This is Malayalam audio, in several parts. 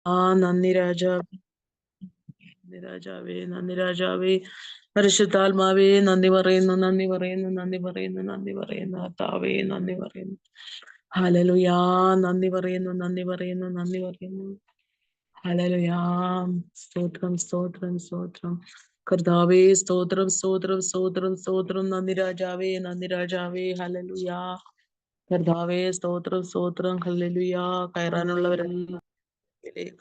നന്ദി രാജാവേ, നന്ദി രാജാവേ, നന്ദി രാജാവേ. പരിശുദ്ധാത്മാവേ, നന്ദി പറയുന്നു, നന്ദി പറയുന്നു, നന്ദി പറയുന്നു, നന്ദി പറയുന്നു. കർത്താവേ, നന്ദി പറയുന്നു. ഹല്ലേലൂയാ, നന്ദി പറയുന്നു, നന്ദി പറയുന്നു, നന്ദി പറയുന്നു. ഹല്ലേലൂയാ. സ്തോത്രം, സ്തോത്രം, സ്തോത്രം. കർത്താവേ, സ്തോത്രം, സ്തോത്രം, സ്തോത്രം, സ്തോത്രം. നന്ദി രാജാവേ, നന്ദി രാജാവേ. ഹല്ലേലൂയാ. കർത്താവേ, സ്തോത്രം, സ്തോത്രം. ഹല്ലേലൂയാ. കയറാനുള്ളവരെല്ലാം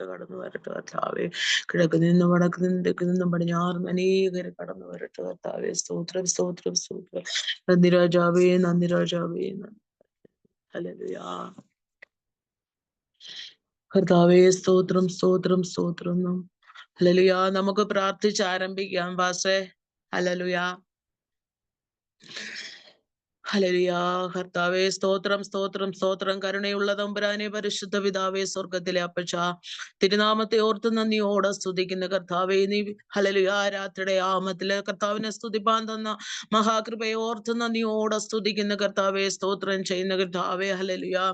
കടന്നു വരട്ടെ കർത്താവേ. കിഴക്ക് നിന്നും വടക്ക് നിന്നും തെക്ക് നിന്നും പടിഞ്ഞാറും അനേകരെ കടന്നു വരട്ടെ കർത്താവേ. സ്തോത്രം, സ്തോത്രം, സ്തോത്രം. നന്ദി രാജാവേ, നന്ദി രാജാവേ. ഹല്ലേലൂയാ. കർത്താവേ, സ്തോത്രം, സ്തോത്രം, സ്തോത്രം. ഹല്ലേലൂയാ. നമുക്ക് പ്രാർത്ഥിച്ച് ആരംഭിക്കാം പാസ്റ്റേ. ഹല്ലേലൂയാ. ഹല്ലേലൂയാ. കർത്താവേ, സ്തോത്രം, സ്തോത്രം, സ്തോത്രം. കരുണയുള്ള തമ്പുരാനെ, പരിശുദ്ധ പിതാവേ, സ്വർഗത്തിലെ അപ്പച്ച, തിരുനാമത്തെ ഓർത്ത് നന്ദിയോടെ സ്തുതിക്കുന്ന കർത്താവേ, നീ ഹല്ലേലൂയാ രാത്രിയുടെ ആമത്തില് കർത്താവിനെ സ്തുതിപ്പാൻ തന്ന മഹാകൃപയെ ഓർത്ത് നന്ദിയോടെ സ്തുതിക്കുന്ന കർത്താവേ, സ്തോത്രം ചെയ്യുന്ന കർത്താവേ. ഹല്ലേലൂയാ,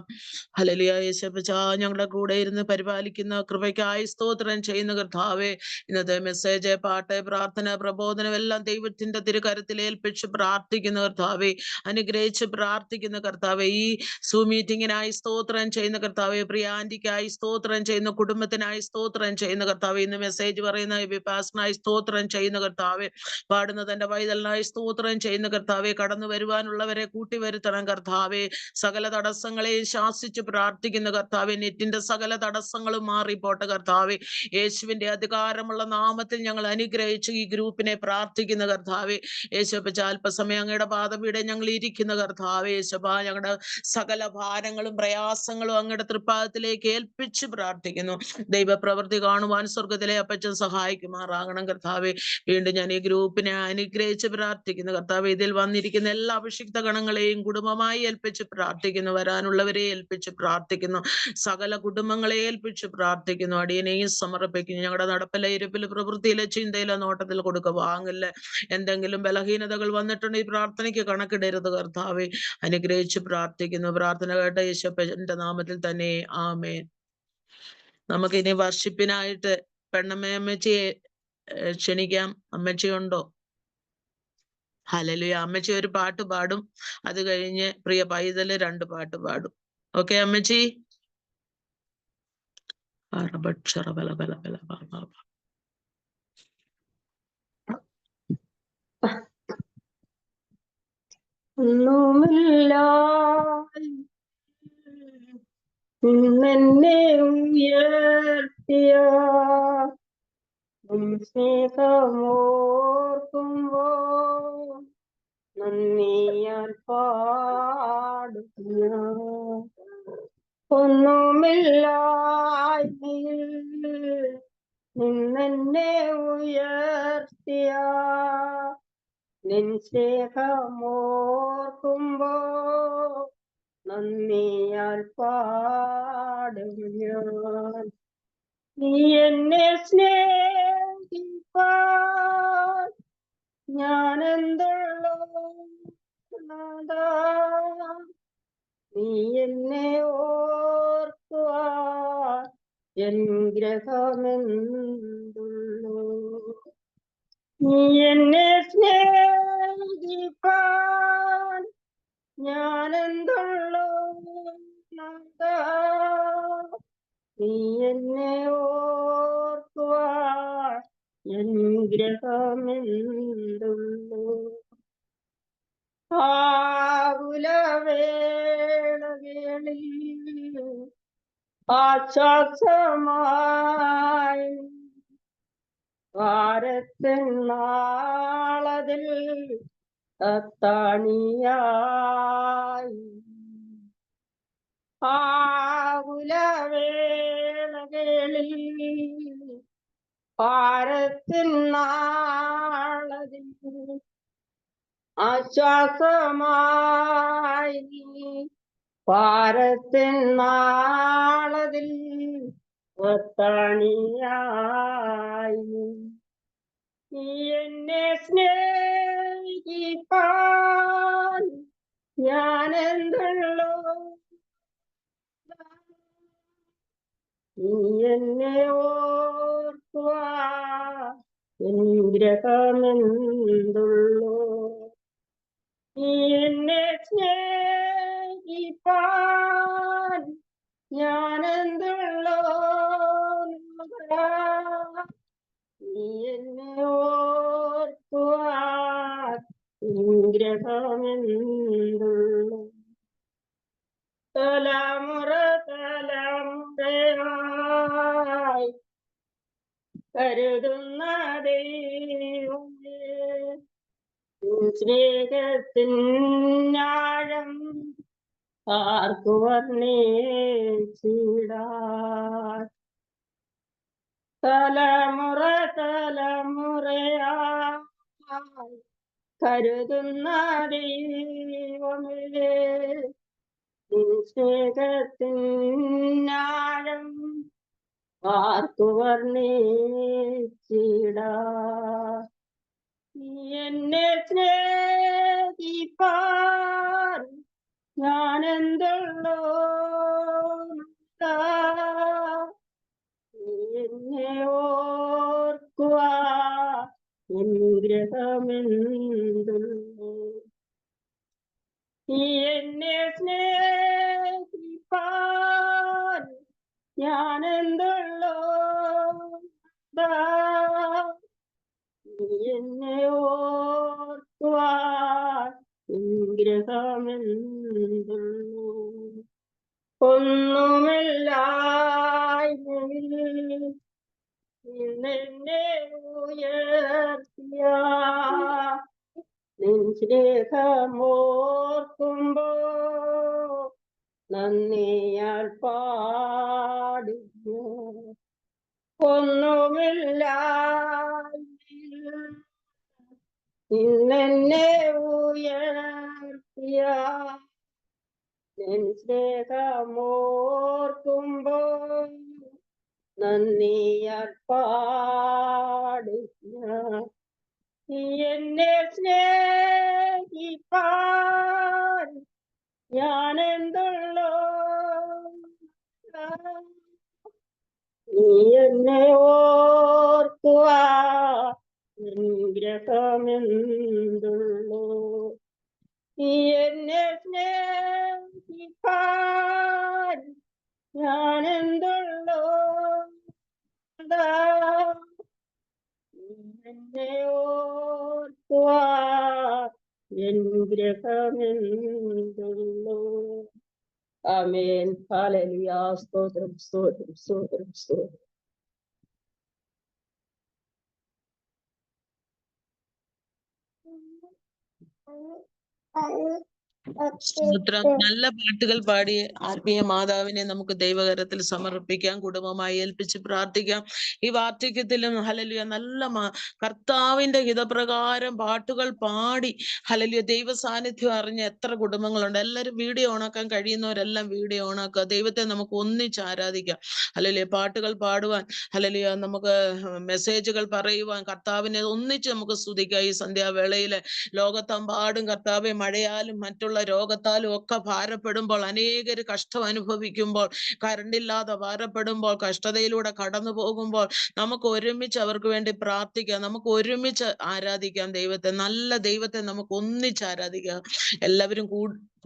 ഹല്ലേലൂയാ. യേശപ്പച്ച, ഞങ്ങളുടെ കൂടെ ഇരുന്ന് പരിപാലിക്കുന്ന കൃപയ്ക്കായി സ്തോത്രം ചെയ്യുന്ന കർത്താവേ. ഇന്നത്തെ മെസ്സേജ്, പാട്ട്, പ്രാർത്ഥന, പ്രബോധനം എല്ലാം ദൈവത്തിന്റെ തിരുകരത്തിൽ ഏൽപ്പിച്ച് പ്രാർത്ഥിക്കുന്ന കർത്താവേ, അനുഗ്രഹിച്ച് പ്രാർത്ഥിക്കുന്ന കർത്താവെ. ഈ സൂം മീറ്റിങ്ങിനായി സ്തോത്രം ചെയ്യുന്ന കർത്താവെ, പ്രിയ ആന്റിക്കായി സ്തോത്രം ചെയ്യുന്ന, കുടുംബത്തിനായി സ്തോത്രം ചെയ്യുന്ന കർത്താവെ, ഇന്ന് മെസ്സേജ് പറയുന്ന വിപാസനായി സ്തോത്രം ചെയ്യുന്ന കർത്താവെ, പാടുന്ന തന്റെ പൈതലിനായി സ്തോത്രം ചെയ്യുന്ന കർത്താവെ, കടന്നു വരുവാനുള്ളവരെ കൂട്ടിവരുത്തണം കർത്താവെ. സകല തടസ്സങ്ങളെയും ശാസിച്ച് പ്രാർത്ഥിക്കുന്ന കർത്താവെ, നെറ്റിന്റെ സകല തടസ്സങ്ങളും മാറിപ്പോട്ടെ കർത്താവെ. യേശുവിന്റെ അധികാരമുള്ള നാമത്തിൽ ഞങ്ങൾ അനുഗ്രഹിച്ച് ഈ ഗ്രൂപ്പിനെ പ്രാർത്ഥിക്കുന്ന കർത്താവെ. യേശുപ്പച്ച, അല്പസമയം അങ്ങയുടെ പാദപീഠം ഞങ്ങൾ ഇരിക്കുന്ന കർത്താവേ. യേശുപ്പ, ഞങ്ങളുടെ സകല ഭാരങ്ങളും പ്രയാസങ്ങളും അങ്ങയുടെ തൃപ്പാദത്തിലേക്ക് ഏൽപ്പിച്ച് പ്രാർത്ഥിക്കുന്നു. ദൈവപ്രവൃത്തി കാണുവാൻ സ്വർഗത്തിലെ അപ്പച്ചൻ സഹായിക്കുമാറാകണം കർത്താവേ. വീണ്ടും ഞാൻ ഈ ഗ്രൂപ്പിനെ അനുഗ്രഹിച്ച് പ്രാർത്ഥിക്കുന്നു കർത്താവേ. ഇതിൽ വന്നിരിക്കുന്ന എല്ലാ അഭിഷിക്ത ഗണങ്ങളെയും കുടുംബമായി ഏൽപ്പിച്ച് പ്രാർത്ഥിക്കുന്നു. വരാനുള്ളവരെ ഏൽപ്പിച്ച് പ്രാർത്ഥിക്കുന്നു. സകല കുടുംബങ്ങളെ ഏൽപ്പിച്ച് പ്രാർത്ഥിക്കുന്നു. അടിയനെയും സമർപ്പിക്കുന്നു. ഞങ്ങളുടെ നടപ്പിലെ, ഇരുപ്പില്, പ്രവൃത്തിയിലെ, ചിന്തയിലെ, നോട്ടത്തിൽ കൊടുക്കുക വാങ്ങില്ല. എന്തെങ്കിലും ബലഹീനതകൾ വന്നിട്ടുണ്ടെങ്കിൽ ഈ പ്രാർത്ഥനയ്ക്ക് കണക്കിടരുത് കർത്താവെ. അനുഗ്രഹിച്ച് പ്രാർത്ഥിക്കുന്നു. പ്രാർത്ഥന കേട്ട യേശുവിന്റെ നാമത്തിൽ തന്നെ ആമേൻ. നമുക്കിനി വർഷിപ്പിനായിട്ട് പെണ്ണമ്മയമ്മച്ചിയെ ക്ഷണിക്കാം. അമ്മച്ചിയുണ്ടോ? ഹല്ലേലൂയ. അമ്മച്ചി ഒരു പാട്ട് പാടും. അത് കഴിഞ്ഞ് പ്രിയ പൈതല് 2 പാട്ട് പാടും. ഓക്കെ അമ്മച്ചി? ഒന്നുമില്ല നിന്നെ ഉയർത്തിയ സ്നേഹമോർക്കുമ്പോ നന്ദിയാൽ പാടുന്ന ഒന്നുമില്ല നിന്നെ ഉയർത്തിയ നിൻ സ്നേഹമോർക്കുമ്പോ നന്ദിയാൽ പാടും ഞാൻ. നീ എന്നെ സ്നേഹിപ്പാൻ ഞാനെന്തുള്ളൂ നാഥാ, നീ എന്നെ ഓർക്കുവാൻ എൻ ഗ്രഹമെന്തുള്ളൂ. നീ എന്നെ സ്നേഹിപ്പാൻ ഞാനെന്തുള്ളൂ നാഥാ, നീ എന്നെ ഓർക്കുവാൻ എൻ ഗ്രഹമെന്തുള്ളൂ. ആകുലവേളകളിൽ ആശ്വാസമായി ഭാരത്തിൻ നാളതിൽ അത്താണിയായി. ആകുലവേളകളിൽ ഭാരത്തിൻ നാളതിൽ ആശ്വാസമായി ഭാരത്തിൻ നാളതിൽ അത്താണിയായി. നീ എന്നെ സ്നേഹിപ്പാൻ ഞാനെന്തുള്ളൂ, നീ എന്നെ നിഗ്രഹമെന്തുള്ളൂ. നീ എന്നെ സ്നേഹിപ്പാൻ ഞാനെന്തുള്ളോ. നീ എന്നെ ഓർക്കുവാൻ നിഗ്രഹമെന്തുള്ളൂ. തലമുറ തലമുറയായി കരുതുന്ന ദൈവമേ, സ്നേഹത്തിൻ ആഴം ആർക്കു വർണ്ണിച്ചിടാൻ. തലമുറ തലമുറയായി കരുതുന്ന ദൈവമേ, സ്നേഹത്തിൻ ആഴം ആർക്കു വർണ്ണിച്ചിടാൻ. നീ എന്നെ സ്നേഹിപ്പാൻ ഞാനെന്തുള്ളോ. നീ എന്നെ ഓർക്കുവാൻ നിഗ്രഹമെന്തുള്ളൂ. നീ എന്നെ സ്നേഹിപ്പാൻ ഞാനെന്തുള്ളോ. നീ എന്നെ ഓർക്കുവാൻ നിഗ്രഹമെന്തുള്ളൂ. ഒന്നുമില്ലായ്മയിൽ നിന്നെന്നെ ഉയർത്തിയ നിൻ സ്നേഹമോർക്കുമ്പോ നന്ദിയാൽ പാടുന്നു. ഒന്നുമില്ലായ്മയിൽ നിന്നെന്നെ ഉയർത്തിയ നിൻ സ്നേഹമോർക്കുമ്പോ നന്ദിയാൽ പാടുന്നു. നീ എന്നെ സ്നേഹിപ്പാൻ ഞാനെന്തുള്ളോ. നീ എന്നെ ഓർക്കുവാൻ നിഗ്രഹമെന്തുള്ളൂ. നീ എന്നെ സ്നേഹിപ്പാൻ ഞാനെന്തുള്ളോ. നീ എന്നെ ഓർക്കുവാൻ നിഗ്രഹമെന്തുള്ളൂ. ആമേൻ. ഹല്ലേലൂയ. സ്തോത്രം സ്തോത്രം സ്തോത്രം സ്തോത്രം. സ്തോത്രം. നല്ല പാട്ടുകൾ പാടി ആത്മീയ മാതാവിനെ നമുക്ക് ദൈവകരത്തിൽ സമർപ്പിക്കാം, കുടുംബമായി ഏൽപ്പിച്ച് പ്രാർത്ഥിക്കാം. ഈ വാർദ്ധക്യത്തിലും ഹല്ലേലൂയ നല്ല കർത്താവിന്റെ ഹിതപ്രകാരം പാട്ടുകൾ പാടി ഹല്ലേലൂയ ദൈവ സാന്നിധ്യം അറിഞ്ഞ എത്ര കുടുംബങ്ങളുണ്ട്. എല്ലാവരും വീഡിയോ ഓണാക്കാൻ കഴിയുന്നവരെല്ലാം വീഡിയോ ഓണാക്കുക. ദൈവത്തെ നമുക്ക് ഒന്നിച്ച് ആരാധിക്കാം. ഹല്ലേലൂയ പാട്ടുകൾ പാടുവാൻ, ഹല്ലേലൂയ നമുക്ക് മെസ്സേജുകൾ പറയുവാൻ, കർത്താവിനെ ഒന്നിച്ച് നമുക്ക് സ്തുതിക്കാം. ഈ സന്ധ്യാവേളയിൽ ലോകത്തെമ്പാടും കർത്താവെ മഴയാലും മറ്റുള്ള രോഗത്താലും ഒക്കെ ഭാരപ്പെടുമ്പോൾ, അനേകര് കഷ്ടം അനുഭവിക്കുമ്പോൾ, കരണ്ടില്ലാതെ ഭാരപ്പെടുമ്പോൾ, കഷ്ടതയിലൂടെ കടന്നു പോകുമ്പോൾ നമുക്ക് ഒരുമിച്ച് അവർക്ക് വേണ്ടി പ്രാർത്ഥിക്കാം. നമുക്ക് ഒരുമിച്ച് ആരാധിക്കാം ദൈവത്തെ. നല്ല ദൈവത്തെ നമുക്ക് ഒന്നിച്ച് ആരാധിക്കാം. എല്ലാവരും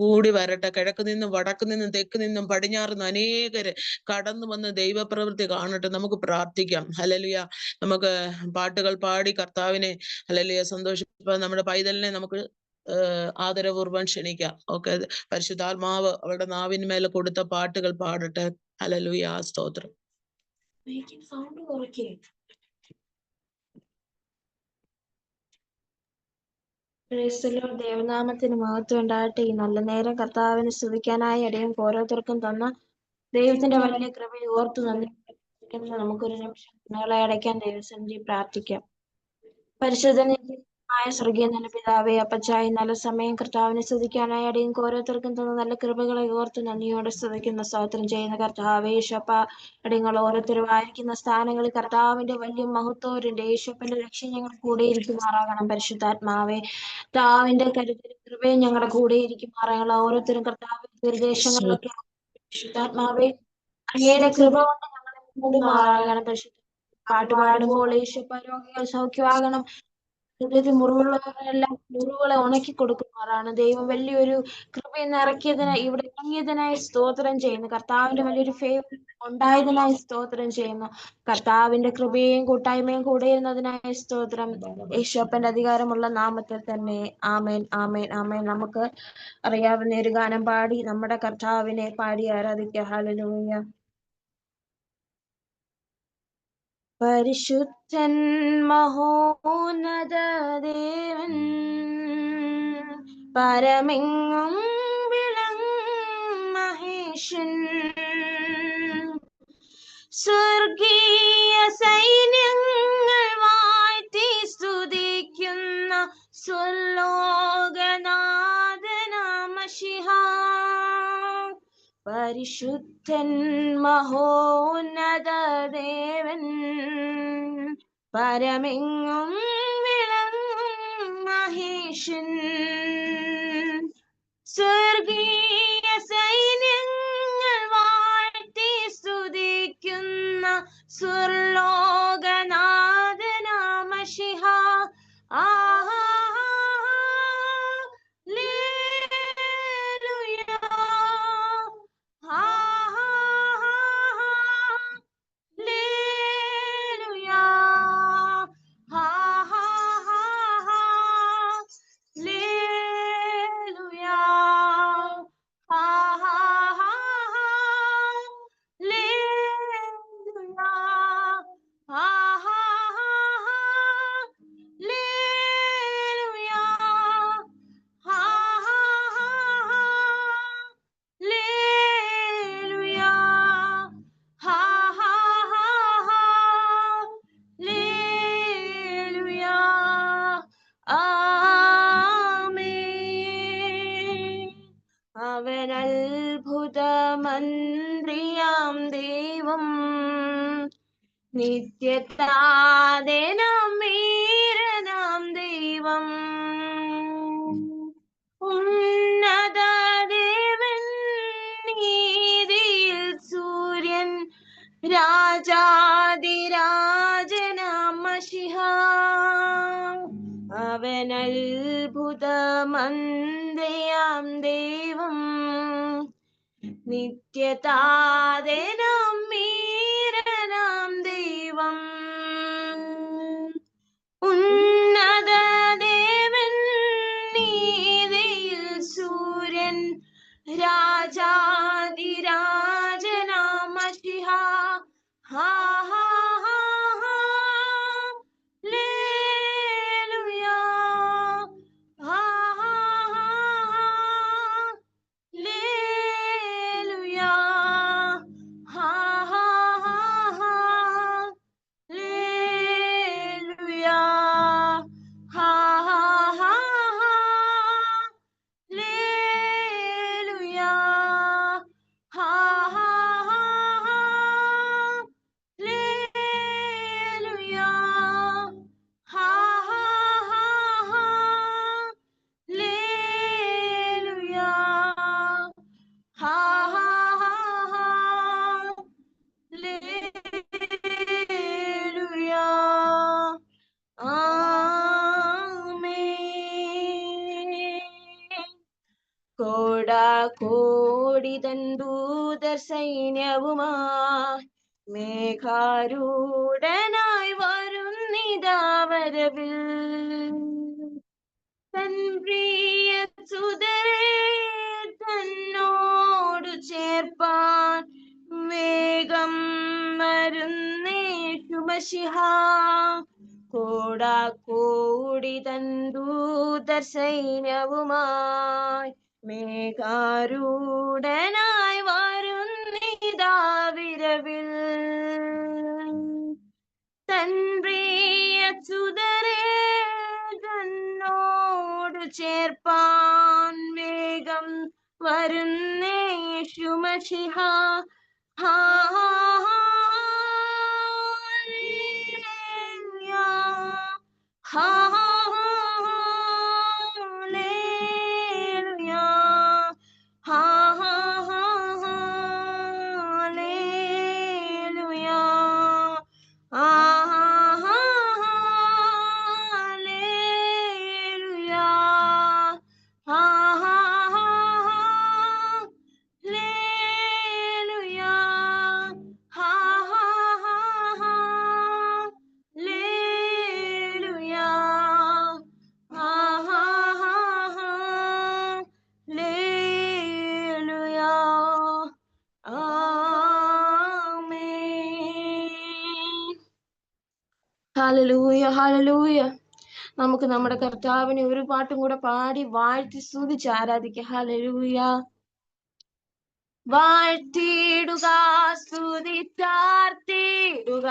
കൂടി വരട്ടെ. കിഴക്ക് നിന്നും വടക്ക് നിന്നും തെക്ക് നിന്നും പടിഞ്ഞാറ് നിന്നും അനേകര് കടന്നു വന്ന് ദൈവപ്രവൃത്തി കാണട്ടെ. നമുക്ക് പ്രാർത്ഥിക്കാം. ഹല്ലേലൂയ. നമുക്ക് പാട്ടുകൾ പാടി കർത്താവിനെ ഹല്ലേലൂയ സന്തോഷിപ്പാൻ നമ്മുടെ പൈതലിനെ നമുക്ക് ആദരപൂർവ്വം ക്ഷണിക്കാം. ഓക്കെ. പരിശുദ്ധാത്മാവ് അവളുടെ നാവിന്മേൽ കൊടുത്ത പാട്ടുകൾ പാടട്ടെ. ഹല്ലേലൂയ. സ്തോത്രം. സൗണ്ട് കുറയ്ക്കേ. ദൈവനാമത്തിന് മഹത്വം ഉണ്ടാകട്ടെ. ഈ നല്ല നേരം കർത്താവിനെ സ്തുതിക്കാനായി ഇടയും ഓരോരുത്തർക്കും തന്ന ദൈവത്തിന്റെ വലിയ കൃപയെ ഓർത്തു നന്ദി. നമുക്കൊരു നിമിഷം കണ്ണുകളെ അടയ്ക്കാൻ ദൈവസന്നിധി പ്രാർത്ഥിക്കാം. പരിശുദ്ധനായ സ്വർഗീയ നല്ല പിതാവേ, അപ്പച്ചായി നല്ല സമയം കർത്താവിനെ സ്തുതിക്കാനായി അടയും ഓരോരുത്തർക്കും തന്ന നല്ല കൃപകളെ ഓർത്ത് നന്ദിയോടെ സ്തുതിക്കുന്ന സ്തോത്രം ചെയ്യുന്ന കർത്താവേ, യേശപ്പ അടിയങ്ങൾ ഓരോരുത്തരും ആയിരിക്കുന്ന സ്ഥാനങ്ങളിൽ കർത്താവിന്റെ വലിയ മഹത്വത്തിന്റെ യേശപ്പന്റെ ലക്ഷ്യം ഞങ്ങൾ കൂടെ ഇരിക്കുമാറാകണം. പരിശുദ്ധാത്മാവേ, കർത്താവിന്റെ കരുതലും കൃപയും ഞങ്ങളുടെ കൂടെ ഇരിക്കുമാറാകണം. ഓരോരുത്തരും കർത്താവിന്റെ നിർദ്ദേശങ്ങളൊക്കെ പരിശുദ്ധാത്മാവേ അങ്ങയുടെ കൃപ കൊണ്ട് ഞങ്ങളെ കൂടുമാറാകണം. പരിശുദ്ധ പാട്ടുപാടുമ്പോൾ യേശുപ്പ രോഗികൾ സൗഖ്യമാകണം. ഹൃദയത്തിൽ മുറിവുള്ളവരെല്ലാം മുറിവുകളെ ഉണക്കി കൊടുക്കുന്നവരാണ്. ദൈവം വലിയൊരു കൃപയിൽ ഇവിടെ ഇറങ്ങിയതിനായി സ്തോത്രം ചെയ്യുന്നു. കർത്താവിന്റെ വലിയൊരു ഫേവർ ഉണ്ടായതിനായി സ്തോത്രം ചെയ്യുന്നു. കർത്താവിന്റെ കൃപയും കൂട്ടായ്മയും കൂടെ ഇരുന്നതിനായി സ്തോത്രം. യേശുപ്പന്റെ അധികാരമുള്ള നാമത്തിൽ തന്നെ. ആമേൻ, ആമേൻ, ആമേൻ. നമുക്ക് അറിയാവുന്ന ഒരു ഗാനം പാടി നമ്മുടെ കർത്താവിനെ പാടി ആരാധിക്കുക. ഹല്ലേലൂയ. പരിശുദ്ധൻ മഹോന്നത ദേവൻ പരമെങ്ങും വിളങ്ങും മഹേശൻ സ്വർഗീയ സൈന്യങ്ങൾ വാഴ്ത്തി സ്തുതിക്കുന്ന സ്വലോകനാഥനാമശിഹാ. പരിശുദ്ധൻ മഹോന്നത ദേവൻ പരമെങ്ങും വിളങ്ങും മഹേശൻ സ്വർഗീയ സൈന്യങ്ങൾ വാഴ്ത്തി സ്തുതിക്കുന്ന സ്വർലോകനാഥനാമശിഹാ. ആഹാ അവൻ അത്ഭുതമന്ത്രിയാം ദൈവം നിത്യതാദേനാം വീരനാം ദൈവം ഉന്നത ദേവൻ നീതിയിൽ സൂര്യൻ രാജാതിരാജനാം മശിഹാ. അവൻ അത്ഭുതമന്ത്രിയാം ദൈവം നിത്യതാദേനാം വീരനാം ദൈവം ഉന്നത ദേവൻ നീതിയിൽ സൂര്യൻ രാജാതിരാജനാം മശിഹാ. ഹാ ഹാ ഹാ ഹാ ലേലുയാ. ഹാ ഹാ ഹാ ഹാ ലേലുയാ. ഹാ ഹാ ഹാ ഹാ ലേലുയാ. ഹാ ഹാ ഹാ ഹാ ലേലുയാ. ഹാ ഹാ ഹാ ഹാ ലേലുയാ. ഹാ ഹാ ഹാ ഹാ ലേലുയാ. ഹാ ഹാ ഹാ ഹാ ലേലുയാ. ആമേൻ. കോടാകോടി തൻ ദൂതർ സൈന്യവുമായി മേഘാരൂഢനായി വരുന്നിതാ വരവിൽ. തൻ പ്രിയ സുതരെ തന്നോടു ചേർപ്പാൻ വേഗം വരുന്നേശു മശിഹാ. കോടാകോടി തൻ ദൂതർ സൈന്യവുമായി മേഘാരൂഢനായി വരുന്നിതാ വിരവിൽ. തൻ പ്രിയ സുതരെ തന്നോടു ചേർപ്പാൻ വേഗം വരുന്നേശു മശിഹാ. ഹാ ഹാ ഹാ ലേലുയാ. ഹാ ഹാ ഹാ ലേലുയാ. ഹാ ഹാ ഹാ ഹാ ലേലുയാ. Hallelujah, hallelujah. നമുക്ക് നമ്മുടെ കർത്താവിനെ ഒരു പാട്ടും കൂടെ പാടി വാഴ്ത്തി സ്തുതിച്ച് ആരാധിക്കാം. ഹല്ലേലൂയ. വാഴ്ത്തിയിടുക, സ്തുതിച്ചാർത്തിയിടുക,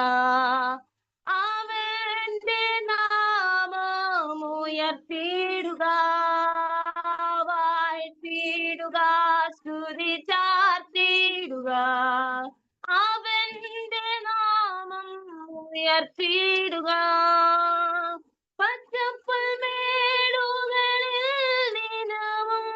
അവന്റെ നാമം ഉയർത്തിയിടുക. വാഴ്ത്തിയിടുക, സ്തുതിച്ചാർത്തിയിടുക, അവന്റെ നാമം ഉയർത്തിയിടുക. പച്ചപ്പുൽമേടുകളിൽ ദിനവും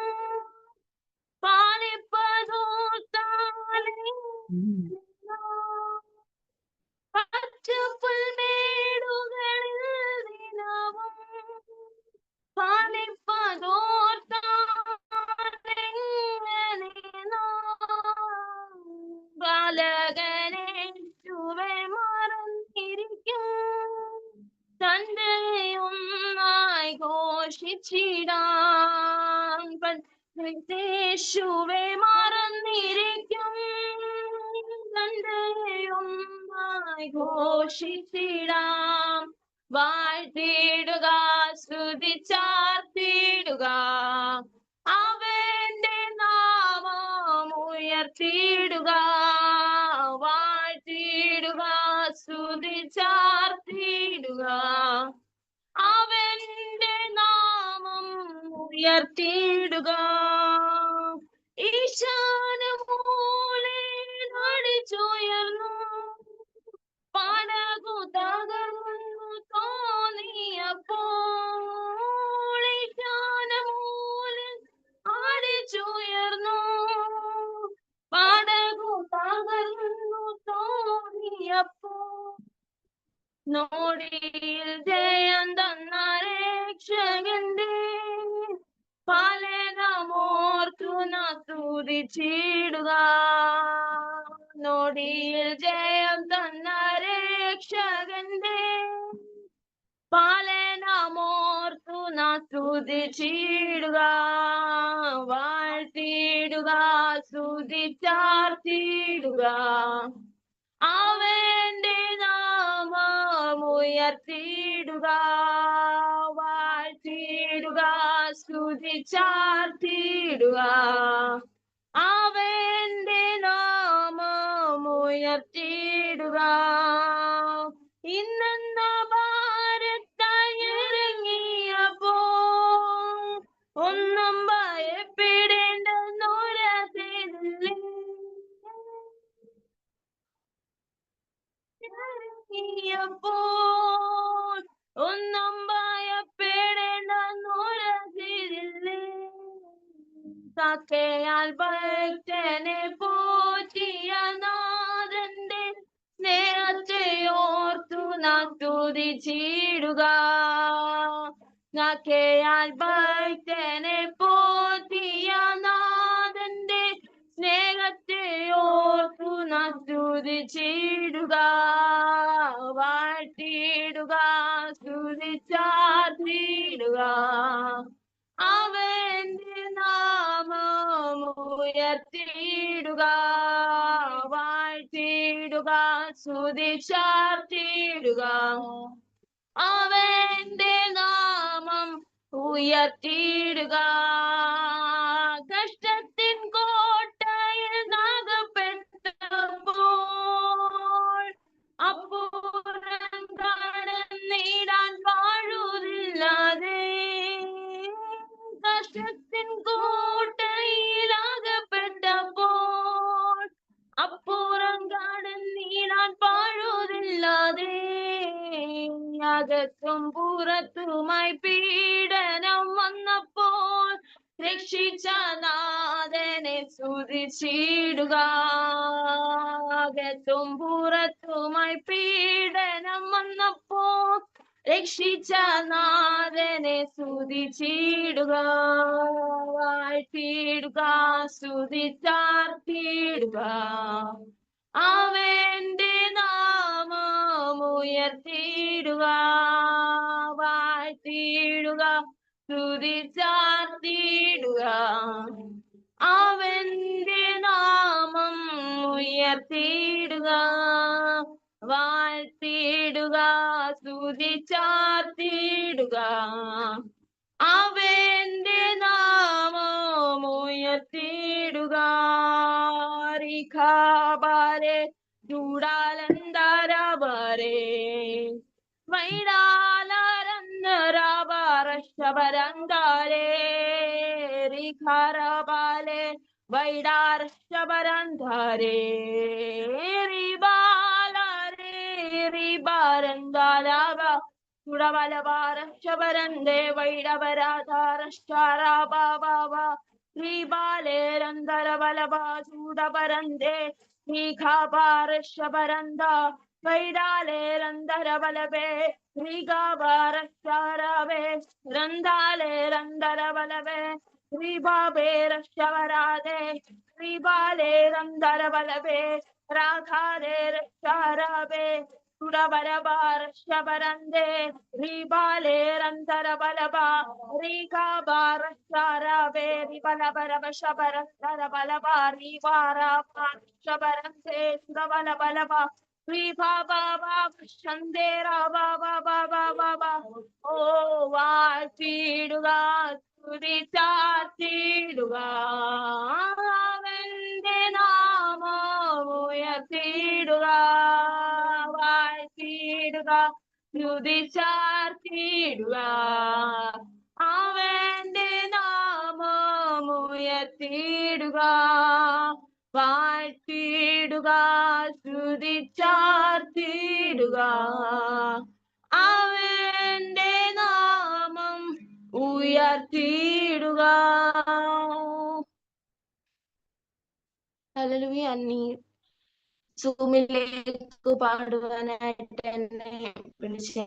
പച്ചപ്പുൽമേടുകളിൽ ദിനവും ബാലകനെ ചുവെ മറന്നിരിക്കും, തന്റെയൊന്നായി ഘോഷിച്ചിടാം. യേശുവെ മറന്നിരിക്കും, തന്റെയൊന്നായി ഘോഷിച്ചിടാം. വാഴ്ത്തിയിടുക, സ്തുതിച്ചാർത്തിയിടുക, അവന്റെ നാമം ഉയർത്തിയിടുക. വാഴ്ത്തിയിടുക, സ്തുതിച്ചാർത്തിയിടുക, അവന്റെ നാമം ഉയർത്തിയിടുക. ഈശാനമൂലെ നടിച്ചുയർന്നു, പടകു തകർന്നു തോന്നിയപ്പോൾ, ഈശാനമൂലെ അടിച്ചുയർന്നു, പടകു തകർന്നു തോന്നിയപ്പോൾ, നോടിയിൽ ജയം തന്ന രക്ഷകന്റെ പാലനമോർത്തു സ്തുതിച്ചിടുക. നോടിയിൽ ജയം തന്ന രക്ഷകന്റെ പാലനമോർത്തു സ്തുതിച്ചിടുക. വാഴ്ത്തിയിടുക, സ്തുതിച്ചാർത്തിയിടുക, അവന്റെ നാമം ഉയർത്തിയിടുക. വാഴ്ത്തിയിടുക, സ്തുതിച്ചാർത്തിയിടുക, അവന്റെ നാമം ഉയർത്തിയിടുക. ഇന്നെന്ന ഭാരത്തായിറങ്ങിയപ്പോൾ ഒന്നും ഭയപ്പെടേണ്ടെന്നൊരതില്ലേ, ഇറങ്ങിയപ്പോൾ ഒന്നും ഭയപ്പെടേണ്ടെന്നൊരതില്ലേ. സഖയാൽ ഭക്തനെ പോറ്റിയ നാഥന്റെ സ്നേഹത്തെ ഓർത്തു സ്തുതിച്ചിടുക. സഖയാൽ ഭക്തനെ പോറ്റിയ നാഥന്റെ സ്നേഹത്തെ ഓർത്തു സ്തുതിച്ചിടുക. വാഴ്ത്തിയിടുക, സ്തുതിച്ചാർത്തിയിടുക, അവന്റെ നാമം ഉയർത്തിയിടുക. വാഴ്ത്തിയിടുക, സ്തുതിച്ചാർത്തിയിടുക, അവന്റെ നാമം ഉയർത്തിയിടുക. കഷ്ടത്തിൻ കോട്ടയിൽ അകപ്പെട്ടപ്പോൾ അപ്പുറം കടന്നിടാൻ പാഴുതില്ലാതെ, കഷ്ടത്തിൻ കോട്ടയിൽ അകപ്പെട്ടപ്പോൾ അപ്പുറം കടന്നിടാൻ പാഴുതില്ലാതെ, അകത്തും പുറത്തുമായി പീഡനം വന്നപ്പോൾ രക്ഷിച്ച നാഥനെ സ്തുതിച്ചിടുക. അകത്തും പുറത്തുമായി പീഡനം വന്നപ്പോൾ രക്ഷിച്ച നാഥനെ സ്തുതിച്ചിടുക. വാഴ്ത്തിയിടുക, സ്തുതിച്ചാർത്തിയിടുക, അവന്റെ നാമം ഉയർത്തിയിടുക. വാഴ്ത്തിയിടുക, സ്തുതിച്ചാർത്തിയിടുക, അവന്റെ നാമം ഉയർത്തിയിടുക. വാഴ്ത്തിയിടുക സ്തുതിച്ചാർത്തിയിടുക അവന്റെ നാമം ഉയർത്തിയിടുക റിഖാബാരെ ചൂടാലന്തരബരെ വൈഡാലരന്തരബരശബരന്താരെ റിഖാരബാലെ വൈഡാരശബരന്താരെ റിബാലരെ റിബാരന്താലബ ചുടബലബാരശബരന്തെ വൈഡബരാധാരശ്ചാരാബാബ ശ്രീബാലേരന്തരബലബ ചൂടബരന്തെ ശ്രീഖാബാരശബരന്ത വൈഡാലേരന്തരബലബേ ശ്രീഖാബാരശ്ചാരബേ രന്താലേരന്തരബലബേ ശ്രീബാബേരശബരാധേ ശ്രീബാലേരന്തരബലബേ രാഘാലേരശ്ചാരബേ ചുടബലബാരശബരന്തെ ശ്രീബാലേരന്തരബലബ ശ്രീഖാബാരശ്ചാരബേ റിബലബരബശബരന്തരബലബ ശ്രീബാരാബാരശബരന്തെ ചുടബലബലബ ഓ വാഴ്ത്തിയിടുക സ്തുതിച്ചാർത്തിയിടുക അവന്റെ നാമം ഉയർത്തിയിടുക വാഴ്ത്തിയിടുക സ്തുതിച്ചാർത്തിയിടുക അവന്റെ നാമം ഉയർത്തിയിടുക വാഴ്ത്തിയിടുക സ്തുതിച്ചാർത്തിയിടുക അവന്റെ നാമം ഉയർത്തിയിടുക. ഹല്ലേലൂയ. നീ സൂമിലേക്ക് പാടുവാനായിട്ട് എന്നെ വിളിച്ചി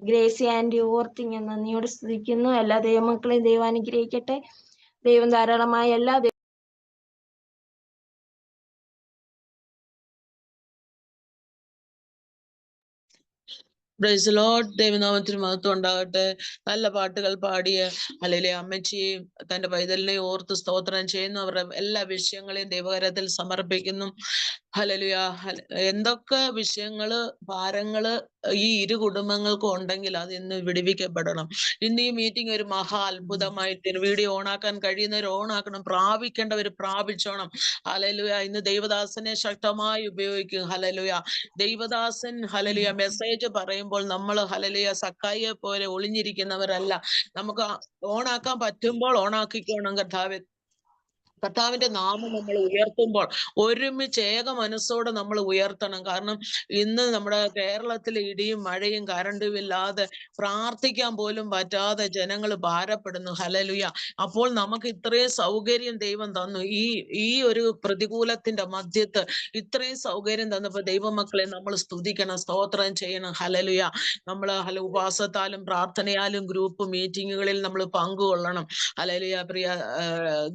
ഗ്രേസി ആൻറ്റി ഓർത്ത് ഞാൻ നന്ദിയോട് സ്തുതിക്കുന്നു. എല്ലാ ദൈവമക്കളെയും ദൈവം അനുഗ്രഹിക്കട്ടെ. ദൈവം ധാരാളമായ എല്ലാ പ്രൈസ് ലോർഡ്. ദൈവനാമത്തിന് മഹത്വം ഉണ്ടാകട്ടെ. നല്ല പാട്ടുകൾ പാടിയ ഹല്ലേലൂയ അമ്മച്ചിയെയും തന്റെ പൈതലിനെയും ഓർത്ത് സ്തോത്രം ചെയ്യുന്നു. അവരുടെ എല്ലാ വിഷയങ്ങളെയും ദൈവകരത്തിൽ സമർപ്പിക്കുന്നു. ഹല്ലേലൂയ. എന്തൊക്കെ വിഷയങ്ങള് ഭാരങ്ങള് ഈ ഇരു കുടുംബങ്ങൾക്കും ഉണ്ടെങ്കിൽ അത് ഇന്ന് വിടുവിക്കപ്പെടണം. ഇന്ന് ഈ മീറ്റിംഗ് ഒരു മഹാ അത്ഭുതമായിട്ട് വീഡിയോ ഓണാക്കാൻ കഴിയുന്നവർ ഓണാക്കണം, പ്രാപിക്കേണ്ടവർ പ്രാപിച്ചോണം. ഹല്ലേലൂയ. ഇന്ന് ദൈവദാസനെ ശക്തമായി ഉപയോഗിക്കും. ഹല്ലേലൂയ. ദൈവദാസൻ ഹല്ലേലൂയ മെസ്സേജ് പറയുമ്പോൾ നമ്മൾ ഹല്ലേലൂയ സക്കായിയെ പോലെ ഒളിഞ്ഞിരിക്കുന്നവരല്ല. നമുക്ക് ഓണാക്കാൻ പറ്റുമ്പോൾ ഓണാക്കിക്കോണം. കർത്താവിന്റെ നാമം നമ്മൾ ഉയർത്തുമ്പോൾ ഒരുമിച്ച് ഏക മനസ്സോടെ നമ്മൾ ഉയർത്തണം. കാരണം ഇന്ന് നമ്മുടെ കേരളത്തിൽ ഇടിയും മഴയും കറണ്ടും ഇല്ലാതെ പ്രാർത്ഥിക്കാൻ പോലും പറ്റാതെ ജനങ്ങൾ ഭാരപ്പെടുന്നു. ഹല്ലേലൂയ. അപ്പോൾ നമുക്ക് ഇത്രയും സൗകര്യം ദൈവം തന്നു. ഈ ഒരു പ്രതികൂലത്തിന്റെ മധ്യത്ത് ഇത്രയും സൗകര്യം തന്നപ്പോൾ ദൈവമക്കളെ നമ്മൾ സ്തുതിക്കണം, സ്തോത്രം ചെയ്യണം. ഹല്ലേലൂയ. നമ്മൾ ഉപവാസത്താലും പ്രാർത്ഥനയാലും ഗ്രൂപ്പ് മീറ്റിങ്ങുകളിൽ നമ്മൾ പങ്കുകൊള്ളണം. ഹല്ലേലൂയ. പ്രിയ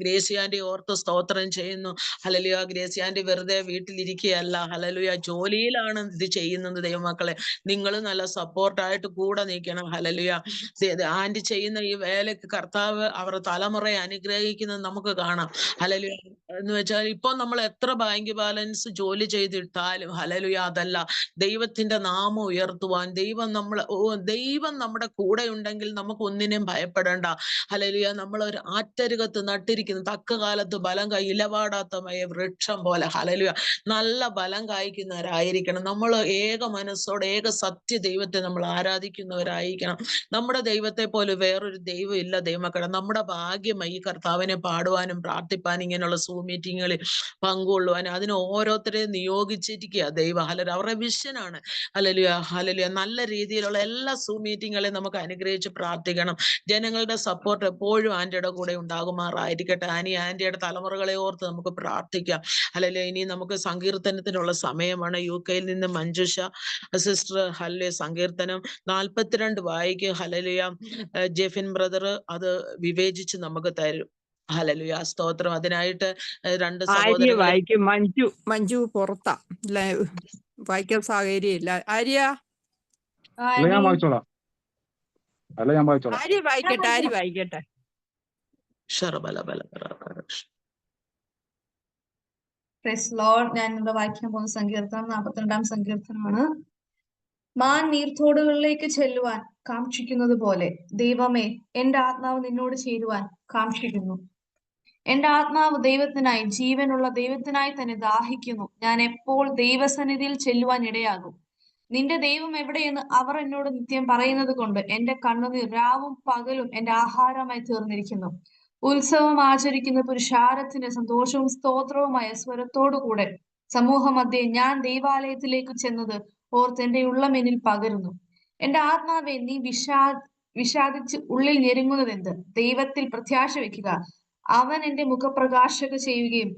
ഗ്രേസിയാന്റെ ഓർത്ത് സ്തോത്രം ചെയ്യുന്നു. ഹല്ലേലൂയ. ഗ്രേസിയാന്റെ വെറുതെ വീട്ടിലിരിക്കുകയല്ല. ഹല്ലേലൂയ. ജോലിയിലാണ് ഇത് ചെയ്യുന്നത്. ദൈവമക്കളെ നിങ്ങൾ നല്ല സപ്പോർട്ടായിട്ട് കൂടെ നിൽക്കണം. ഹല്ലേലൂയ. ആന്റി ചെയ്യുന്ന ഈ വേലയ്ക്ക് കർത്താവ് അവരുടെ തലമുറയെ അനുഗ്രഹിക്കുന്നത് നമുക്ക് കാണാം. ഹല്ലേലൂയ. എന്ന് വെച്ചാൽ ഇപ്പൊ നമ്മൾ എത്ര ബാങ്ക് ബാലൻസ് ജോലി ചെയ്തിട്ടാലും ഹല്ലേലൂയ അതല്ല, ദൈവത്തിന്റെ നാമം ഉയർത്തുവാൻ ദൈവം നമ്മുടെ കൂടെ ഉണ്ടെങ്കിൽ നമുക്ക് ഒന്നിനെയും ഭയപ്പെടേണ്ട. ഹല്ലേലൂയ. നമ്മൾ ഒരു ആറ്റരുകത്ത് നട്ടിരിക്കുന്ന തക്ക കാലത്ത് ബലം ഇലവാടാത്ത വൃക്ഷം പോലെ ഹല്ലേലൂയ നല്ല ബലം കായ്ക്കുന്നവരായിരിക്കണം. നമ്മൾ ഏക മനസ്സോടെ ഏക സത്യ ദൈവത്തെ നമ്മൾ ആരാധിക്കുന്നവരായിരിക്കണം. നമ്മുടെ ദൈവത്തെ പോലെ വേറൊരു ദൈവം ഇല്ല. ദൈവമക്കളെ നമ്മുടെ ഭാഗ്യമായി കർത്താവിനെ പാടുവാനും പ്രാർത്ഥിപ്പാനും ഇങ്ങനെയുള്ള സൂം മീറ്റിങ്ങുകളിൽ പങ്കുകൊള്ളുവാനും അതിന് ഓരോരുത്തരെയും നിയോഗിച്ചിരിക്കുക ദൈവം. ഹല്ലേലൂയ. അവരുടെ വിഷനാണ്. ഹല്ലേലൂയ. ഹല്ലേലൂയ. നല്ല രീതിയിലുള്ള എല്ലാ സൂം മീറ്റിങ്ങുകളെയും നമുക്ക് അനുഗ്രഹിച്ച് പ്രാർത്ഥിക്കണം. ജനങ്ങളുടെ സപ്പോർട്ട് എപ്പോഴും ആന്റിയുടെ കൂടെ ഉണ്ടാകുമാറായിരിക്കട്ടെ. ആന്റിയുടെ തലമുറകളെ ഓർത്ത് നമുക്ക് പ്രാർത്ഥിക്കാം. ഹല്ലേലൂയ. ഇനി നമുക്ക് സങ്കീർത്തനത്തിനുള്ള സമയമാണ്. UK നിന്ന് മഞ്ജുഷ സിസ്റ്റർ ഹല്ലേലൂയ സങ്കീർത്തനം 42 വായിക്കും. ഹല്ലേലൂയ. ജെഫിൻ ബ്രദർ അത് വിവേചിച്ച് നമുക്ക് തരും. ഹല്ലേലൂയ. സ്തോത്രം. അതിനായിട്ട് 2 സഹോദരങ്ങളെ വായിക്കും. മഞ്ജു പുറത്താ, വായിക്കാൻ സാഹചര്യമില്ല. ആര്യ വായിച്ചോളാം. ആര്യ വായിക്കട്ടെ. Praise Lord. ഞാൻ ഇവിടെ വായിക്കാൻ പോകുന്ന സങ്കീർത്തനം 42-ാം സങ്കീർത്തനമാണ്. മാൻ നീർത്തോടുകളിലേക്ക് ചെല്ലുവാൻ കാക്ഷിക്കുന്നത് പോലെ ദൈവമേ, എന്റെ ആത്മാവ് നിന്നോട് ചേരുവാൻ കാക്ഷിക്കുന്നു. എന്റെ ആത്മാവ് ദൈവത്തിനായി, ജീവനുള്ള ദൈവത്തിനായി തന്നെ ദാഹിക്കുന്നു. ഞാൻ എപ്പോൾ ദൈവസന്നിധിയിൽ ചെല്ലുവാൻ ഇടയാകും? നിന്റെ ദൈവം എവിടെയെന്ന് അവർ എന്നോട് നിത്യം പറയുന്നത് കൊണ്ട് എന്റെ കണ്ണുനീർ രാവും പകലും എന്റെ ആഹാരമായി തീർന്നിരിക്കുന്നു. ഉത്സവം ആചരിക്കുന്ന പുരുഷാരത്തിന്റെ സന്തോഷവും സ്തോത്രവുമായ സ്വരത്തോടുകൂടെ സമൂഹമധ്യേ ഞാൻ ദൈവാലയത്തിലേക്ക് ചെന്നത് ഓർത്ത് എന്റെ ഉള്ളമെന്നിൽ പകരുന്നു. എന്റെ ആത്മാവെ, നീ വിഷാദിച്ച് ഉള്ളിൽ ഞെരുങ്ങുന്നതെന്ത്? ദൈവത്തിൽ പ്രത്യാശ വെക്കുക. അവൻ എന്റെ മുഖപ്രകാശക ചെയ്യുകയും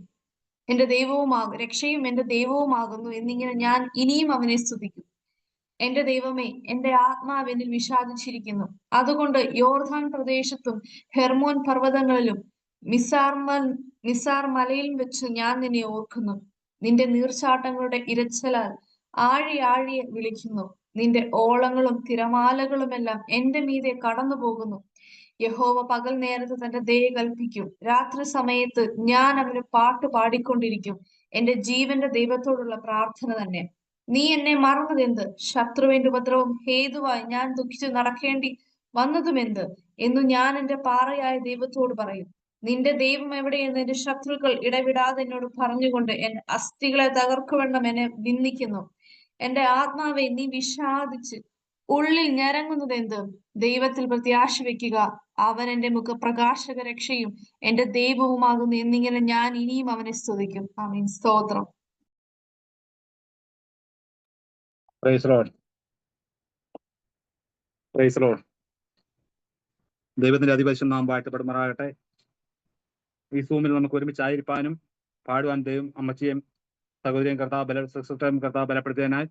എന്റെ ദൈവവുമാകും, രക്ഷയും എന്റെ ദൈവവുമാകുന്നു എന്നിങ്ങനെ ഞാൻ ഇനിയും അവനെ സ്തുതിക്കും. എന്റെ ദൈവമേ, എന്റെ ആത്മാവ് എന്നിൽ വിഷാദിച്ചിരിക്കുന്നു. അതുകൊണ്ട് യോർദാൻ പ്രദേശത്തും ഹെർമോൻ പർവ്വതങ്ങളിലും മിസാർ മലയിലും വെച്ച് ഞാൻ നിന്നെ ഓർക്കുന്നു. നിന്റെ നീർച്ചാട്ടങ്ങളുടെ ഇരച്ചലാൽ ആഴി ആഴിയെ വിളിക്കുന്നു. നിന്റെ ഓളങ്ങളും തിരമാലകളുമെല്ലാം എന്റെ മീതെ കടന്നു പോകുന്നു. യഹോവ പകൽ നേരത്ത് തന്റെ ദയ കൽപ്പിക്കും. രാത്രി സമയത്ത് ഞാൻ അവന് പാട്ട് പാടിക്കൊണ്ടിരിക്കും. എന്റെ ജീവന്റെ ദൈവത്തോടുള്ള പ്രാർത്ഥന തന്നെ. നീ എന്നെ മറന്നതെന്ത്? ശത്രുവിന്റെ ഉപദ്രവം ഹേതുവായി ഞാൻ ദുഃഖിച്ചു നടക്കേണ്ടി വന്നതുമെന്ത് എന്നു ഞാൻ എന്റെ പാറയായ ദൈവത്തോട് പറയും. നിന്റെ ദൈവം എവിടെയെന്ന് എന്റെ ശത്രുക്കൾ ഇടവിടാതെ എന്നോട് പറഞ്ഞുകൊണ്ട് എന്റെ അസ്ഥികളെ തകർക്കുവണ്ണം എന്നെ നിന്ദിക്കുന്നു. എന്റെ ആത്മാവെ, നീ വിഷാദിച്ച് ഉള്ളിൽ ഞരങ്ങുന്നതെന്ത്? ദൈവത്തിൽ പ്രത്യാശ വെക്കുക. അവൻ എന്റെ മുഖപ്രകാശക രക്ഷയും എന്റെ ദൈവവുമാകുന്നു എന്നിങ്ങനെ ഞാൻ ഇനിയും അവനെ സ്തുതിക്കും. ആമേൻ. സ്തോത്രം. Praise Lord. Praise Lord. ദൈവത്തിന്റെ അതിപരിശുദ്ധ നാമം വാഴ്ത്തപ്പെടുമാറാകട്ടെ. ഈ സൂമിൽ നമുക്ക് ഒരുമിച്ചായിരിക്കാനും പാടുവാൻ ദൈവം അമ്മച്ചിയും സഹോദരിയും കർത്താവ് ബലപ്പെടുത്തിയതിനായി,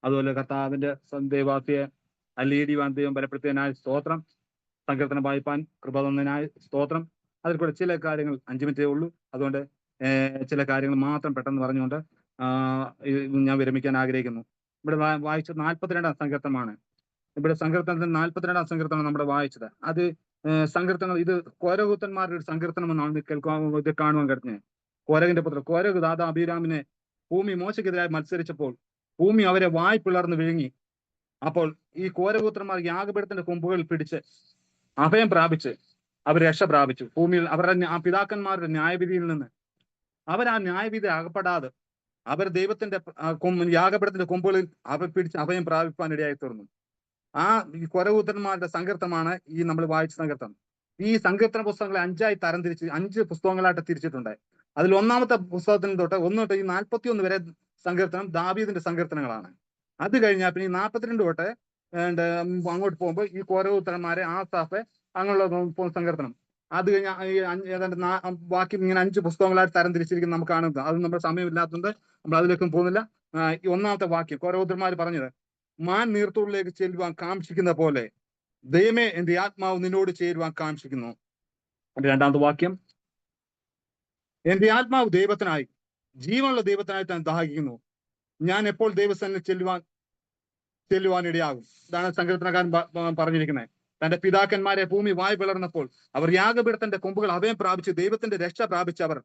അതുപോലെ കർത്താവിന്റെ ദൈവാസിയെ അല്ലീടിവാൻ ദൈവം ബലപ്പെടുത്തിയതിനായി സ്തോത്രം. സങ്കീർത്തനം വായിപ്പാൻ കൃപ തന്നതിനായി സ്തോത്രം. അതിൽ കൂടെ ചില കാര്യങ്ങൾ 5 മിനിറ്റേ ഉള്ളൂ, അതുകൊണ്ട് ചില കാര്യങ്ങൾ മാത്രം പെട്ടെന്ന് പറഞ്ഞുകൊണ്ട് ഞാൻ വിരമിക്കാൻ ആഗ്രഹിക്കുന്നു. ഇവിടെ വായിച്ചത് 42-ാം സങ്കീർത്തനമാണ്. ഇവിടെ സങ്കീർത്തനത്തിൽ 42-ാം സങ്കീർത്തനം നമ്മുടെ വായിച്ചത്. അത് സങ്കീർത്തനം, ഇത് കോരകൂത്തന്മാരുടെ ഒരു സങ്കീർത്തനം എന്നാണ് ഇത് കാണുവാൻ കഴിഞ്ഞത്. കോരകിന്റെ പുത്രൻ കോരക് ദാദാ അബീരാമിനെ ഭൂമി മോശയ്ക്കെതിരായി മത്സരിച്ചപ്പോൾ ഭൂമി അവരെ വായ് പിളർന്ന് വിഴുങ്ങി. അപ്പോൾ ഈ കോരകൂത്രന്മാർ യാഗപീഠത്തിന്റെ കൊമ്പുകളിൽ പിടിച്ച് അഭയം പ്രാപിച്ച് അവർ രക്ഷ പ്രാപിച്ചു. ഭൂമിയിൽ അവരുടെ പിതാക്കന്മാരുടെ ന്യായവിധിയിൽ നിന്ന് അവർ ആ ന്യായവിധി അകപ്പെടാതെ അവർ ദൈവത്തിന്റെ യാഗപീഠത്തിന്റെ കൊമ്പുകളിൽ പിടിച്ച് അഭയം പ്രാപിപ്പാൻ ഇടയായി തീർന്നു. ആ കോരകൂത്രന്മാരുടെ സങ്കീർത്തനമാണ് ഈ നമ്മൾ വായിച്ച സങ്കീർത്തനം. ഈ സങ്കീർത്തന പുസ്തകങ്ങളെ 5ആയി തരംതിരിച്ച് 5 പുസ്തകങ്ങളായിട്ട് തിരിച്ചിട്ടുണ്ട്. അതിൽ 1-ാമത്തെ പുസ്തകത്തിന് തൊട്ട് 1 തൊട്ട് ഈ 41 വരെ സങ്കീർത്തനം ദാവീദിന്റെ സങ്കീർത്തനങ്ങളാണ്. അത് കഴിഞ്ഞാൽ പിന്നെ ഈ 42 തൊട്ട് അങ്ങോട്ട് പോകുമ്പോൾ ഈ കോരകൂത്രന്മാരെ ആസാഫ് അങ്ങനെയുള്ള സങ്കീർത്തനം. അത് കഴിഞ്ഞാൽ ഏതാണ്ട് ബാക്കി ഇങ്ങനെ 5 പുസ്തകങ്ങളായിട്ട് തരംതിരിച്ചിരിക്കുന്നത് നമുക്ക് കാണുന്നത്. അത് നമ്മുടെ സമയമില്ലാത്തതുകൊണ്ട് നമ്മൾ അതിലേക്കും പോകുന്നില്ല. ഈ 1-ാമത്തെ വാക്യം കോരകൂത്രന്മാർ പറഞ്ഞത്, മാൻ നീർത്തോടിലേക്ക് ചെല്ലുവാൻ കാക്ഷിക്കുന്ന പോലെ ദൈവമേ, എന്റെ ആത്മാവ് നിന്നോട് ചേരുവാൻ കാക്ഷിക്കുന്നു. 2-ാമത്തെ വാക്യം, എന്റെ ആത്മാവ് ദൈവത്തിനായി, ജീവനുള്ള ദൈവത്തിനായി താൻ ദാഹിക്കുന്നു. ഞാൻ എപ്പോൾ ദൈവസന്നിധിയിൽ ചെല്ലുവാൻ ഇടയാകും. ഇതാണ് സങ്കീർത്തനക്കാരൻ പറഞ്ഞിരിക്കുന്നത്. തന്റെ പിതാക്കന്മാരെ ഭൂമി വായ് പിളർന്നപ്പോൾ അവർ യാഗപീഠത്തിന്റെ കൊമ്പുകൾ അഭയം പ്രാപിച്ച് ദൈവത്തിന്റെ രക്ഷ പ്രാപിച്ച് അവർ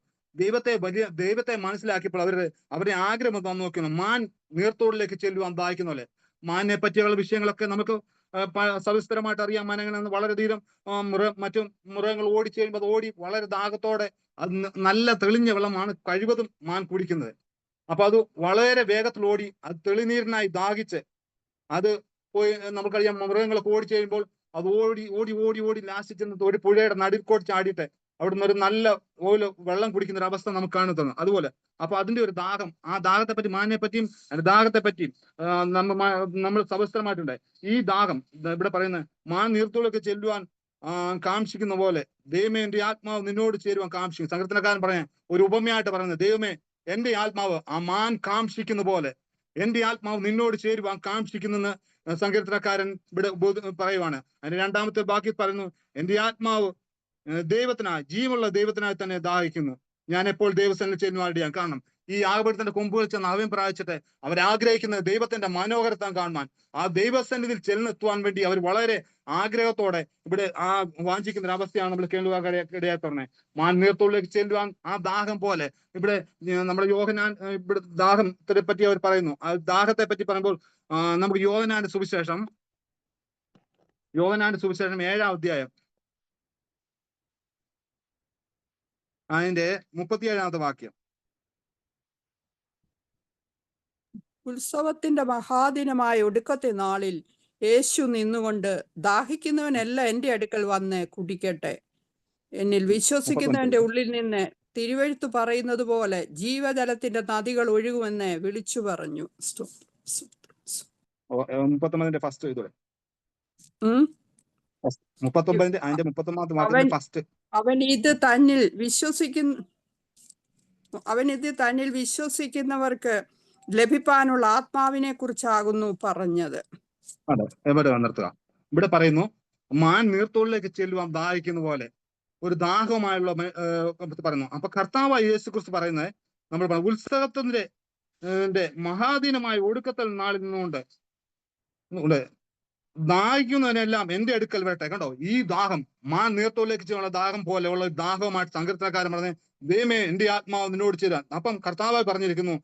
ദൈവത്തെ മനസ്സിലാക്കിയപ്പോൾ അവരുടെ ആഗ്രഹം വന്നു നോക്കുന്നു. മാൻ നീർത്തോടിലേക്ക് ചെല്ലുവാൻ ദാഹിക്കുന്നല്ലേ. മാനിനെ പറ്റിയുള്ള വിഷയങ്ങളൊക്കെ നമുക്ക് സവിസ്തരമായിട്ട് അറിയാം. മാനങ്ങൾ വളരെയധികം മറ്റു മൃഗങ്ങൾ ഓടിച്ചു കഴിയുമ്പോൾ അത് ഓടി വളരെ ദാഹത്തോടെ, അത് നല്ല തെളിഞ്ഞ വെള്ളമാണ് കഴിവതും മാൻ കുടിക്കുന്നത്. അപ്പൊ അത് വളരെ വേഗത്തിൽ ഓടി അത് തെളിനീരിനായി ദാഹിച്ച് അത് പോയി, നമുക്കറിയാം മൃഗങ്ങളൊക്കെ ഓടിച്ചു കഴിയുമ്പോൾ അത് ഓടി ഓടി ഓടി ഓടി ലാസ്റ്റ് ചെന്ന് ഒരു പുഴയുടെ നടുക്കോട് ചാടിയിട്ട് അവിടുന്ന് ഒരു നല്ല വെള്ളം കുടിക്കുന്ന ഒരു അവസ്ഥ നമുക്ക് കാണുന്നു. അതുപോലെ അപ്പൊ അതിന്റെ ഒരു ദാഹം, ആ ദാഹത്തെ പറ്റി, മാനിനെ പറ്റിയും അതിന്റെ ദാഹത്തെ പറ്റിയും നമ്മൾ സവിസ്തരമായിട്ടുണ്ട്. ഈ ദാഹം ഇവിടെ പറയുന്നത്, മാൻ നീർത്തോളൊക്കെ ചെല്ലുവാൻ കാക്ഷിക്കുന്ന പോലെ ദൈവമേ, എന്റെ ആത്മാവ് നിന്നോട് ചേരുവാൻ കാക്ഷിക്കും. സങ്കീർത്തനക്കാരൻ പറഞ്ഞ ഒരു ഉപമയായിട്ട് പറയുന്നത്, ദൈവമേ, എന്റെ ആത്മാവ് ആ മാൻ കാക്ഷിക്കുന്ന പോലെ എന്റെ ആത്മാവ് നിന്നോട് ചേരുവാൻ കാക്ഷിക്കുന്നെന്ന് സങ്കീർത്തനക്കാരൻ ഇവിടെ പറയുവാണ്. അതിന്റെ 2-ാമത്തെ ബാക്കി പറയുന്നു, എന്റെ ആത്മാവ് ദൈവത്തിനായി, ജീവനുള്ള ദൈവത്തിനായി തന്നെ ദാഹിക്കുന്നു. ഞാൻ എപ്പോൾ ദൈവസന്നിധിയിൽ ചെല്ലുവാൻ ഇടയാകും. കാരണം ഈ യാഗപീഠത്തിന്റെ കൊമ്പുകൾ ചെന്ന് അവയും പ്രാപിച്ചിട്ട് അവരാഗ്രഹിക്കുന്ന ദൈവത്തിന്റെ മനോഹരത്വം കാണുവാൻ, ആ ദൈവസന്നിധിയിൽ ചെന്നെത്തുവാൻ വേണ്ടി അവർ വളരെ ആഗ്രഹത്തോടെ ഇവിടെ ആ വാഞ്ചിക്കുന്ന ഒരു അവസ്ഥയാണ് നമ്മൾ കേൾക്കുവാൻ ഇടയായി പറഞ്ഞത്. മാൻ നീർത്തോളിലേക്ക് ചെല്ലുവാൻ ആ ദാഹം പോലെ ഇവിടെ നമ്മുടെ യോഹന്നാൻ ഇവിടെ ദാഹത്തെ പറ്റി അവർ പറയുന്നു. ആ ദാഹത്തെ പറ്റി പറയുമ്പോൾ നമുക്ക് യോഹന്നാന്റെ സുവിശേഷം 7-ാം അധ്യായം അതിന്റെ 37-ാമത്തെ വാക്യം. ഉത്സവത്തിന്റെ മഹാദിനമായ ഒടുക്കത്തെ നാളിൽ യേശു നിന്നുകൊണ്ട് ദാഹിക്കുന്നവനെല്ലാം എൻ്റെ അടുക്കൽ വന്ന് കുടിക്കട്ടെ. എന്നിൽ വിശ്വസിക്കുന്നവന്റെ ഉള്ളിൽ നിന്ന് തിരുവെഴുത്ത് പറയുന്നത് പോലെ ജീവജലത്തിന്റെ നദികൾ ഒഴുകുമെന്ന് വിളിച്ചു പറഞ്ഞു. 39-ന്റെ ഫസ്റ്റ് ഇതോടെ 39-ന്റെ അതിന്റെ 39-ാമത്തെ വാക്യത്തിന്റെ ഫസ്റ്റ്. അവൻ ഇത് തന്നിൽ വിശ്വസിക്കുന്നവർക്ക് ലഭിക്കാനുള്ള ആത്മാവിനെ കുറിച്ചാകുന്നു പറഞ്ഞത്. അതെ, എവിടെ നിർത്തുക. ഇവിടെ പറയുന്നു മാൻ നീർത്തോളിലേക്ക് ചെല്ലുവാൻ ദാഹിക്കുന്ന പോലെ ഒരു ദാഹമായുള്ള പറയുന്നു. അപ്പൊ കർത്താവായ യേശു ക്രിസ്തു പറയുന്നത് നമ്മൾ ഉത്സവത്തിന്റെ മഹാദിനമായ ഒടുക്കത്തിൽ നാളിൽ നിന്നുകൊണ്ട് ദാഹിക്കുന്നതിനെല്ലാം എന്റെ അടുക്കൽ വരട്ടെ. കണ്ടോ, ഈ ദാഹം മാൻ നീർത്തോളിലേക്ക് ചെയ്യുന്ന ദാഹം പോലെയുള്ള ദാഹവുമായിട്ട് സങ്കീർത്തനക്കാരൻ പറഞ്ഞത് ദൈവമേ എന്റെ ആത്മാവ് നിന്നോട് ചേരാൻ. അപ്പം കർത്താവായി പറഞ്ഞിരിക്കുന്നു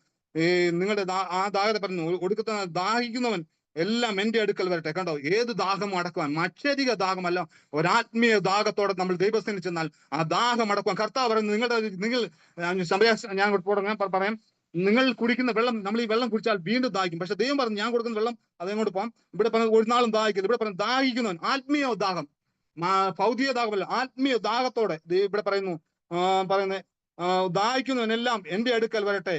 നിങ്ങളുടെ ആ ദാഹത്തെ പറഞ്ഞു ഒടുക്കത്തെ ദാഹിക്കുന്നവൻ എല്ലാം എന്റെ അടുക്കൽ വരട്ടെ. കണ്ടോ, ഏത് ദാഹം അടക്കുവാൻ, മറ്റധിക ദാഹമല്ല, ഒരാത്മീയ ദാഹത്തോടെ നമ്മൾ ദൈവസ്ഥനിൽ ചെന്നാൽ ആ ദാഹം അടക്കുവാൻ കർത്താവ് പറയുന്നു. നിങ്ങൾ ഞാൻ പറയാം, നിങ്ങൾ കുടിക്കുന്ന വെള്ളം, നമ്മൾ ഈ വെള്ളം കുടിച്ചാൽ വീണ്ടും ദാഹിക്കും. പക്ഷെ ദൈവം പറഞ്ഞു ഞാൻ കൊടുക്കുന്ന വെള്ളം അതേങ്ങോട്ട് പോകാം. ഇവിടെ പറഞ്ഞത് ഒരു നാളും ദാഹിക്കില്ല. ഇവിടെ പറഞ്ഞു ദാഹിക്കുന്നവൻ ആത്മീയ ദാഹം, ഭൗതിക ദാഹമല്ല, ആത്മീയ ദാഹത്തോടെ ഇവിടെ പറയുന്നത് ദാഹിക്കുന്നവനെല്ലാം എന്റെ അടുക്കൽ വരട്ടെ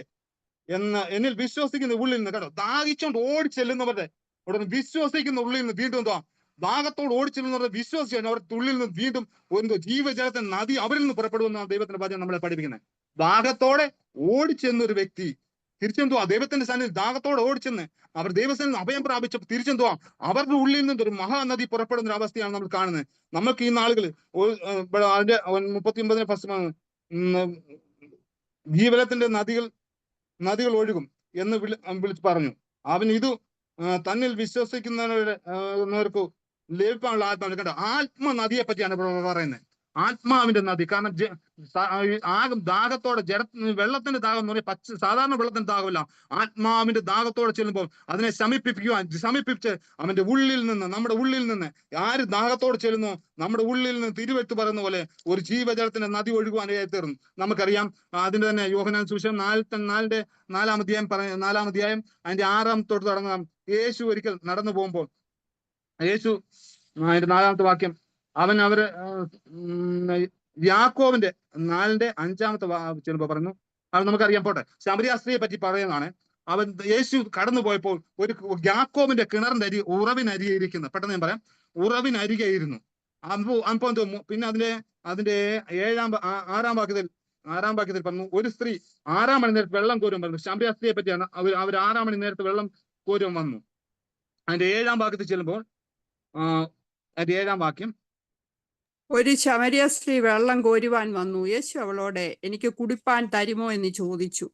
എന്ന് എന്നിൽ വിശ്വസിക്കുന്ന ഉള്ളിൽ നിന്ന്. കേട്ടോ, ദാഹിച്ചോണ്ട് ഓടി ചെല്ലുന്നവരുടെ ഉടനെ വിശ്വസിക്കുന്ന ഉള്ളിൽ നിന്ന് വീണ്ടും എന്തോ ദാഹത്തോട് ഓടി ചെല്ലുന്നവരുടെ വിശ്വസിച്ചു അവരുടെ ഉള്ളിൽ നിന്ന് വീണ്ടും എന്തോ ജീവജലത്തെ നദി അവരിൽ നിന്ന് പുറപ്പെടുമെന്നാണ് ദൈവത്തിന്റെ വചനം നമ്മളെ പഠിപ്പിക്കുന്നത്. ദാഹത്തോടെ ഓടിച്ചെന്ന ഒരു വ്യക്തി തിരിച്ചെന്തുവാ ദൈവത്തിന്റെ സന്നിധി ദാഹത്തോടെ ഓടിച്ചെന്ന് അവർ ദൈവസന്നിധി അഭയം പ്രാപിച്ചപ്പോൾ തിരിച്ചെന്തുവാ അവരുടെ ഉള്ളിൽ നിന്ന് ഒരു മഹാനദി പുറപ്പെടുന്ന ഒരു അവസ്ഥയാണ് നമ്മൾ കാണുന്നത്. നമുക്ക് ഈ നാളുകളിൽ അതിന്റെ 39 ഫസ്റ്റ് ജീവജലത്തിന്റെ നദികൾ ഒഴുകും എന്ന് വിളിച്ച് പറഞ്ഞു. അവൻ ഇത് തന്നിൽ വിശ്വസിക്കുന്നവർക്ക് ലഭിക്കാനുള്ള ആത്മാവിനെ. കണ്ടോ, ആത്മനദിയെ പറ്റിയാണ് പറയുന്നത്. ആത്മാവിന്റെ നദി. കാരണം ദാഹത്തോടെ വെള്ളത്തിന്റെ ദാഹം എന്ന് പറഞ്ഞാൽ സാധാരണ വെള്ളത്തിന്റെ ദാഹമല്ല, ആത്മാവിന്റെ ദാഹത്തോടെ ചെല്ലുമ്പോൾ അതിനെ ശമിപ്പിച്ച് അവന്റെ ഉള്ളിൽ നിന്ന്, നമ്മുടെ ഉള്ളിൽ നിന്ന് ആര് ദാഹത്തോടെ ചെല്ലുന്നു നമ്മുടെ ഉള്ളിൽ നിന്ന് തിരുവെട്ട് പറയുന്ന പോലെ ഒരു ജീവജലത്തിന്റെ നദി ഒഴുകുവാനായി തീർന്നു. നമുക്കറിയാം. അതിന്റെ തന്നെ യോഹന്നാൻ സുവിശേഷം 4-ാം അധ്യായം അതിന്റെ 6 തൊട്ട് തുടങ്ങാം. യേശു ഒരിക്കൽ നടന്നു പോകുമ്പോൾ യേശു അതിന്റെ 4-ാമത്തെ വാക്യം അവര് യാക്കോബിന്റെ 4-ന്റെ 5-ാമത്തെ ചെല്ലുമ്പോ പറയുന്നു. അത് നമുക്കറിയാം. പോട്ടെ, ശമരിയ സ്ത്രീയെ പറ്റി പറയുന്നതാണ്. യേശു കടന്നു പോയപ്പോൾ ഒരു യാക്കോബിന്റെ കിണറിന്റെ ഉറവിനരികെ ഇരിക്കുന്നു. പെട്ടെന്ന് ഞാൻ പറയാം, ഉറവിനരികെ ഇരുന്നു. അപ്പൊ എന്തോ പിന്നെ അതിന്റെ 6-ാം വാക്യത്തിൽ പറഞ്ഞു ഒരു സ്ത്രീ 6-ാം മണി നേരത്ത് വെള്ളം കോരുവാൻ പറഞ്ഞു. ശമരിയ സ്ത്രീയെ പറ്റിയാണ്. അവർ 6-ാം മണി നേരത്ത് വെള്ളം കോരുവാൻ വന്നു. അതിന്റെ 7-ാം വാക്യത്തിൽ ചെല്ലുമ്പോൾ അതിന്റെ 7-ാം വാക്യം, ഒരു ശമരിയ സ്ത്രീ വെള്ളം കോരുവാൻ വന്നു. യേശു അവളോട് എനിക്ക് കുടിപ്പാൻ തരുമോ എന്ന് ചോദിച്ചു.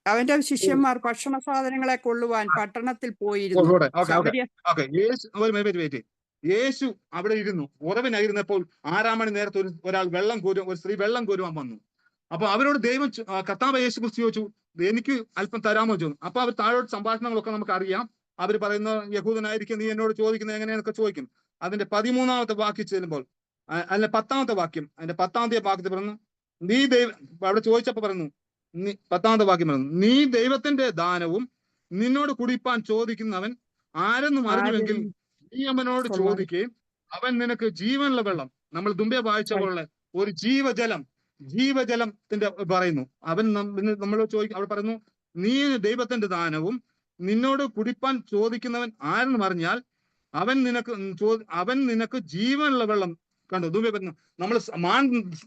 അവന്റെ ശിഷ്യന്മാർ ഭക്ഷണ സാധനങ്ങളെ കൊള്ളുവാൻ പട്ടണത്തിൽ പോയിരുന്നു. യേശു അവിടെ ഇരുന്നു. ഉറവിനായിരുന്നപ്പോൾ 6-ാം മണി നേരത്തെ ഒരു സ്ത്രീ വെള്ളം കോരുവാൻ വന്നു. അപ്പൊ അവരോട് കർത്താവ് യേശു ക്രിസ്തു ചോദിച്ചു എനിക്ക് അല്പം തരാമോ ചോദിച്ചു. അപ്പൊ അവർ താഴോട്ട് സംഭാഷണങ്ങളൊക്കെ നമുക്ക് അറിയാം. അവർ പറയുന്ന യഹൂദനായിരിക്കും, നീ എന്നോട് ചോദിക്കുന്നത് എങ്ങനെയാന്നൊക്കെ ചോദിക്കും. അതിന്റെ 13-ാമത്തെ വാക്യം ചെല്ലുമ്പോൾ അല്ല 10-ാമത്തെ വാക്യം, അതിന്റെ 10-ാമത്തെ വാക്യത്തിൽ പറഞ്ഞു അവിടെ ചോദിച്ചപ്പോ പറഞ്ഞു 10-ാമത്തെ വാക്യം പറഞ്ഞു നീ ദൈവത്തിന്റെ ദാനവും നിന്നോട് കുടിപ്പാൻ ചോദിക്കുന്നവൻ ആരെന്നും അറിഞ്ഞുവെങ്കിൽ നീ അവനോട് ചോദിക്കുകയും അവൻ നിനക്ക് ജീവനുള്ള വെള്ളം, നമ്മൾ മുമ്പേ വായിച്ച പോലെ ഒരു ജീവജലത്തിന്റെ പറയുന്നു. അവൻ നമ്മൾ അവിടെ പറയുന്നു നീ ദൈവത്തിന്റെ ദാനവും നിന്നോട് കുടിപ്പാൻ ചോദിക്കുന്നവൻ ആരെന്ന് പറഞ്ഞാൽ അവൻ നിനക്ക് ജീവനുള്ള വെള്ളം. കണ്ടു, ദുബൈ പറഞ്ഞു നമ്മൾ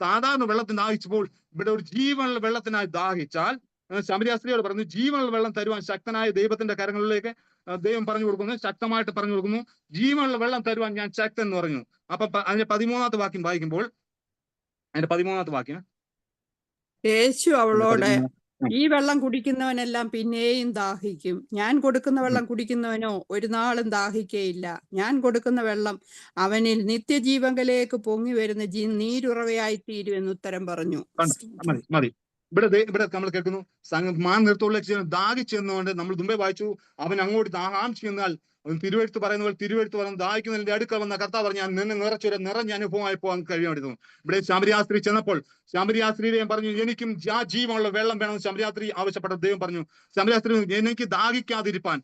സാധാരണ വെള്ളത്തിന് ദാഹിച്ചപ്പോൾ ഇവിടെ ഒരു ജീവനുള്ള വെള്ളത്തിനായി ദാഹിച്ചാൽ ശമരിയ സ്ത്രീയോട് പറഞ്ഞു ജീവനുള്ള വെള്ളം തരുവാൻ ശക്തനായ ദൈവത്തിന്റെ കരങ്ങളിലേക്ക് ദൈവം പറഞ്ഞു കൊടുക്കുന്നു, ശക്തമായിട്ട് പറഞ്ഞു കൊടുക്കുന്നു. ജീവനുള്ള വെള്ളം തരുവാൻ ഞാൻ ശക്തൻ എന്ന് പറഞ്ഞു. അപ്പൊ അതിന്റെ 13-ാമത്തെ വാക്യം വായിക്കുമ്പോൾ അതിന്റെ 13-ാമത്തെ വാക്യം. യേശു അവളോട്, 13. ഈ വെള്ളം കുടിക്കുന്നവനെല്ലാം പിന്നെയും ദാഹിക്കും. ഞാൻ കൊടുക്കുന്ന വെള്ളം കുടിക്കുന്നവനോ ഒരു നാളും ദാഹിക്കയില്ല. ഞാൻ കൊടുക്കുന്ന വെള്ളം അവനിൽ നിത്യജീവങ്കലേക്ക് പൊങ്ങി വരുന്ന നീരുറവയായി തീരുമെന്ന് ഉത്തരം പറഞ്ഞു. മതി. ഇവിടെ നമ്മൾ കേൾക്കുന്നു, മാൻ നിർത്തോളം ദാഹിച്ചെന്നുകൊണ്ട് നമ്മൾ മുമ്പേ വായിച്ചു. അവൻ അങ്ങോട്ട് ആകാംക്ഷ ചെന്നാൽ തിരുവെഴുത്ത് പറയുന്ന പോലെ തിരുവെഴുത്ത് പറയുന്ന ദാഹിക്കുന്നതിന്റെ അടുക്ക വന്ന കർത്താവ് പറഞ്ഞു, ഞാൻ നിന്ന് നിറഞ്ഞ അനുഭവമായി പോകാൻ കഴിയാമായിരുന്നു. ഇവിടെ ശമരിയാസ്ത്രീ ചെന്നപ്പോൾ ശമരിയാസ്ത്രീയെ പറഞ്ഞു, എനിക്കും ആ ജീവനുള്ള വെള്ളം വേണമെന്ന് ശമരിയാസ്ത്രീ ആവശ്യപ്പെട്ട ദൈവം പറഞ്ഞു, ശമരിയാസ്ത്രീ എനിക്ക് ദാഹിക്കാതിരിപ്പാൻ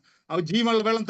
ജീവനുള്ള വെള്ളം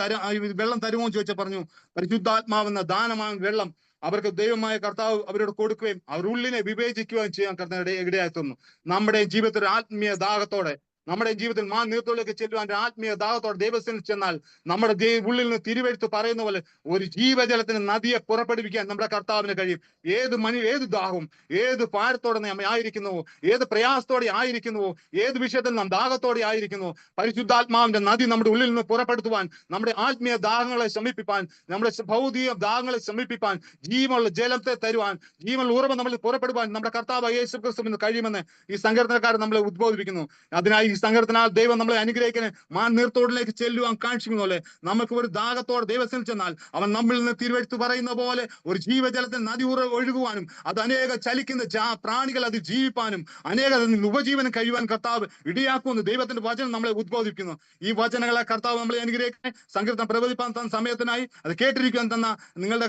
തരുമോ എന്ന് ചോദിച്ചാൽ പറഞ്ഞു, പരിശുദ്ധാത്മാവെന്ന ദാനമായ വെള്ളം അവർക്ക് ദൈവമായ കർത്താവ് അവരോട് കൊടുക്കുകയും അവരുടെ ഉള്ളിനെ വിവേചിക്കുകയും ചെയ്യാൻ കർത്താവ് ഇടയായി തന്നു. നമ്മുടെ ജീവിതത്തിൽ ആത്മീയ ദാഹത്തോടെ, നമ്മുടെ ജീവിതത്തിൽ മാൻ നീർത്തോളിലേക്ക് ചെല്ലുവാൻ ആത്മീയ ദാഹത്തോടെ ദൈവത്തിൽ ചെന്നാൽ നമ്മുടെ ഉള്ളിൽ നിന്ന് തിരുവെഴുത്ത് പറയുന്ന പോലെ ഒരു ജീവജലത്തിന് നദിയെ പുറപ്പെടുവിക്കാൻ നമ്മുടെ കർത്താവിന് കഴിയും. ഏത് ദാഹവും ഏത് ഭാരത്തോടെ നാം ആയിരിക്കുന്നുവോ, ഏത് പ്രയാസത്തോടെ ആയിരിക്കുന്നുവോ, ഏത് വിഷയത്തിൽ നാം ദാഹത്തോടെ ആയിരിക്കുന്നുവോ, പരിശുദ്ധാത്മാവിന്റെ നദി നമ്മുടെ ഉള്ളിൽ നിന്ന് പുറപ്പെടുത്തുവാൻ, നമ്മുടെ ആത്മീയ ദാഹങ്ങളെ ശമിപ്പിപ്പാൻ, നമ്മുടെ ഭൗതിക ദാഹങ്ങളെ ശമിപ്പിപ്പാൻ, ജീവനുള്ള ജലത്തെ തരുവാൻ, ജീവനുള്ള ഉറവ നമ്മൾ പുറപ്പെടുവാൻ നമ്മുടെ കർത്താവ് യേശു ക്രിസ്തുവിന് കഴിയുമെന്ന് ഈ സങ്കീർത്തനക്കാരൻ നമ്മളെ ഉദ്ബോധിപ്പിക്കുന്നു. അതിനായി ഈ സങ്കീർത്തനാൽ ദൈവം നമ്മളെ അനുഗ്രഹിക്കാൻ മാൻ നീർത്തോടിലേക്ക് ചെല്ലുവാൻ കാണിക്കുന്ന പോലെ നമുക്ക് ഒരു ദാഹത്തോടെ ദൈവത്തിൽ ചെന്നാൽ അവൻ നമ്മളിൽ നിന്ന് തിരുവെഴുത്ത് പറയുന്ന പോലെ ഒരു ജീവജലത്തിൽ നദി ഒഴുകുവാനും അത് അനേക ചലിക്കുന്ന പ്രാണികൾ അത് ജീവിപ്പാനും അനേക ഉപജീവനം കഴിയുവാൻ കർത്താവ് ഇടയാക്കുമെന്ന് ദൈവത്തിന്റെ വചനം നമ്മളെ ഉദ്ബോധിപ്പിക്കുന്നു. ഈ വചനങ്ങളെ കർത്താവ് നമ്മളെ അനുഗ്രഹിക്കാൻ സങ്കീർത്തനം പ്രവചിപ്പാൻ തന്ന സമയത്തിനായി അത് കേട്ടിരിക്കാൻ തന്ന നിങ്ങളുടെ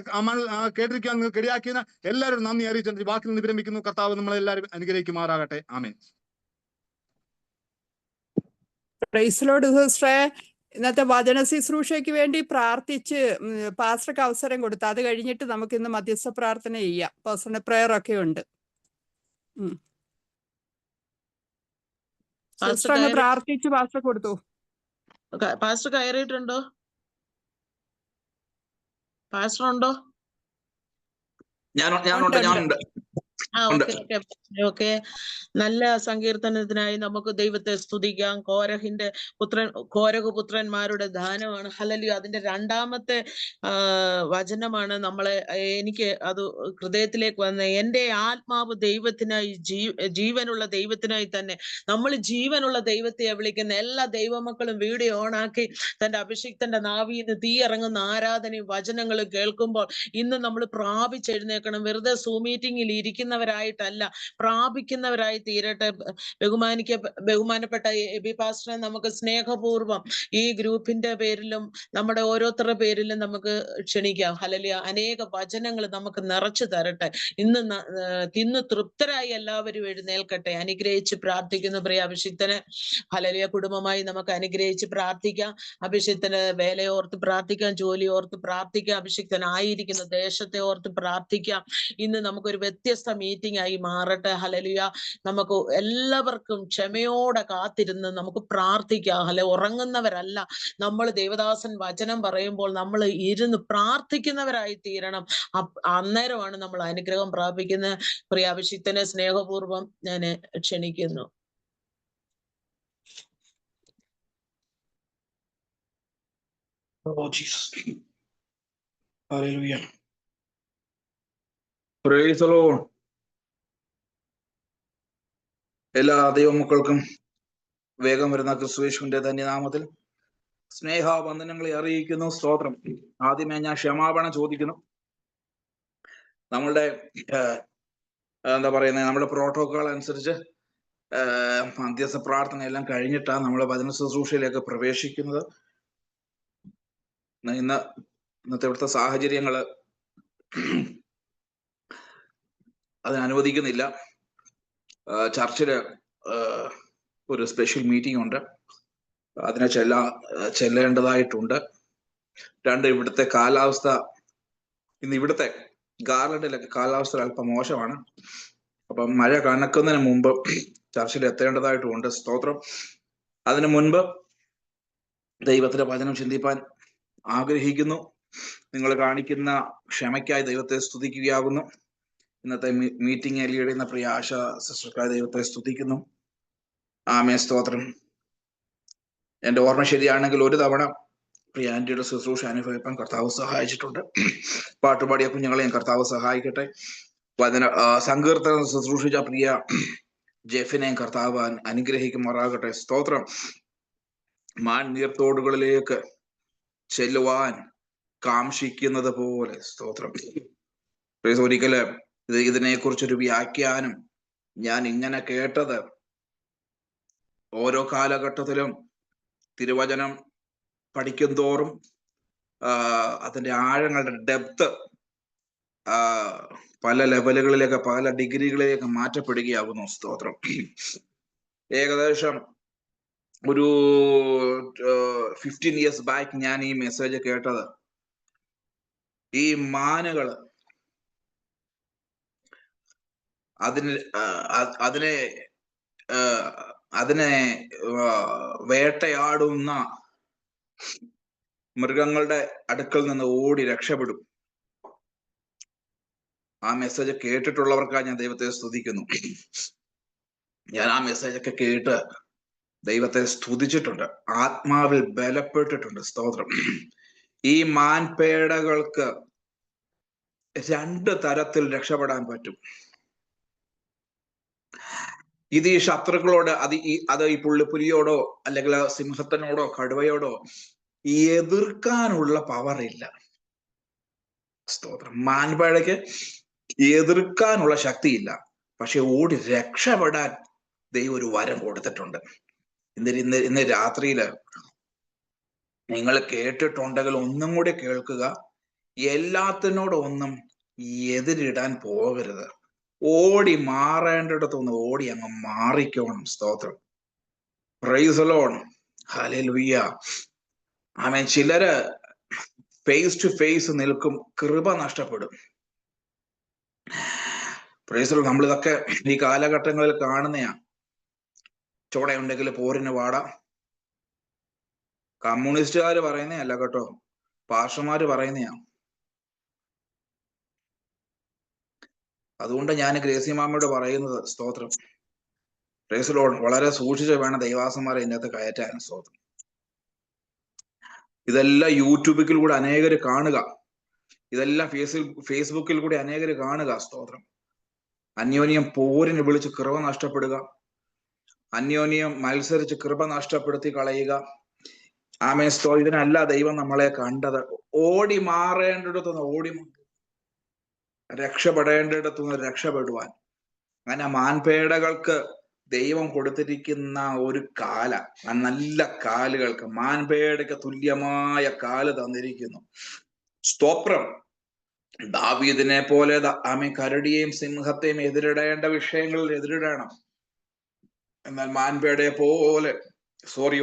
കേട്ടിരിക്കാൻ നിങ്ങൾക്ക് ഇടയാക്കിയ എല്ലാവരും നന്ദി അറിയിച്ചു വാക്കിൽ നിന്ന് വിരമിക്കുന്നു. കർത്താവ് നമ്മളെല്ലാവരും അനുഗ്രഹിക്കുമാറാകട്ടെ. ആമേൻ. പ്രൈസ് ലോർഡ് സിസ്റ്ററെ. ഇന്നത്തെ വചന ശുശ്രൂഷയ്ക്ക് വേണ്ടി പ്രാർത്ഥിച്ച് പാസ്റ്റർക്ക് അവസരം കൊടുത്തു. അത് കഴിഞ്ഞിട്ട് നമുക്ക് ഇന്ന് മധ്യസ്ഥ പ്രാർത്ഥന ചെയ്യാം. പേഴ്സണൽ പ്രെയർ ഒക്കെ ഉണ്ട്. സിസ്റ്റർ അങ്ങ് പ്രാർത്ഥിച്ച് പാസ്റ്റർ കൊടുത്തു. പാസ്റ്റർ കയറിയിട്ടുണ്ടോ? പാസ്റ്റർ ഉണ്ടോ? ഞാനുണ്ട്. ഓക്കെ. നല്ല സങ്കീർത്തനത്തിനായി നമുക്ക് ദൈവത്തെ സ്തുതിക്കാം. കോരഹ് പുത്രന്മാരുടെ ദാനമാണ്. ഹല്ലേലൂയ. അതിന്റെ 2ാമത്തെ വചനമാണ് എനിക്ക് അത് ഹൃദയത്തിലേക്ക് വന്ന, എന്റെ ആത്മാവ് ദൈവത്തിനായി, ജീവനുള്ള ദൈവത്തിനായി തന്നെ. നമ്മൾ ജീവനുള്ള ദൈവത്തെ വിളിക്കുന്ന എല്ലാ ദൈവമക്കളും വീഡിയോ ഓണാക്കി തന്റെ അഭിഷിക്തന്റെ നാവിന്ന് തീ ഇറങ്ങുന്ന ആരാധനയും വചനങ്ങളും കേൾക്കുമ്പോൾ ഇന്ന് നമ്മൾ പ്രാപിച്ചെഴുന്നേക്കണം. വെറുതെ സൂം മീറ്റിംഗിൽ ഇരിക്കുന്നവരായിട്ടല്ല, പ്രാപിക്കുന്നവരായി തീരട്ടെ. ബഹുമാനപ്പെട്ട എബി പാസ്റ്ററെ നമുക്ക് സ്നേഹപൂർവം ഈ ഗ്രൂപ്പിന്റെ പേരിലും നമ്മുടെ ഓരോരുത്തരുടെ പേരിലും നമുക്ക് ക്ഷണിക്കാം. ഹല്ലേലൂയ. അനേക വചനങ്ങൾ നമുക്ക് നിറച്ചു തരട്ടെ. ഇന്ന് തൃപ്തരായി എല്ലാവരും എഴുന്നേൽക്കട്ടെ. അനുഗ്രഹിച്ച് പ്രാർത്ഥിക്കുന്നു പ്രിയ അഭിഷിക്തനെ. ഹല്ലേലൂയ. കുടുംബമായി നമുക്ക് അനുഗ്രഹിച്ച് പ്രാർത്ഥിക്കാം. അഭിഷിക്തന് വേലയോർത്ത് പ്രാർത്ഥിക്കാം, ജോലി ഓർത്ത് പ്രാർത്ഥിക്കാം, അഭിഷിക്തനായിരിക്കുന്ന ദേശത്തെ ഓർത്ത് പ്രാർത്ഥിക്കാം. ഇന്ന് നമുക്കൊരു വ്യത്യസ്ത മീറ്റിംഗ് ആയി മാറട്ടെ. ഹല്ലേലൂയ. നമുക്ക് എല്ലാവർക്കും ക്ഷമയോടെ കാത്തിരുന്ന് നമുക്ക് പ്രാർത്ഥിക്കാം. ഉറങ്ങുന്നവരല്ല നമ്മൾ. ദേവദാസൻ വചനം പറയുമ്പോൾ നമ്മൾ ഇരുന്ന് പ്രാർത്ഥിക്കുന്നവരായി തീരണം. അന്നേരമാണ് നമ്മൾ അനുഗ്രഹം പ്രാപിക്കുന്നത്. പ്രിയ അഭിഷിക്തനെ സ്നേഹപൂർവം ഞാൻ ക്ഷണിക്കുന്നു. Price the Lord. എല്ലാ ദൈവമക്കൾക്കും വേഗം വരുന്ന ക്രിസ്തുയേശുവിന്റെ ധന്യനാമത്തിൽ സ്നേഹവന്ദനങ്ങളെ അറിയിക്കുന്നു. സ്തോത്രം. ആദ്യമേ ഞാൻ ക്ഷമാപണം ചോദിക്കുന്നു. നമ്മളുടെ നമ്മുടെ പ്രോട്ടോകോൾ അനുസരിച്ച് മധ്യസ്ഥ പ്രാർത്ഥന എല്ലാം കഴിഞ്ഞിട്ടാണ് നമ്മൾ വചന ശുശ്രൂഷയിലേക്ക് പ്രവേശിക്കുന്നത്. ഇന്നത്തെ ഇവിടുത്തെ സാഹചര്യങ്ങള് അതിനനുവദിക്കുന്നില്ല. ചർച്ചില് ഒരു സ്പെഷ്യൽ മീറ്റിംഗ് ഉണ്ട്, അതിനെ ചെല്ലേണ്ടതായിട്ടുണ്ട്. 2, ഇവിടുത്തെ കാലാവസ്ഥ, ഇന്ന് ഇവിടുത്തെ ഗാർലൻഡിലൊക്കെ കാലാവസ്ഥ അല്പം മോശമാണ്. അപ്പം മഴ കനക്കുന്നതിന് മുമ്പ് ചർച്ചിൽ എത്തേണ്ടതായിട്ടുമുണ്ട്. സ്തോത്രം. അതിനു മുൻപ് ദൈവത്തിന്റെ വചനം ചിന്തിപ്പാൻ ആഗ്രഹിക്കുന്നു. നിങ്ങൾ കാണിക്കുന്ന ക്ഷമയ്ക്കായി ദൈവത്തെ സ്തുതിക്കുകയാകുന്നു. ഇന്നത്തെ മീറ്റിംഗ് ലീഡ് ചെയ്യുന്ന പ്രിയ ആശ സിസ്റ്റർക്കായി ദൈവത്തെ സ്തുതിക്കുന്നു. ആമേ. സ്തോത്രം. എന്റെ ഓർമ്മ ശരിയാണെങ്കിൽ ഒരു തവണ പ്രിയ ആന്റിയുടെ ശുശ്രൂഷ അനുഭവിപ്പാൻ കർത്താവ് സഹായിച്ചിട്ടുണ്ട്. പാട്ടുപാടിയ കുഞ്ഞുങ്ങളെയും കർത്താവ് സഹായിക്കട്ടെ. സങ്കീർത്തനം ശുശ്രൂഷിച്ച പ്രിയ ജെഫിനെയും കർത്താവ് അനുഗ്രഹിക്കുമാറാകട്ടെ. സ്തോത്രം. മാൻ നീർത്തോടുകളിലേക്ക് ചെല്ലുവാൻ കാംക്ഷിക്കുന്നത് പോലെ. സ്തോത്രം. ഒരിക്കല് ഇതിനെക്കുറിച്ചൊരു വ്യാഖ്യാനം ഞാൻ ഇങ്ങനെ കേട്ടത്, ഓരോ കാലഘട്ടത്തിലും തിരുവചനം പഠിക്കും തോറും അതിന്റെ ആഴങ്ങളുടെ ഡെപ്ത് പല ലെവലുകളിലേക്ക്, പല ഡിഗ്രികളിലേക്ക് മാറ്റപ്പെടുകയാകുന്നു. സ്തോത്രം. ഏകദേശം ഒരു 15 years ബാക്ക് ഞാൻ ഈ മെസ്സേജ് കേട്ടത്, ഈ മാനുകള് അതിനെ വേട്ടയാടുന്ന മൃഗങ്ങളുടെ അടുക്കൽ നിന്ന് ഓടി രക്ഷപ്പെടും. ആ മെസ്സേജ് കേട്ടിട്ടുള്ളവർക്കായി ഞാൻ ദൈവത്തെ സ്തുതിക്കുന്നു. ഞാൻ ആ മെസ്സേജൊക്കെ കേട്ട് ദൈവത്തെ സ്തുതിച്ചിട്ടുണ്ട്, ആത്മാവിൽ ബലപ്പെട്ടിട്ടുണ്ട്. സ്തോത്രം. ഈ മാൻപേടകൾക്ക് 2 തരത്തിൽ രക്ഷപ്പെടാൻ പറ്റും. ഇത് ഈ ശത്രുക്കളോട്, അത് ഈ പുള്ളിപ്പുലിയോടോ അല്ലെങ്കിൽ സിംഹത്തിനോടോ കടുവയോടോ എതിർക്കാനുള്ള പവർ ഇല്ല. സ്തോത്രം. മാൻപേടയ്ക്ക് എതിർക്കാനുള്ള ശക്തിയില്ല, പക്ഷെ ഓടി രക്ഷപ്പെടാൻ ദൈവം ഒരു വരം കൊടുത്തിട്ടുണ്ട്. ഇന്ന് രാത്രിയില് നിങ്ങൾ കേട്ടിട്ടുണ്ടെങ്കിൽ ഒന്നും കൂടി കേൾക്കുക. എല്ലാത്തിനോടൊന്നും എതിരിടാൻ പോകരുത്. ഓടി മാറേണ്ടിടത്തൊന്ന് ഓടി അങ്ങ് മാറിക്കോണം. സ്തോത്രം. Praise the lord. ഹല്ലേലൂയ. ആമേൻ. ചിലര് ഫേസ് ടു ഫേസ് നിൽക്കും, കൃപ നഷ്ടപ്പെടും. Praise the lord. നമ്മളിതൊക്കെ ഈ കാലഘട്ടങ്ങളിൽ കാണുന്നയാ. ചോടയുണ്ടെങ്കിൽ പോരിന് വാടാ. കമ്മ്യൂണിസ്റ്റുകാര് പറയുന്നതല്ല കേട്ടോ, പാസ്റ്റർമാര് പറയുന്നയാ. അതുകൊണ്ട് ഞാൻ ഗ്രേസി മാമയോട് പറയുന്നത്, സ്തോത്രം, പ്രൈസ് ദി ലോർഡ്, വളരെ സൂക്ഷിച്ച് വേണം ദൈവാസന്മാരെ ഇതിനകത്ത് കയറ്റാൻ. സ്തോത്രം. ഇതെല്ലാം യൂട്യൂബിൽ കൂടെ അനേകര് കാണുക, ഇതെല്ലാം ഫേസ്ബുക്കിൽ കൂടി അനേകര് കാണുക. സ്തോത്രം. അന്യോന്യം പോരിന് വിളിച്ച് കൃപ നഷ്ടപ്പെടുക, അന്യോന്യം മത്സരിച്ച് കൃപ നഷ്ടപ്പെടുത്തി കളയുക. ആമേൻ. ഇതിനല്ല ദൈവം നമ്മളെ കണ്ടത്. ഓടി മാറേണ്ടിടത്തുനിന്ന് ഓടി, രക്ഷപ്പെടേണ്ടിടത്തുനിന്ന് രക്ഷപ്പെടുവാൻ. അങ്ങനെ മാൻപേടകൾക്ക് ദൈവം കൊടുത്തിരിക്കുന്ന ഒരു കാല, നല്ല കാലുകൾക്ക്, മാൻപേടയ്ക്ക് തുല്യമായ കാല് തന്നിരിക്കുന്നു. സ്തോത്രം. ദാവീദിനെ പോലെ ആമേൻ കരടിയെയും സിംഹത്തെയും എതിരിടേണ്ട വിഷയങ്ങളിൽ എതിരിടണം. എന്നാൽ മാൻപേടയെ പോലെ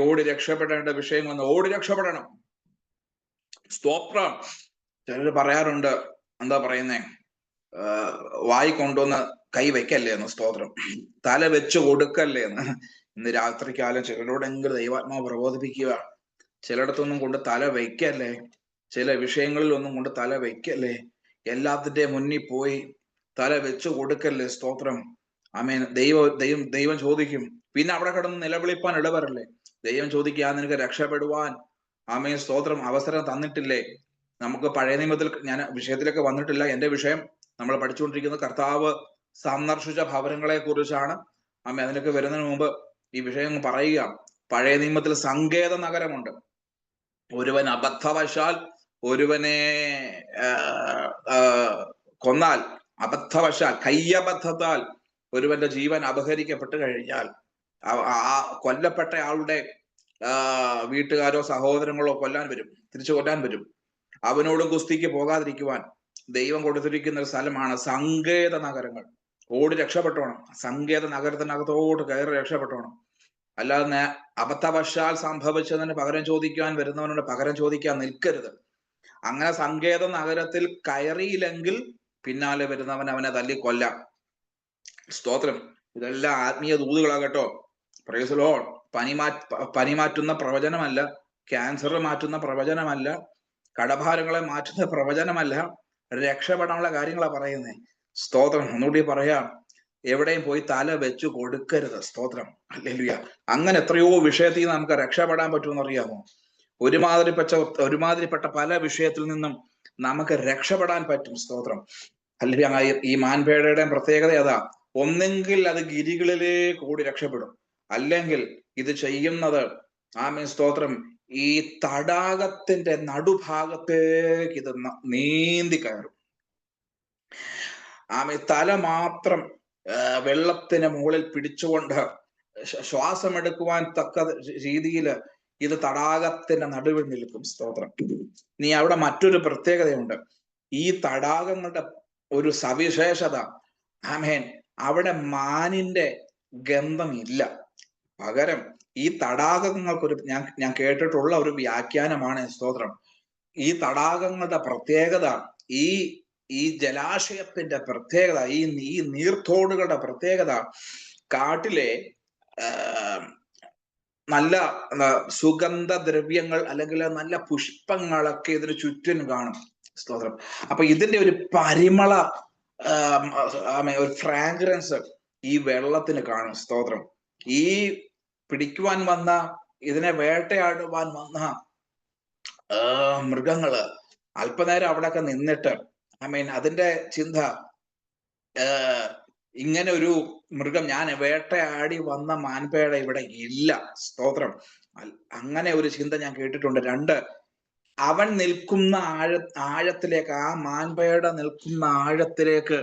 ഓടി രക്ഷപ്പെടേണ്ട വിഷയങ്ങൾ ഓടി രക്ഷപ്പെടണം. സ്തോത്രം. ചിലര് പറയാറുണ്ട്, എന്താ പറയുന്നേ, വായി കൊണ്ടുവന്ന് കൈ വെക്കല്ലേ എന്ന്. സ്തോത്രം. തല വെച്ച് കൊടുക്കല്ലേ എന്ന്. ഇന്ന് രാത്രിക്കാലം ചിലരോടെങ്കിലും ദൈവാത്മാവ് പ്രബോധിപ്പിക്കുക, ചിലയിടത്തൊന്നും കൊണ്ട് തല വയ്ക്കല്ലേ, ചില വിഷയങ്ങളിൽ ഒന്നും കൊണ്ട് തല വയ്ക്കല്ലേ, എല്ലാത്തിൻ്റെ മുന്നിൽ പോയി തല വെച്ച് കൊടുക്കല്ലേ. സ്തോത്രം. ആമേൻ. ദൈവം ചോദിക്കും. പിന്നെ അവിടെ കിടന്ന് നിലവിളിപ്പാൻ ഇടവരല്ലേ. ദൈവം ചോദിക്കുക, നിനക്ക് രക്ഷപ്പെടുവാൻ ആമേൻ സ്തോത്രം അവസരം തന്നിട്ടില്ലേ? നമുക്ക് പഴയ നിയമത്തിൽ, ഞാൻ വിഷയത്തിലേക്ക് വന്നിട്ടില്ല, എന്റെ വിഷയം നമ്മൾ പഠിച്ചുകൊണ്ടിരിക്കുന്നത് കർത്താവ് സന്ദർശിച്ച ഭവനങ്ങളെ കുറിച്ചാണ്. ആമേൻ. അതിനൊക്കെ വരുന്നതിന് മുമ്പ് ഈ വിഷയം പറയുക. പഴയ നിയമത്തിൽ സങ്കേത നഗരമുണ്ട്. ഒരുവൻ അബദ്ധവശാൽ ഒരുവനെ കൊന്നാൽ, അബദ്ധവശാൽ കയ്യബദ്ധത്താൽ ഒരുവന്റെ ജീവൻ അപഹരിക്കപ്പെട്ട് കഴിഞ്ഞാൽ, ആ കൊല്ലപ്പെട്ട ആളുടെ വീട്ടുകാരോ സഹോദരങ്ങളോ തിരിച്ചു കൊല്ലാൻ വരും. അവനോടും കുസ്തിക്ക് പോകാതിരിക്കുവാൻ ദൈവം കൊടുത്തിരിക്കുന്ന ഒരു സ്ഥലമാണ് സങ്കേത നഗരങ്ങൾ. ഓടി രക്ഷപ്പെട്ടോണം. സങ്കേത നഗരത്തിനകത്തോട്ട് കയറി രക്ഷപ്പെട്ടോണം. അല്ലാതെ അബദ്ധവശാൽ സംഭവിച്ചതിന് പകരം ചോദിക്കാൻ വരുന്നവനോട് പകരം ചോദിക്കാൻ നിൽക്കരുത്. അങ്ങനെ സങ്കേത നഗരത്തിൽ കയറിയില്ലെങ്കിൽ പിന്നാലെ വരുന്നവൻ അവനെ തല്ലിക്കൊല്ലാം. സ്തോത്രം. ഇതെല്ലാം ആത്മീയ ദൂതുകളാകട്ടോ. Price the Lord. പനി മാറ്റുന്ന പ്രവചനമല്ല, ക്യാൻസർ മാറ്റുന്ന പ്രവചനമല്ല, കടഭാരങ്ങളെ മാറ്റുന്ന പ്രവചനമല്ല, രക്ഷപ്പെടാനുള്ള കാര്യങ്ങളാ പറയുന്നത്. സ്തോത്രം. ഒന്നുകൂടി പറയാം, എവിടെയും പോയി തല വെച്ചു കൊടുക്കരുത്. സ്തോത്രം. ഹല്ലേലൂയ. അങ്ങനെ എത്രയോ വിഷയത്തിൽ നിന്ന് നമുക്ക് രക്ഷപ്പെടാൻ പറ്റുമെന്ന് അറിയാമോ? ഒരുമാതിരിപ്പെട്ട പല വിഷയത്തിൽ നിന്നും നമുക്ക് രക്ഷപ്പെടാൻ പറ്റും. സ്തോത്രം. അല്ലെങ്കിൽ ഈ മാൻപേടയുടെ പ്രത്യേകത അതാ, ഒന്നെങ്കിൽ അത് ഗിരികളിലേക്ക് ഓടി രക്ഷപ്പെടും, അല്ലെങ്കിൽ ഇത് ചെയ്യുന്നത് സ്തോത്രം ഈ തടാകത്തിന്റെ നടുഭാഗത്തേക്ക് ഇത് നീന്തി കയറും. തല മാത്രം വെള്ളത്തിന് മുകളിൽ പിടിച്ചുകൊണ്ട് ശ്വാസമെടുക്കുവാൻ തക്ക രീതിയിൽ ഇത് തടാകത്തിന്റെ നടുവിൽ നിൽക്കും. സ്തോത്രം. നീ അവിടെ മറ്റൊരു പ്രത്യേകതയുണ്ട്. ഈ തടാകങ്ങളുടെ ഒരു സവിശേഷത, അവിടെ മാനിന്റെ ഗന്ധമില്ല. പകരം ഈ തടാകങ്ങൾക്കൊരു ഞാൻ കേട്ടിട്ടുള്ള ഒരു വ്യാഖ്യാനമാണ്, സ്തോത്രം, ഈ തടാകങ്ങളുടെ പ്രത്യേകത, ഈ ജലാശയത്തിന്റെ പ്രത്യേകത, ഈ നീർത്തോടുകളുടെ പ്രത്യേകത, കാട്ടിലെ നല്ല സുഗന്ധദ്രവ്യങ്ങൾ അല്ലെങ്കിൽ നല്ല പുഷ്പങ്ങളൊക്കെ ഇതിന് ചുറ്റിനും കാണും. സ്തോത്രം. അപ്പൊ ഇതിന്റെ ഒരു പരിമള ഒരു ഫ്രാഗ്രൻസ് ഈ വെള്ളത്തിന് കാണും. സ്തോത്രം. ഈ പിടിക്കുവാൻ വന്ന, ഇതിനെ വേട്ടയാടുവാൻ വന്ന മൃഗങ്ങള് അല്പനേരം അവിടെയൊക്കെ നിന്നിട്ട് അതിന്റെ ചിന്ത, ഇങ്ങനെ ഒരു മൃഗം, ഞാൻ വേട്ടയാടി വന്ന മാൻപേട ഇവിടെ ഇല്ല. സ്തോത്രം. അങ്ങനെ ഒരു ചിന്ത ഞാൻ കേട്ടിട്ടുണ്ട്. 2, അവൻ നിൽക്കുന്ന ആഴത്തിലേക്ക്, ആ മാൻപേട നിൽക്കുന്ന ആഴത്തിലേക്ക്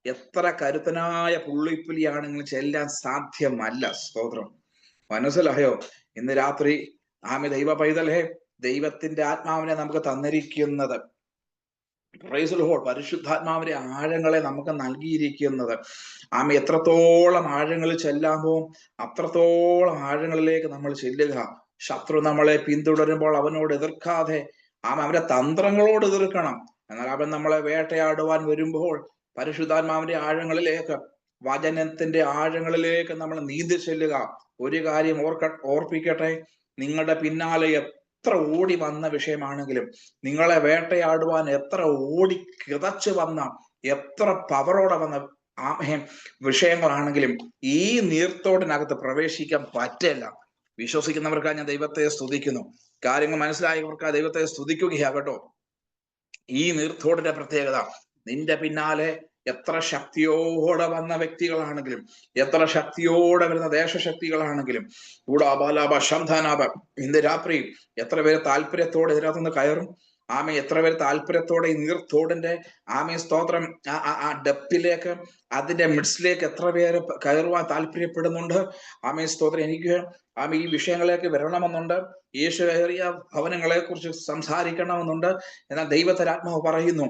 എത്ര കരുത്തനായ പുള്ളിപ്പുലിയാണെങ്കിലും ചെല്ലാൻ സാധ്യമല്ല. സ്തോത്രം. മനസ്സിലായോ? ഇന്ന് രാത്രി ദൈവ പൈതലേ, ദൈവത്തിന്റെ ആത്മാവിനെ നമുക്ക് തന്നിരിക്കുന്നത്, പരിശുദ്ധാത്മാവിന്റെ ആഴങ്ങളെ നമുക്ക് നൽകിയിരിക്കുന്നത്, എത്രത്തോളം ആഴങ്ങളിൽ ചെല്ലാമോ അത്രത്തോളം ആഴങ്ങളിലേക്ക് നമ്മൾ ചെല്ലുക. ശത്രു നമ്മളെ പിന്തുടരുമ്പോൾ അവനോട് എതിർക്കാതെ അവന്റെ തന്ത്രങ്ങളോട് എതിർക്കണം. എന്നാൽ അവൻ നമ്മളെ വേട്ടയാടുവാൻ വരുമ്പോൾ പരിശുദ്ധാത്മാവിന്റെ ആഴങ്ങളിലേക്ക്, വചനത്തിന്റെ ആഴങ്ങളിലേക്ക് നമ്മൾ നീന്തി ചെല്ലുക. ഒരു കാര്യം ഓർപ്പിക്കട്ടെ, നിങ്ങളുടെ പിന്നാലെ എത്ര ഓടി വന്ന വിഷയമാണെങ്കിലും, നിങ്ങളെ വേട്ടയാടുവാൻ എത്ര ഓടി കിതച്ചു വന്ന, എത്ര പവറോടെ വന്ന വിഷയങ്ങളാണെങ്കിലും ഈ നീർത്തോടിനകത്ത് പ്രവേശിക്കാൻ പറ്റില്ല. വിശ്വസിക്കുന്നവർക്കായി ഞാൻ ദൈവത്തെ സ്തുതിക്കുന്നു. കാര്യങ്ങൾ മനസ്സിലായവർക്കായി ദൈവത്തെ സ്തുതിക്കുകയാകട്ടോ. ഈ നീർത്തോടിന്റെ പ്രത്യേകത, നിന്റെ പിന്നാലെ എത്ര ശക്തിയോടെ വന്ന വ്യക്തികളാണെങ്കിലും, എത്ര ശക്തിയോടെ വരുന്ന ദേശശക്തികളാണെങ്കിലും, ഇന്ന് രാത്രി എത്ര പേര് താല്പര്യത്തോടെ ഇതിനകത്തുനിന്ന് കയറും? എത്ര പേര് താല്പര്യത്തോടെ ഈ നീർത്തോടിന്റെ സ്തോത്രം ആ ഡെപ്തിലേക്ക്, അതിന്റെ മിഡ്സിലേക്ക് എത്ര പേര് കയറുവാൻ താല്പര്യപ്പെടുന്നുണ്ട്? സ്തോത്രം. എനിക്ക് ഈ വിഷയങ്ങളിലേക്ക് വരണമെന്നുണ്ട്. യേശു കയറിയ ഭവനങ്ങളെ കുറിച്ച് സംസാരിക്കണമെന്നുണ്ട്. എന്നാൽ ദൈവത്തിന്റെ ആത്മാവ് പറയുന്നു,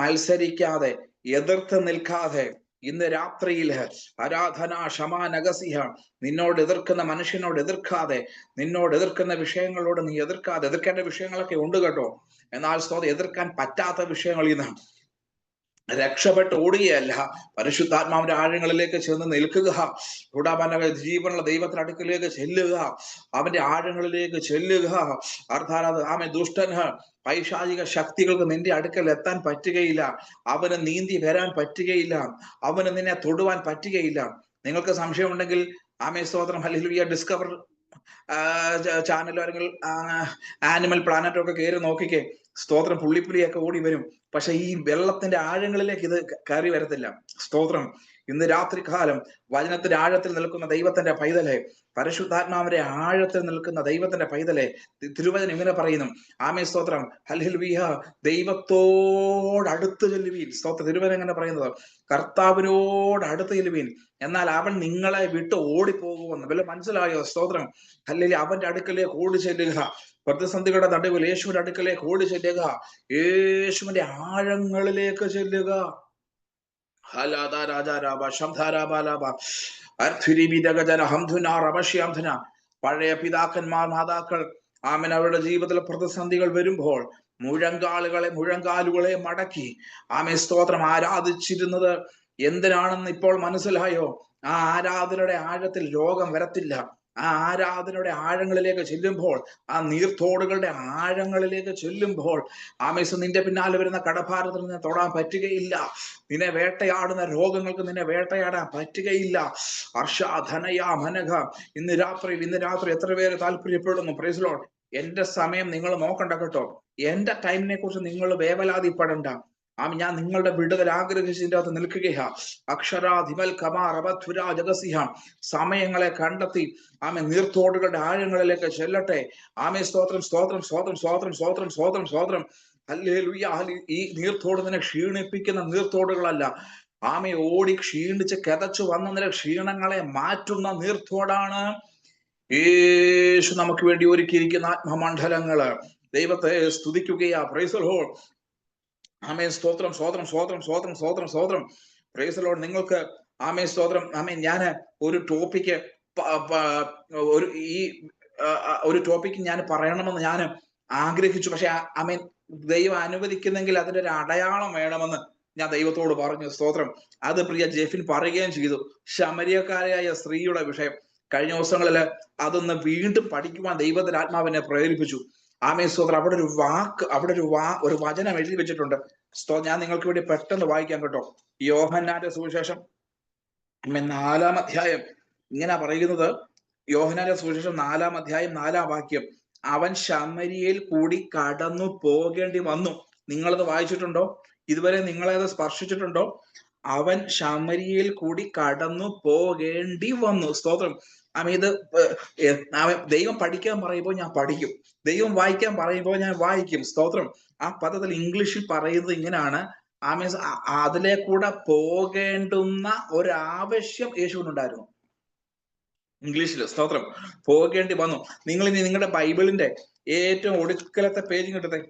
മത്സരിക്കാതെ, എതിർത്ത് നിൽക്കാതെ, ഇന്ന് രാത്രിയിൽ ആരാധന ക്ഷമാനഗസിഹ, നിന്നോട് എതിർക്കുന്ന മനുഷ്യനോട് എതിർക്കാതെ, നിന്നോട് എതിർക്കുന്ന വിഷയങ്ങളോട് നീ എതിർക്കാതെ, എതിർക്കേണ്ട വിഷയങ്ങളൊക്കെ ഉണ്ട് കേട്ടോ. എന്നാൽ സ്തോത്രം, എതിർക്കാൻ പറ്റാത്ത വിഷയങ്ങളിൽ നിന്ന് രക്ഷപ്പെട്ട് ഓടുകയല്ല, പരിശുദ്ധാത്മാവിന്റെ ആഴങ്ങളിലേക്ക് ചെന്ന് നിൽക്കുക. ജീവനുള്ള ദൈവത്തിന്റെ അടുക്കലേക്ക് ചെല്ലുക, അവന്റെ ആഴങ്ങളിലേക്ക് ചെല്ലുക. അർത്ഥാത് ദുഷ്ടന്, പൈശാചിക ശക്തികൾക്ക് നിന്റെ അടുക്കൽ എത്താൻ പറ്റുകയില്ല. അവന് നീന്തി വരാൻ പറ്റുകയില്ല. അവന് നിന്നെ തൊടുവാൻ പറ്റുകയില്ല. നിങ്ങൾക്ക് സംശയമുണ്ടെങ്കിൽ സ്തോത്രം, ഹല്ലേലൂയ, ഡിസ്കവർ ചാനലോ അല്ലെങ്കിൽ ആനിമൽ പ്ലാനറ്റോ ഒക്കെ കയറി നോക്കിക്കേ. സ്തോത്രം. പുള്ളിപ്പുലിയൊക്കെ ഓടി വരും. പക്ഷെ ഈ വെള്ളത്തിന്റെ ആഴങ്ങളിലേക്ക് ഇത് കയറി വരത്തില്ല. സ്തോത്രം. ഇന്ന് രാത്രി കാലം വചനത്തിന്റെ ആഴത്തിൽ നിൽക്കുന്ന ദൈവത്തിന്റെ പൈതലെ, പരിശുദ്ധാത്മാവിന്റെ ആഴത്തിൽ നിൽക്കുന്ന ദൈവത്തിന്റെ പൈതലെ, തിരുവചനം ഇങ്ങനെ പറയുന്നു. സ്തോത്രം, ഹല്ലേലൂയ, ദൈവത്തോട് അടുത്ത് ചെല്ലുവീൻ. സ്തോത്രം. തിരുവചനം എങ്ങനെ പറയുന്നത്? കർത്താവിനോട് അടുത്ത് ചെല്ലുവീൻ, എന്നാൽ അവൻ നിങ്ങളെ വിട്ട് ഓടിപ്പോകുമെന്ന്. വല്ല മനസ്സിലായോ? സ്തോത്രം. ഹല്ലേലൂയ. അവന്റെ അടുക്കലേക്ക് ഓടി ചെല്ലുക. പ്രതിസന്ധികളുടെ നടുവിൽ യേശുവിന്റെ അടുക്കലേക്ക് ഓടി ചെല്ലുക. യേശുവിന്റെ ആഴങ്ങളിലേക്ക് ചെല്ലുക. പഴയ പിതാക്കന്മാർ, മാതാക്കൾ അവരുടെ ജീവിതത്തിലെ പ്രതിസന്ധികൾ വരുമ്പോൾ മുഴങ്കാലുകളെ മടക്കി സ്തോത്രം ആരാധിച്ചിരുന്നത് എന്തിനാണെന്ന് ഇപ്പോൾ മനസ്സിലായോ? ആ ആരാധനയുടെ ആഴത്തിൽ രോഗം വരത്തില്ല. ആ ആരാധനയുടെ ആഴങ്ങളിലേക്ക് ചെല്ലുമ്പോൾ, ആ നീർത്തോടുകളുടെ ആഴങ്ങളിലേക്ക് ചെല്ലുമ്പോൾ നിന്റെ പിന്നാലെ വരുന്ന കടഭാരത്തിൽ നിന്നെ തൊടാൻ പറ്റുകയില്ല. നിന്നെ വേട്ടയാടുന്ന രോഗങ്ങൾക്ക് നിന്നെ വേട്ടയാടാൻ പറ്റുകയില്ല. മനഘ. ഇന്ന് രാത്രി എത്ര പേര് താല്പര്യപ്പെടുന്നു? Praise Lord. എന്റെ സമയം നിങ്ങൾ നോക്കണ്ട കേട്ടോ. എന്റെ ടൈമിനെ കുറിച്ച് നിങ്ങൾ വേവലാതിപ്പെടണ്ട. ഞാൻ നിങ്ങളുടെ വിടുതൽ ആഗ്രഹിച്ചതിൻ്റെ അകത്ത് നിൽക്കുകയാ. അക്ഷരാധിമൽ കമാറബധുരാ ജഗസിഹ. സമയങ്ങളെ കണ്ടെത്തി നീർത്തോടുകളുടെ ആഴങ്ങളിലേക്ക് ചെല്ലട്ടെ. സ്തോത്രം സ്തോത്രം സ്തോത്രം സ്തോത്രം സ്തോത്രം സ്തോത്രം സ്തോത്രം. ഹല്ലേലൂയ. ഈ നീർത്തോട് നിന്നെ ക്ഷീണിപ്പിക്കുന്ന നീർത്തോടുകളല്ല. ഓടി ക്ഷീണിച്ച് കിതച്ചു വന്ന നില ക്ഷീണങ്ങളെ മാറ്റുന്ന നീർത്തോടാണ് യേശു നമുക്ക് വേണ്ടി ഒരുക്കിയിരിക്കുന്ന ആത്മമണ്ഡലങ്ങള്. ദൈവത്തെ സ്തുതിക്കുകയാ. Price the lord. സ്തോത്രം സ്തോത്രം സ്തോത്രം സ്തോത്രം സ്തോത്രം സ്തോത്രം. Praise the Lord. നിങ്ങൾക്ക് സ്തോത്രം. ഞാൻ ഒരു ടോപ്പിക്ക് ഒരു ടോപ്പിക്ക് ഞാൻ പറയണമെന്ന് ഞാൻ ആഗ്രഹിച്ചു. പക്ഷെ ദൈവം അനുവദിക്കുന്നെങ്കിൽ അതിന്റെ ഒരു അടയാളം വേണമെന്ന് ഞാൻ ദൈവത്തോട് പറഞ്ഞു. സ്തോത്രം. അത് പ്രിയ ജെഫിൻ പറയുകയും ചെയ്തു. ശമരിയക്കാരിയായ സ്ത്രീയുടെ വിഷയം കഴിഞ്ഞ ദിവസങ്ങളിൽ അതൊന്ന് വീണ്ടും പഠിക്കുവാൻ ദൈവത്തിന്റെ ആത്മാവിനെ പ്രേരിപ്പിച്ചു. സ്തോത്രം. അവിടെ ഒരു വചനം എഴുതി വെച്ചിട്ടുണ്ട്. ഞാൻ നിങ്ങൾക്ക് വേണ്ടി പെട്ടെന്ന് വായിക്കാം കേട്ടോ. യോഹന്നാന്റെ സുവിശേഷം 4-ാം അധ്യായം ഇങ്ങനെ പറയുന്നത്. യോഹന്നാന്റെ സുവിശേഷം 4-ാം അധ്യായം 4-ാം വാക്യം. അവൻ ശമരിയയിൽ കൂടി കടന്നു പോകേണ്ടി വന്നു. നിങ്ങളത് വായിച്ചിട്ടുണ്ടോ? ഇതുവരെ നിങ്ങളത് സ്പർശിച്ചിട്ടുണ്ടോ? അവൻ ശമരിയയിൽ കൂടി കടന്നു പോകേണ്ടി വന്നു. സ്തോത്രം. ഇത് ദൈവം പഠിക്കാൻ പറയുമ്പോൾ ഞാൻ പഠിക്കും, ദൈവം വായിക്കാൻ പറയുമ്പോൾ ഞാൻ വായിക്കും. സ്തോത്രം. ആ പദത്തിൽ ഇംഗ്ലീഷിൽ പറയുന്നത് ഇങ്ങനെയാണ്. അതിലെ കൂടെ പോകേണ്ടുന്ന ഒരാവശ്യം യേശുവിനുണ്ടായിരുന്നു ഇംഗ്ലീഷിൽ. സ്തോത്രം. പോകേണ്ടി വന്നു. നിങ്ങൾ ഇനി നിങ്ങളുടെ ബൈബിളിന്റെ ഏറ്റവും ഒടുക്കലത്തെ പേജ് കിട്ടത്തെ,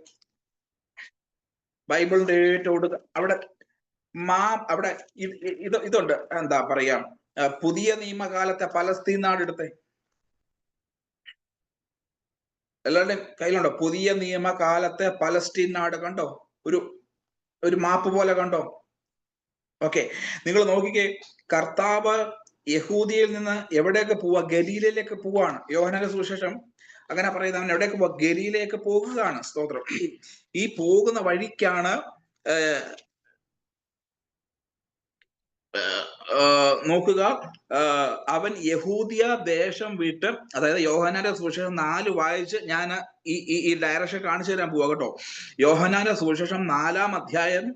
ബൈബിളിന്റെ ഏറ്റവും അവിടെ അവിടെ ഇതുണ്ട്. എന്താ പറയാ, പുതിയ നിയമകാലത്തെ പലസ്തീൻ നാട് എടുത്തേ. എല്ലാവരുടെയും കയ്യിലുണ്ടോ പുതിയ നിയമകാലത്തെ പലസ്തീൻ നാട്? കണ്ടോ? ഒരു മാപ്പ് പോലെ കണ്ടോ? ഓക്കെ, നിങ്ങൾ നോക്കിക്കേ. കർത്താവ് യഹൂദിയിൽ നിന്ന് എവിടേക്ക് പോവാ? ഗലീലയിലേക്ക് പോവാണ്. യോഹന്നാന്റെ സുവിശേഷം അങ്ങനെ പറയുന്നത്. അവൻ എവിടേക്ക് പോവാ? ഗലീലയിലേക്ക് പോകുകയാണ്. സ്തോത്രം. ഈ പോകുന്ന വഴിക്കാണ് നോക്കുക, അവൻ യഹൂദിയ ദേശം വിട്ട്, അതായത് യോഹന്നാന്റെ സുവിശേഷം 4 വായിച്ച് ഞാൻ ഈ ഡയറക്ഷൻ കാണിച്ചു തരാൻ പോവാ കേട്ടോ. യോഹന്നാന്റെ സുവിശേഷം 4-ാം അധ്യായം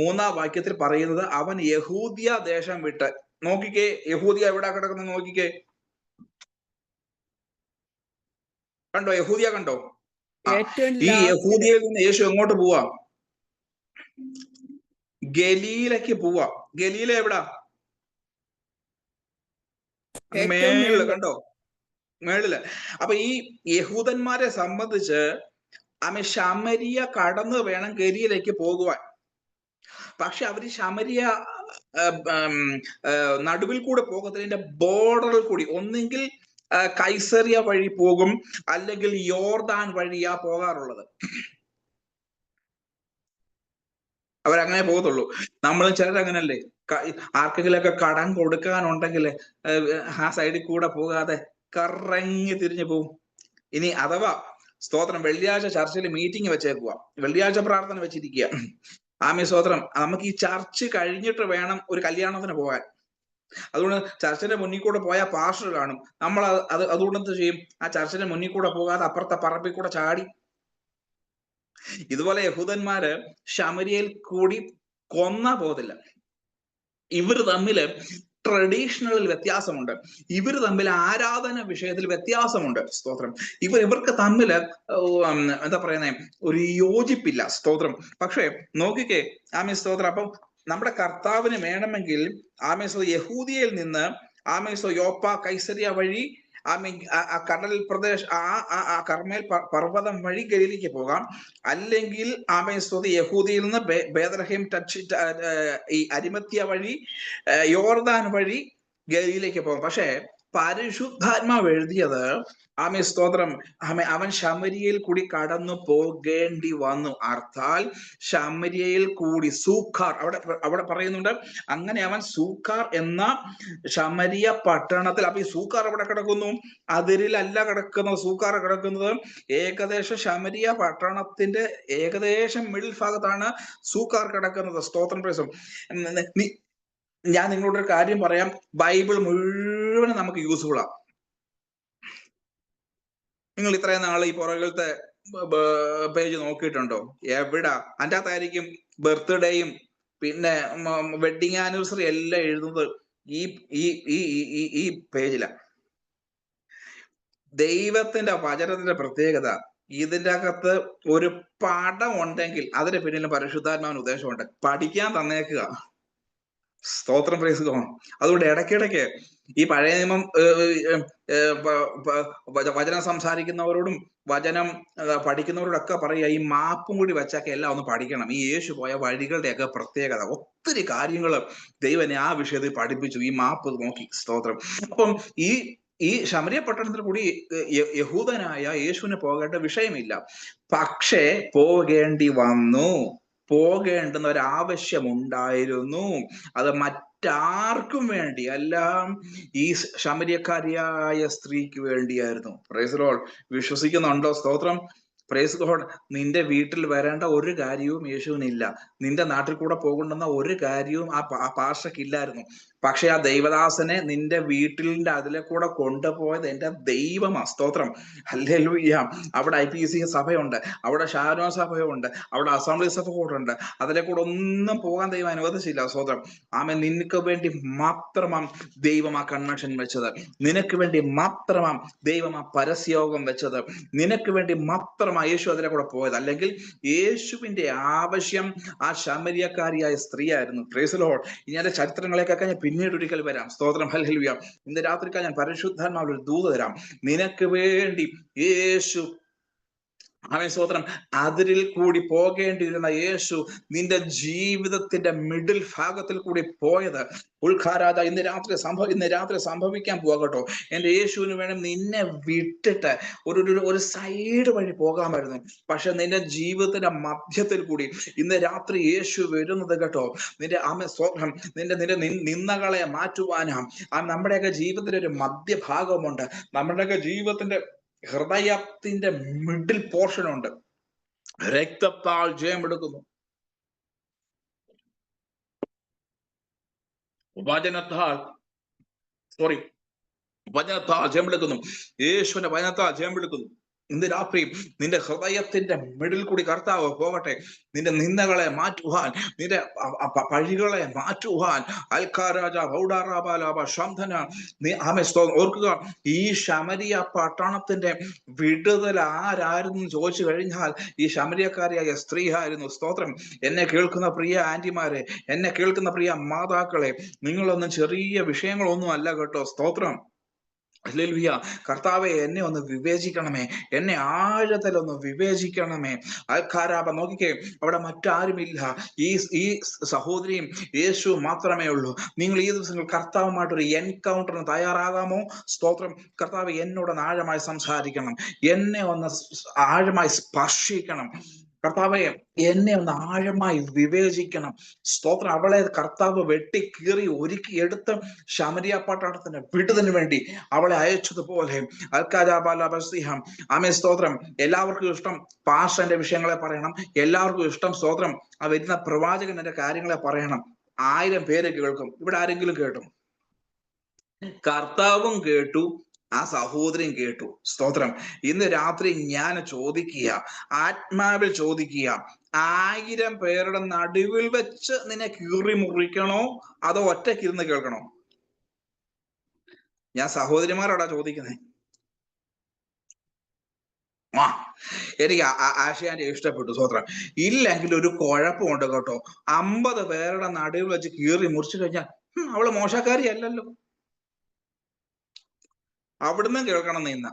3-ാം വാക്യത്തിൽ പറയുന്നത് അവൻ യഹൂദിയ ദേശം വിട്ട്. നോക്കിക്കേ, യഹൂദിയ എവിടെ കിടക്കുന്നത് നോക്കിക്കേ. കണ്ടോ? യഹൂദിയ കണ്ടോ? ഈ യഹൂദിയയിൽ നിന്ന് യേശു എങ്ങോട്ട് പോവാ? ഗലീലയ്ക്ക് പോവാ. ഗലീല എവിടാ? മേളില്. കണ്ടോ? മേളില്. അപ്പൊ ഈ യഹൂദന്മാരെ സംബന്ധിച്ച് ശമരിയ കടന്ന് വേണം ഗലീലയ്ക്ക് പോകുവാൻ. പക്ഷെ അവര് ശമരിയ നടുവിൽ കൂടെ പോകത്തില്ല, ബോർഡറിൽ കൂടി. ഒന്നെങ്കിൽ കൈസറിയ വഴി പോകും, അല്ലെങ്കിൽ യോർദാൻ വഴിയാ പോകാറുള്ളത്. അവരങ്ങനെ പോകത്തുള്ളൂ. നമ്മൾ ചിലരങ്ങനല്ലേ, ആർക്കെങ്കിലൊക്കെ കടം കൊടുക്കാനുണ്ടെങ്കിൽ ആ സൈഡിൽ കൂടെ പോകാതെ കറങ്ങി തിരിഞ്ഞു പോകും. ഇനി അഥവാ സ്തോത്രം വെള്ളിയാഴ്ച ചർച്ചിൽ മീറ്റിംഗ് വെച്ചേക്കുക, വെള്ളിയാഴ്ച പ്രാർത്ഥന വെച്ചിരിക്കുക. സ്തോത്രം. നമുക്ക് ഈ ചർച്ച് കഴിഞ്ഞിട്ട് വേണം ഒരു കല്യാണത്തിന് പോകാൻ. അതുകൊണ്ട് ചർച്ചിന്റെ മുന്നിൽ കൂടെ പോയാൽ പാസ്റ്റർ കാണും. നമ്മൾ അതുകൊണ്ട് എന്ത് ചെയ്യും? ആ ചർച്ചിന്റെ മുന്നിൽ കൂടെ പോകാതെ അപ്പുറത്തെ പറമ്പിൽ കൂടെ ചാടി. ഇതുപോലെ യഹൂദന്മാര് ശമരിയയിൽ കൂടി കൊന്ന പോകത്തില്ല. ഇവർ തമ്മില് ട്രഡീഷണലിൽ വ്യത്യാസമുണ്ട്. ഇവർ തമ്മിൽ ആരാധന വിഷയത്തിൽ വ്യത്യാസമുണ്ട്. സ്തോത്രം. ഇവർക്ക് തമ്മില് എന്താ പറയുന്നേ, ഒരു യോജിപ്പില്ല. സ്തോത്രം. പക്ഷെ നോക്കിക്കേ സ്തോത്രം. അപ്പം നമ്മുടെ കർത്താവിന് വേണമെങ്കിൽ യഹൂദിയയിൽ നിന്ന് യോപ്പ കൈസരിയ വഴി ആ കടൽ പ്രദേശം ആ കർമ്മേൽ പർവ്വതം വഴി ഗലീലയ്ക്ക് പോകാം. അല്ലെങ്കിൽ യഹൂദിയിൽ നിന്ന് ബേത്ലഹേം ഈ അരിമത്യ വഴി യോർദാൻ വഴി ഗലീലയ്ക്ക് പോകാം. പക്ഷെ പരിശുദ്ധാത്മാവ് എഴുതിയത് സ്തോത്രം, അവൻ ശമരിയയിൽ കൂടി കടന്നു പോകേണ്ടി വന്നു. അർത്ഥാൽ ശമരിയയിൽ കൂടി സൂഖാർ, അവിടെ പറയുന്നുണ്ട്. അങ്ങനെ അവൻ സൂഖാർ എന്ന ശമരിയ പട്ടണത്തിൽ. അപ്പൊ ഈ സൂഖാർ എവിടെ കിടക്കുന്നു? അതിരിലല്ല കിടക്കുന്നത്. സൂഖാർ കിടക്കുന്നത് ഏകദേശം ശമരിയ പട്ടണത്തിന്റെ ഏകദേശം മിഡിൽ ഭാഗത്താണ് സൂഖാർ കിടക്കുന്നത്. സ്തോത്രം. പ്രേസം. ഞാൻ നിങ്ങളോടൊരു കാര്യം പറയാം. ബൈബിൾ മുഴുവനും നമുക്ക് യൂസ്ഫുൾ ആണ്. നിങ്ങൾ ഇത്രയും നാൾ ഈ പുറകിലത്തെ പേജ് നോക്കിയിട്ടുണ്ടോ? എവിടാ? അതിൻ്റെ അകത്തായിരിക്കും ബർത്ത്ഡേയും പിന്നെ വെഡിങ് ആനിവേഴ്സറി എല്ലാം എഴുതുന്നത് ഈ ഈ ഈ ഈ ഈ പേജിലാണ്. ദൈവത്തിന്റെ വചനത്തിന്റെ പ്രത്യേകത, ഇതിന്റെ അകത്ത് ഒരു പടം ഉണ്ടെങ്കിൽ അതിന് പിന്നിലും പരിശുദ്ധാത്മാവിന് ഉദ്ദേശമുണ്ട്. പഠിക്കാൻ തന്നേക്കുക. സ്തോത്രം, പ്രൈസ് ഗോഡ്. അതുകൊണ്ട് ഇടയ്ക്കിടയ്ക്ക് ഈ പഴയ നിയമം വചനം സംസാരിക്കുന്നവരോടും വചനം പഠിക്കുന്നവരോടൊക്കെ പറയുക, ഈ മാപ്പും കൂടി വെച്ചൊക്കെ എല്ലാം ഒന്ന് പഠിക്കണം. ഈ യേശു പോയ വഴികളുടെയൊക്കെ പ്രത്യേകത, ഒത്തിരി കാര്യങ്ങൾ ദൈവനെ ആ വിഷയത്തിൽ പഠിപ്പിച്ചു, ഈ മാപ്പ് നോക്കി. സ്തോത്രം. അപ്പം ഈ ശമരിയ പട്ടണത്തിൽ കൂടി യഹൂദനായ യേശുവിന് പോകേണ്ട വിഷയമില്ല. പക്ഷേ പോകേണ്ടി വന്നു. പോകേണ്ടുന്ന ഒരാവശ്യമുണ്ടായിരുന്നു. അത് മറ്റാർക്കും വേണ്ടി അല്ല, ഈ ശമരിയക്കാരിയായ സ്ത്രീക്ക് വേണ്ടിയായിരുന്നു. Praise Lord. വിശ്വസിക്കുന്നുണ്ടോ? സ്തോത്രം, പ്രൈസ് ഗോഡ്. നിന്റെ വീട്ടിൽ വരേണ്ട ഒരു കാര്യവും യേശുവിനില്ല. നിന്റെ നാട്ടിൽ കൂടെ പോകേണ്ടുന്ന ഒരു കാര്യവും ആ പാർഷക്കില്ലായിരുന്നു. പക്ഷെ ആ ദൈവദാസനെ നിന്റെ വീട്ടിലിന്റെ അതിലെ കൂടെ കൊണ്ടുപോയത് എന്റെ ദൈവമാ. സ്തോത്രം, ഹല്ലേലൂയ. അവിടെ IPC സഭയുണ്ട്, അവിടെ ഷാരോൺ സഭയുണ്ട്, അവിടെ അസംബ്ലി സഭ കൂടെ ഉണ്ട്. അതിലെ കൂടെ ഒന്നും പോകാൻ ദൈവം അനുവദിച്ചില്ല. സ്തോത്രം. ആമേൻ. നിനക്ക് വേണ്ടി മാത്രമാം ദൈവം ആ കൺവെൻഷൻ വെച്ചത്. നിനക്ക് വേണ്ടി മാത്രമാം ദൈവം ആ പരസ്യയോഗം വെച്ചത്. നിനക്ക് വേണ്ടി മാത്രം യേശു അതിലെ കൂടെ പോയത്. അല്ലെങ്കിൽ യേശുവിന്റെ ആവശ്യം ആ ശമരിയക്കാരിയായ സ്ത്രീയായിരുന്നു. Praise Lord. ഇനി അതിന്റെ ചരിത്രങ്ങളേക്കൊക്കെ ഞാൻ പിന്നീട് ഒരിക്കൽ വരാം. സ്തോത്രം, ഹല്ലേലൂയ. ഇന്ന് രാത്രിക്കാൽ ഞാൻ പരിശുദ്ധാത്മാവിൽ ഒരു ദൂത് തരാം. നിനക്ക് വേണ്ടി യേശു, ആമേൻ, സ്തോത്രം, അതിരിൽ കൂടി പോകേണ്ടിയിരുന്ന യേശു നിന്റെ ജീവിതത്തിന്റെ മിഡിൽ ഭാഗത്തിൽ കൂടി പോയത് ഉൾഖാരാജ ഇന്ന് രാത്രി സംഭവിക്കാൻ പോകട്ടോ. എന്റെ യേശുവിന് വേണം നിന്നെ വിട്ടിട്ട് ഒരു സൈഡ് വഴി പോകാമായിരുന്നു. പക്ഷെ നിന്റെ ജീവിതത്തിന്റെ മധ്യത്തിൽ കൂടി ഇന്ന് രാത്രി യേശു വരുന്നത് കേട്ടോ. നിന്റെ സ്തോത്രം, നിന്റെ നിന്ദകളെ മാറ്റുവാനാ. നമ്മുടെയൊക്കെ ജീവിതത്തിൽ ഒരു മധ്യഭാഗമുണ്ട്. നമ്മുടെയൊക്കെ ജീവിതത്തിന്റെ ഹൃദയത്തിന്റെ മിഡിൽ പോർഷൻ ഉണ്ട്. രക്തത്താൽ ജയമെടുക്കുന്നു, വചനത്താൽ ജയമെടുക്കുന്നു, യേശുവിന്റെ വചനത്താൽ ജയമെടുക്കുന്നു. ഇന്ന് രാത്രി നിന്റെ ഹൃദയത്തിന്റെ മിഡിൽ കൂടി കർത്താവ് പോകട്ടെ. നിന്റെ നിന്ദകളെ മാറ്റുവാൻ, നിന്റെ പഴികളെ മാറ്റുവാൻ. ഓർക്കുക, ഈ ശമരിയ പട്ടണത്തിന്റെ വിടുതൽ ആരായിരുന്നു ചോദിച്ചു കഴിഞ്ഞാൽ ഈ ശമരിയക്കാരിയായ സ്ത്രീ ആയിരുന്നു. സ്തോത്രം. എന്നെ കേൾക്കുന്ന പ്രിയ ആന്റിമാരെ, എന്നെ കേൾക്കുന്ന പ്രിയ മാതാക്കളെ, നിങ്ങളൊന്നും ചെറിയ വിഷയങ്ങളൊന്നും അല്ല കേട്ടോ. സ്തോത്രം, ഹല്ലേലൂയ. കർത്താവെ, എന്നെ ഒന്ന് വിവേചിക്കണമേ, എന്നെ ആഴത്തിലൊന്ന് വിവേചിക്കണമേ. ആൾക്കാരാപ നോക്കിക്കേ, അവിടെ മറ്റാരുമില്ല. ഈ സഹോദരിയും യേശു മാത്രമേ ഉള്ളൂ. നിങ്ങൾ ഈ ദിവസങ്ങൾ കർത്താവുമായിട്ടൊരു എൻകൗണ്ടറിന് തയ്യാറാകാമോ? സ്തോത്രം. കർത്താവ് എന്നോടൊന്ന് ആഴമായി സംസാരിക്കണം, എന്നെ ഒന്ന് ആഴമായി സ്പർശിക്കണം. കർത്താവെ, എന്നെ ഒന്ന് ആഴമായി വിവേചിക്കണം. സ്തോത്രം. അവളെ കർത്താവ് വെട്ടി കീറി ഒരുക്കി എടുത്ത് ശമരിയ പട്ടണത്തിന് വിടുതലിന് വേണ്ടി അവളെ അയച്ചതുപോലെ ആമേ, സ്തോത്രം. എല്ലാവർക്കും ഇഷ്ടം പാസ്റ്ററിന്റെ വിഷയങ്ങളെ പറയണം, എല്ലാവർക്കും ഇഷ്ടം സ്തോത്രം ആ വരുന്ന പ്രവാചകന്റെ കാര്യങ്ങളെ പറയണം. 1000 പേര് കേൾക്കും. ഇവിടെ ആരെങ്കിലും കേട്ടു? കർത്താവും കേട്ടു, ആ സഹോദരൻ കേട്ടു. സ്തോത്രം. ഇന്ന് രാത്രി ഞാൻ ചോദിക്കുക, ആത്മാവിൽ ചോദിക്കുക, 1000 പേരുടെ നടുവിൽ വെച്ച് നിന്നെ കീറി മുറിക്കണോ അതോ ഒറ്റയ്ക്കിരുന്ന് കേൾക്കണോ? ഞാൻ സഹോദരിമാരോടാ ചോദിക്കുന്നത്. എനിക്ക് ആശയാന്റെ ഇഷ്ടപ്പെട്ടു. സ്തോത്രം. ഇല്ലെങ്കിൽ ഒരു കുഴപ്പമുണ്ട് കേട്ടോ. 50 പേരുടെ നടുവിൽ വെച്ച് കീറി മുറിച്ചു കഴിഞ്ഞാൽ അവള് മോശക്കാരി അല്ലല്ലോ. അവിടുന്ന് കേൾക്കണം നിന്ന,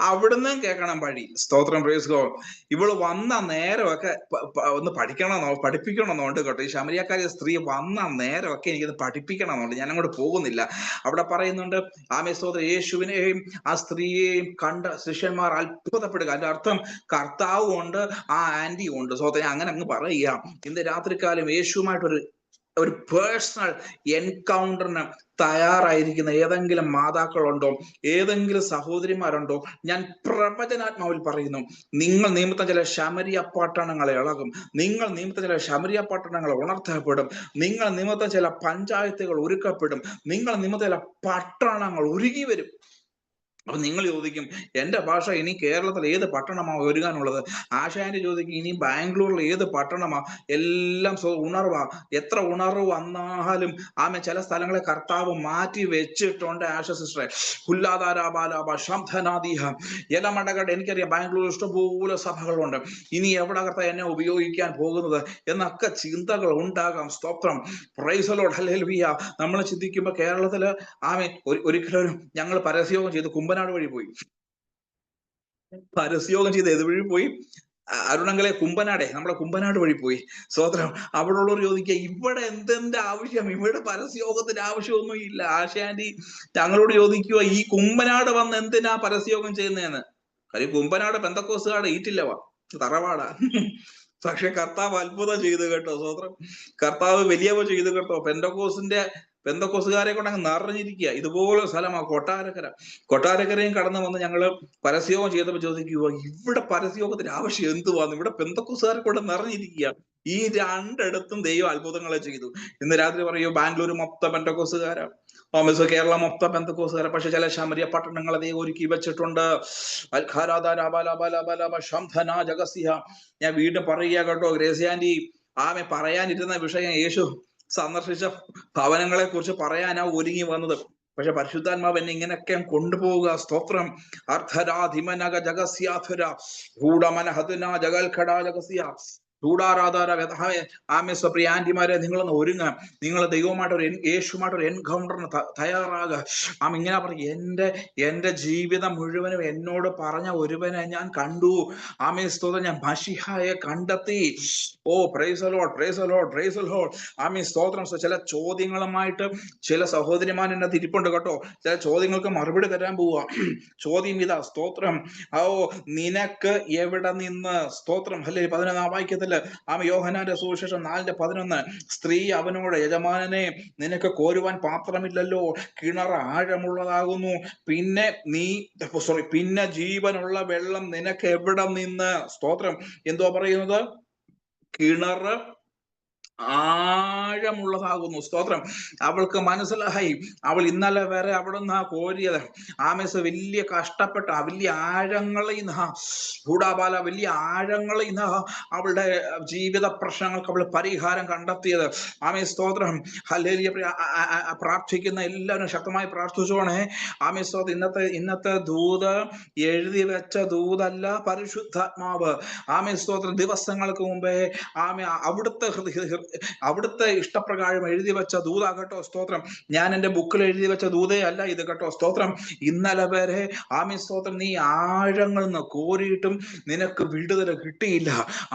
അവിടുന്ന് കേൾക്കണം വഴി. സ്തോത്രം, പ്രൈസ് ഗോഡ്. ഇവള് വന്ന നേരമൊക്കെ ഒന്ന് പഠിപ്പിക്കണമെന്നുണ്ട് കേട്ടോ. ഈ ശമരിയക്കാരി സ്ത്രീ വന്ന നേരമൊക്കെ എനിക്കത് പഠിപ്പിക്കണമെന്നുണ്ട്. ഞാൻ അങ്ങോട്ട് പോകുന്നില്ല. അവിടെ പറയുന്നുണ്ട്, ആമേ, സ്തോത്രം, യേശുവിനെയും ആ സ്ത്രീയെയും കണ്ട ശിഷ്യന്മാർ അത്ഭുതപ്പെടുക. അതിന്റെ അർത്ഥം കർത്താവും ഉണ്ട്, ആ ആന്റിയും ഉണ്ട്. സ്തോത്രം. അങ്ങനെ അങ്ങ് പറയുക. ഇന്ന് രാത്രികാലം യേശുവുമായിട്ടൊരു പേഴ്സണൽ എൻകൗണ്ടറിന് തയ്യാറായിരിക്കുന്ന ഏതെങ്കിലും മാതാക്കളുണ്ടോ? ഏതെങ്കിലും സഹോദരിമാരുണ്ടോ? ഞാൻ പ്രവചനാത്മാവിൽ പറയുന്നു, നിങ്ങൾ നിമിത്തം ചില ശമരിയ പട്ടണങ്ങളെ ഇളകും. നിങ്ങൾ നിമിത്തം ചില ശമരിയ പട്ടണങ്ങൾ ഉണർത്തപ്പെടും. നിങ്ങൾ നിമിത്തം ചില പഞ്ചായത്തുകൾ ഒരുക്കപ്പെടും. നിങ്ങൾ നിമിത്തം ചില പട്ടണങ്ങൾ ഒരുങ്ങി വരും. അപ്പൊ നിങ്ങൾ ചോദിക്കും, എന്റെ ഭാഷ ഇനി കേരളത്തിൽ ഏത് പട്ടണമാ ഒരുങ്ങാനുള്ളത്? ആശാന്റെ ചോദിക്കും, ഇനി ബാംഗ്ലൂരിൽ ഏത് പട്ടണമാ? എല്ലാം ഉണർവാ. എത്ര ഉണർവ് വന്നാലും ചില സ്ഥലങ്ങളെ കർത്താവ് മാറ്റി വെച്ചിട്ടുണ്ട്. ആശ സിസ്റ്ററെ, യലമടകട, എനിക്കറിയാം ബാംഗ്ലൂർ ഇഷ്ടംപോലെ സഭകളുണ്ട്. ഇനി എവിടെ കർത്താവ് എന്നെ ഉപയോഗിക്കാൻ പോകുന്നത് എന്നൊക്കെ ചിന്തകൾ ഉണ്ടാകാം. സ്തോത്രം, പ്രൈസ് ദി ലോർഡ്, ഹല്ലേലൂയ. നമ്മൾ ചിന്തിക്കുമ്പോൾ കേരളത്തില് ഒരിക്കലും ഞങ്ങൾ പരസ്യയോഗം ചെയ്ത് കുമ്പനാട് വഴി പോയി. പരസ്യയോഗം ചെയ്ത് ഏത് വഴി പോയി? അരുണങ്കലെ കുമ്പനാടെ, നമ്മുടെ കുമ്പനാട് വഴി പോയി. സ്തോത്രം. അവിടെ ഉള്ളവർ ചോദിക്കുക, ഇവിടെ എന്തെന്റെ ആവശ്യം? ഇവിടെ പരസ്യയോഗത്തിന്റെ ആവശ്യമൊന്നും ഇല്ല. ആശാന്റി ഞങ്ങളോട് ചോദിക്കുക, ഈ കുമ്പനാട് വന്ന് എന്തിനാ പരസ്യയോഗം ചെയ്യുന്നതെന്ന്. കാര്യം കുമ്പനാട് പെന്തക്കോസ്തുകാരുടെ ഈറ്റില്ലവാ, തറവാടാ. പക്ഷെ കർത്താവ് അത്ഭുതം ചെയ്തു കേട്ടോ. സ്തോത്രം. കർത്താവ് വലിയവ ചെയ്തു കേട്ടോ. പെന്തക്കോസുകാരെ കൊണ്ട് അങ്ങ് നിറഞ്ഞിരിക്കുക. ഇതുപോലെ സ്ഥലമാ കൊട്ടാരക്കര. കൊട്ടാരക്കരയും കടന്നു വന്ന് ഞങ്ങള് പരസ്യയോഗം ചെയ്തപ്പോൾ ചോദിക്കുക, ഇവിടെ പരസ്യയോഗത്തിന് ആവശ്യം എന്തുവാന്ന്? ഇവിടെ പെന്തക്കോസുകാരെ കൊണ്ട് നിറഞ്ഞിരിക്കുക. ഈ രണ്ടിടത്തും ദൈവം അത്ഭുതങ്ങളെ ചെയ്തു. ഇന്ന് രാത്രി പറയൂ, ബാംഗ്ലൂർ മൊത്തം പെന്തക്കോസുകാരാ, കേരളം മൊത്തം പെന്തക്കോസുകാരാ. പക്ഷെ ചില ശമരിയ പട്ടണങ്ങളെ ദൈവം ഒരുക്കി വെച്ചിട്ടുണ്ട്. ഞാൻ വീണ്ടും പറയുക കേട്ടോ, ഗ്രേസ്യാന്റി പറയാനിരുന്ന വിഷയം യേശു സന്ദർശിച്ച ഭവനങ്ങളെ കുറിച്ച് പറയാനാ ഒരുങ്ങി വന്നത്. പക്ഷെ പരിശുദ്ധാത്മാവ് എന്നെ ഇങ്ങനെയൊക്കെ കൊണ്ടുപോവുക. സ്തോത്രം. അർദ്ധരാധിമനക ജഗസ്യാധുര ഗൂഢമനഹതുന ജഗൽഖട ജഗസ്യ പ്രിയ ആന്റിമാരെ, നിങ്ങളൊന്ന് ഒരുങ്ങ. നിങ്ങൾ ദൈവമായിട്ടൊരു യേശുമായിട്ടൊരു എൻകൗണ്ടറിന് തയ്യാറാകുക. ഇങ്ങനെ പറയും, എന്റെ ജീവിതം മുഴുവനും എന്നോട് പറഞ്ഞ ഒരുവനെ ഞാൻ കണ്ടു. സ്തോത്രം, ഞാൻ മശിഹായെ കണ്ടെത്തി. ഓ, praise the lord, praise the lord, praise the lord. സ്തോത്രം. ചില ചോദ്യങ്ങളുമായിട്ട് ചില സഹോദരിമാർ എന്നെ തിരിപ്പുണ്ട് കേട്ടോ. ചില ചോദ്യങ്ങൾക്ക് മറുപടി തരാൻ പോവുക. ചോദ്യം ഇതാ. സ്തോത്രം. നിനക്ക് എവിടെ നിന്ന്? സ്തോത്രം. അല്ലേ, 11 വാക്യത്തില് യോഹന്നാന്റെ സുവിശേഷം 4:11, സ്ത്രീ അവനോട്, യജമാനനെ, നിനക്ക് കോരുവാൻ പാത്രമില്ലല്ലോ, കിണർ ആഴമുള്ളതാകുന്നു, പിന്നെ ജീവനുള്ള വെള്ളം നിനക്ക് എവിടെ നിന്ന്? സ്തോത്രം. എന്തോ പറയുന്നത്? കിണർ ആഴമുള്ളതാകുന്നു. സ്തോത്രം. അവൾക്ക് മനസ്സിലായി. അവൾ ഇന്നലെ വരെ അവിടെ നിന്ന് കോരിയത് വലിയ കഷ്ടപ്പെട്ട വലിയ ആഴങ്ങളിൽ നിന്ന് വലിയ ആഴങ്ങളിൽ നിന്ന് അവളുടെ ജീവിത പ്രശ്നങ്ങൾക്ക് അവൾ പരിഹാരം കണ്ടെത്തിയത്. സ്തോത്രം. ഹല്ലേലൂയ. പ്രാർത്ഥിക്കുന്ന എല്ലാവരും ശക്തമായി പ്രാർത്ഥിച്ചോണേ. സ്തോത്രം. ഇന്നത്തെ ദൂത് എഴുതി വെച്ച ദൂതല്ല, പരിശുദ്ധാത്മാവ്. സ്തോത്രം. ദിവസങ്ങൾക്ക് മുമ്പേ അവിടുത്തെ ഇഷ്ടപ്രകാരം എഴുതി വെച്ച ദൂതാകട്ടോ. സ്തോത്രം. ഞാൻ എന്റെ ബുക്കിൽ എഴുതി വെച്ച ദൂതേ അല്ല ഇത് കേട്ടോ. സ്തോത്രം. ഇന്നലെ വരെ സ്തോത്രം, നീ ആഴങ്ങളിൽ നിന്ന് കോരിയിട്ടും നിനക്ക് വിടുതൽ കിട്ടിയില്ല.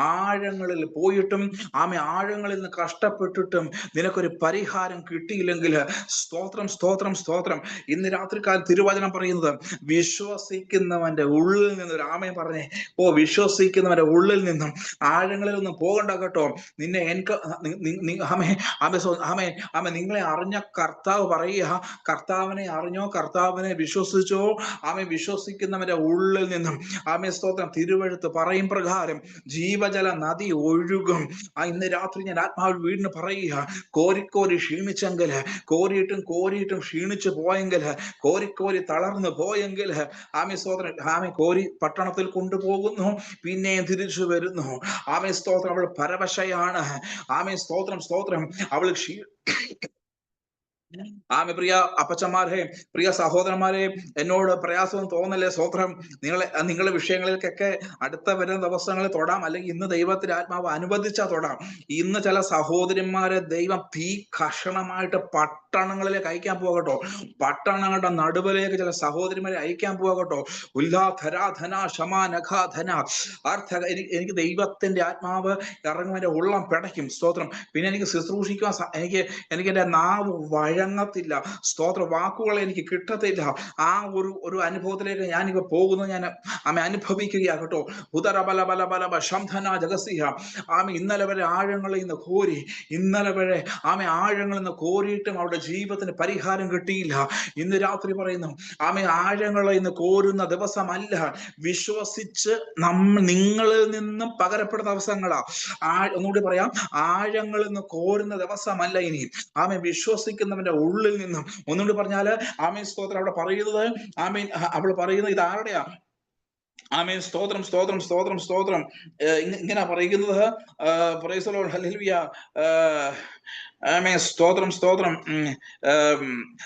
ആഴങ്ങളിൽ പോയിട്ടും ആഴങ്ങളിൽ നിന്ന് കഷ്ടപ്പെട്ടിട്ടും നിനക്കൊരു പരിഹാരം കിട്ടിയില്ലെങ്കിൽ, സ്തോത്രം, സ്തോത്രം, സ്തോത്രം. ഇന്ന് രാത്രികാലം തിരുവചനം പറയുന്നത്, വിശ്വസിക്കുന്നവന്റെ ഉള്ളിൽ നിന്ന് ഒരു ആമേൻ പറഞ്ഞേ. വിശ്വസിക്കുന്നവന്റെ ഉള്ളിൽ നിന്നും ആഴങ്ങളിൽ ഒന്നും പോകണ്ട കേട്ടോ. നിന്നെ നിങ്ങളെ അറിഞ്ഞ കർത്താവ് പറയുക, കർത്താവിനെ അറിഞ്ഞോ, കർത്താവിനെ വിശ്വസിച്ചോ. വിശ്വസിക്കുന്നവന്റെ ഉള്ളിൽ നിന്നും സ്തോത്രം, തിരുവെഴുത്ത് പറയും പ്രകാരം ജീവജല നദി ഒഴുകും. ഇന്ന് രാത്രി ഞാൻ ആത്മാവിൽ വീടിന് പറയുക, കോരിക്കോരി ക്ഷീണിച്ചെങ്കിൽ, കോരിയിട്ടും ക്ഷീണിച്ചു പോയെങ്കിൽ, കോരി തളർന്നു പോയെങ്കിൽ, സ്തോത്രം, കോരി പട്ടണത്തിൽ കൊണ്ടുപോകുന്നു, പിന്നെയും തിരിച്ചു വരുന്നു. സ്തോത്രം. അവൾ പരവശയാണ്. സ്തോത്രം, സ്തോത്രം. അവൾ പ്രിയ അപ്പച്ചന്മാരെ, പ്രിയ സഹോദരന്മാരെ, എന്നോട് പ്രയാസം തോന്നല്ലേ. സ്തോത്രം. നിങ്ങളുടെ വിഷയങ്ങളിലേക്കൊക്കെ അടുത്ത വരുന്ന ദിവസങ്ങളിൽ തൊടാം, അല്ലെങ്കിൽ ഇന്ന് ദൈവത്തിന്റെ ആത്മാവ് അനുവദിച്ചാൽ തൊടാം. ഇന്ന് ചില സഹോദരന്മാരെ ദൈവം തീ കഷണമായിട്ട് പട്ടണങ്ങളിലേക്ക് അയക്കാൻ പോകട്ടോ. പട്ടണങ്ങളുടെ നടുവിലേക്ക് ചില സഹോദരിമാരെ അയക്കാൻ പോകട്ടോ. ഉല്ലാധരാധന ശമാനഘാധന അർത്ഥ. എനിക്ക് ദൈവത്തിന്റെ ആത്മാവ് ഇറങ്ങുന്നതിന്റെ ഉള്ളം പിടയ്ക്കും. സ്തോത്രം. പിന്നെ എനിക്ക് ശുശ്രൂഷിക്കുവാൻ എനിക്ക് എന്റെ നാവ് വഴങ്ങത്തില്ല. സ്തോത്ര. വാക്കുകൾ എനിക്ക് കിട്ടത്തില്ല. ഒരു അനുഭവത്തിലേക്ക് ഞാനിപ്പോ പോകുന്നത് ഞാൻ അനുഭവിക്കുക കേട്ടോ. ഉദരബലബലബലബ ശംധന ജഗസിഹ. ഇന്നലെ വരെ ആഴങ്ങളിൽ നിന്ന് കോരി, ഇന്നലെ വരെ ആഴങ്ങളിൽ നിന്ന് കോരിയിട്ടും അവരുടെ ജീവിതത്തിന് പരിഹാരം കിട്ടിയില്ല. ഇന്ന് രാത്രി പറയുന്നു, ആഴങ്ങളിൽ നിന്ന് കോരുന്ന ദിവസമല്ല, വിശ്വസിച്ച് നിങ്ങളിൽ നിന്നും പകരപ്പെടുന്ന ദിവസങ്ങളാ. ഒന്നുകൂടി പറയാം, ആഴങ്ങളിൽ നിന്ന് കോരുന്ന ദിവസമല്ല ഇനി. വിശ്വസിക്കുന്നവന്റെ കിണറിന്റെ ഉള്ളിൽ നിന്നും. ഒന്നുകൂടി പറഞ്ഞാല് ആമേൻ സ്തോത്രം അവിടെ പറയുന്നത്, ആമേൻ അവൾ പറയുന്നത് ഇത് ആരുടെയാ? ആമേൻ സ്തോത്രം സ്തോത്രം സ്തോത്രം സ്തോത്രം. ഇങ്ങനെ പറയുന്നത്, പ്രൈസ് ദി ലോർഡ്, ഹല്ലേലൂയ. ആമേൻ സ്തോത്രം സ്തോത്രം.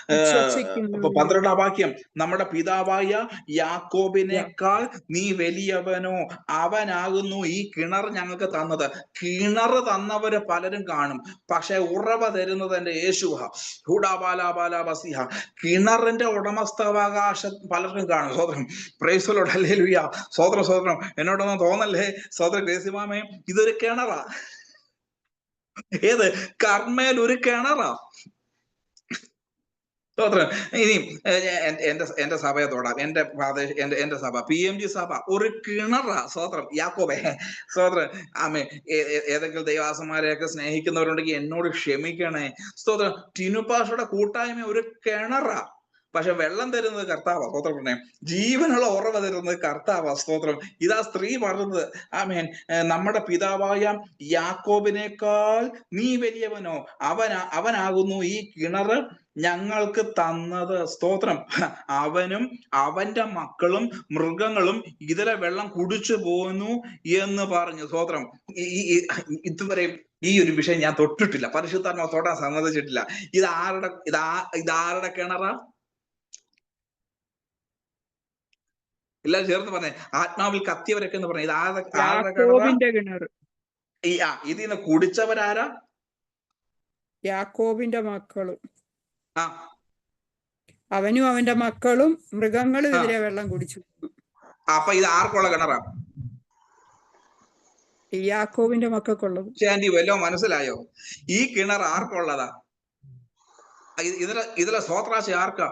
വിശ്വസിക്കുന്നു 12ാം വാക്യം, നമ്മുടെ പിതാവായ യാക്കോബിനേക്കാൾ നീ വലിയവനോ, അവനാകുന്നു ഈ കിണർ ഞങ്ങൾക്ക് തന്നത്. കിണർ തന്നവര് പലരും കാണും, പക്ഷെ ഉറവ തരുന്നത് എന്റെ യേശുവ. ഹൂഡാബാലാബാലാബസിഹ. കിണറിന്റെ ഉടമസ്ഥാവകാശം പലർക്കും കാണും. സ്വതന്ത്രം. പ്രൈസ് ദി ലോർഡ്, ഹല്ലേലൂയ. സ്വതന്ത്രം സ്വതന്ത്രം. എന്നോടൊന്നും തോന്നല്ലേ സ്വതന്ത്ര ഗ്രേസിമാമേ, ഇതൊരു കിണറാ. ഏത്? കർമ്മേൽ ഒരു കിണറാ. സ്തോത്രം. ഇനി എന്റെ സഭയെ തൊടാം. എന്റെ സഭ PMG സഭ ഒരു കിണറാ. സ്തോത്രം. യാക്കോബേ സ്തോത്രം. ആമേ ഏതെങ്കിലും ദൈവാസന്മാരെയൊക്കെ സ്നേഹിക്കുന്നവരുണ്ടെങ്കിൽ എന്നോട് ക്ഷമിക്കണേ. സ്തോത്രം. ടിനുപാഷയുടെ കൂട്ടായ്മ ഒരു കിണറാ, പക്ഷെ വെള്ളം തരുന്നത് കർത്താവാ. സ്തോത്രം പറഞ്ഞേ. ജീവനുള്ള ഉറവ തരുന്നത് കർത്താവാ. സ്തോത്രം. ഇതാ സ്ത്രീ പറഞ്ഞത്, ആമേൻ, നമ്മുടെ പിതാവായ യാക്കോബിനേക്കാൾ നീ വലിയവനോ, അവനാകുന്നു ഈ കിണറ് ഞങ്ങൾക്ക് തന്നത്. സ്തോത്രം. അവനും അവന്റെ മക്കളും മൃഗങ്ങളും ഇതിലെ വെള്ളം കുടിച്ചു പോന്നു എന്ന് പറഞ്ഞു. സ്തോത്രം. ഇതുവരെ ഈ ഒരു വിഷയം ഞാൻ തൊട്ടിട്ടില്ല, പരിശുദ്ധാത്മാവ് തൊടാൻ സമ്മതിച്ചിട്ടില്ല. ഇതാരുടെ കിണറാ? എല്ലാവരും ചേർന്ന് പറഞ്ഞേ, ആത്മാവിൽ കത്തിയവരൊക്കെ എന്ന് പറഞ്ഞേ, ഇത് ആരുടെ കിണർ? ഇതിന്ന് കുടിച്ചവരാരാ? യാക്കോബിന്റെ മക്കളും. ആ, അവനും അവന്റെ മക്കളും മൃഗങ്ങളും ഇതിലെ വെള്ളം കുടിച്ചു. അപ്പൊ ഇത് ആർക്കുള്ള കിണറാ? യാക്കോബിന്റെ മക്കൾക്കുള്ളത്. ആന്റി വല്ലോ മനസ്സിലായോ? ഈ കിണർ ആർക്കുള്ളതാ? ഇതിലെ സ്വത്രാശി ആർക്കാ?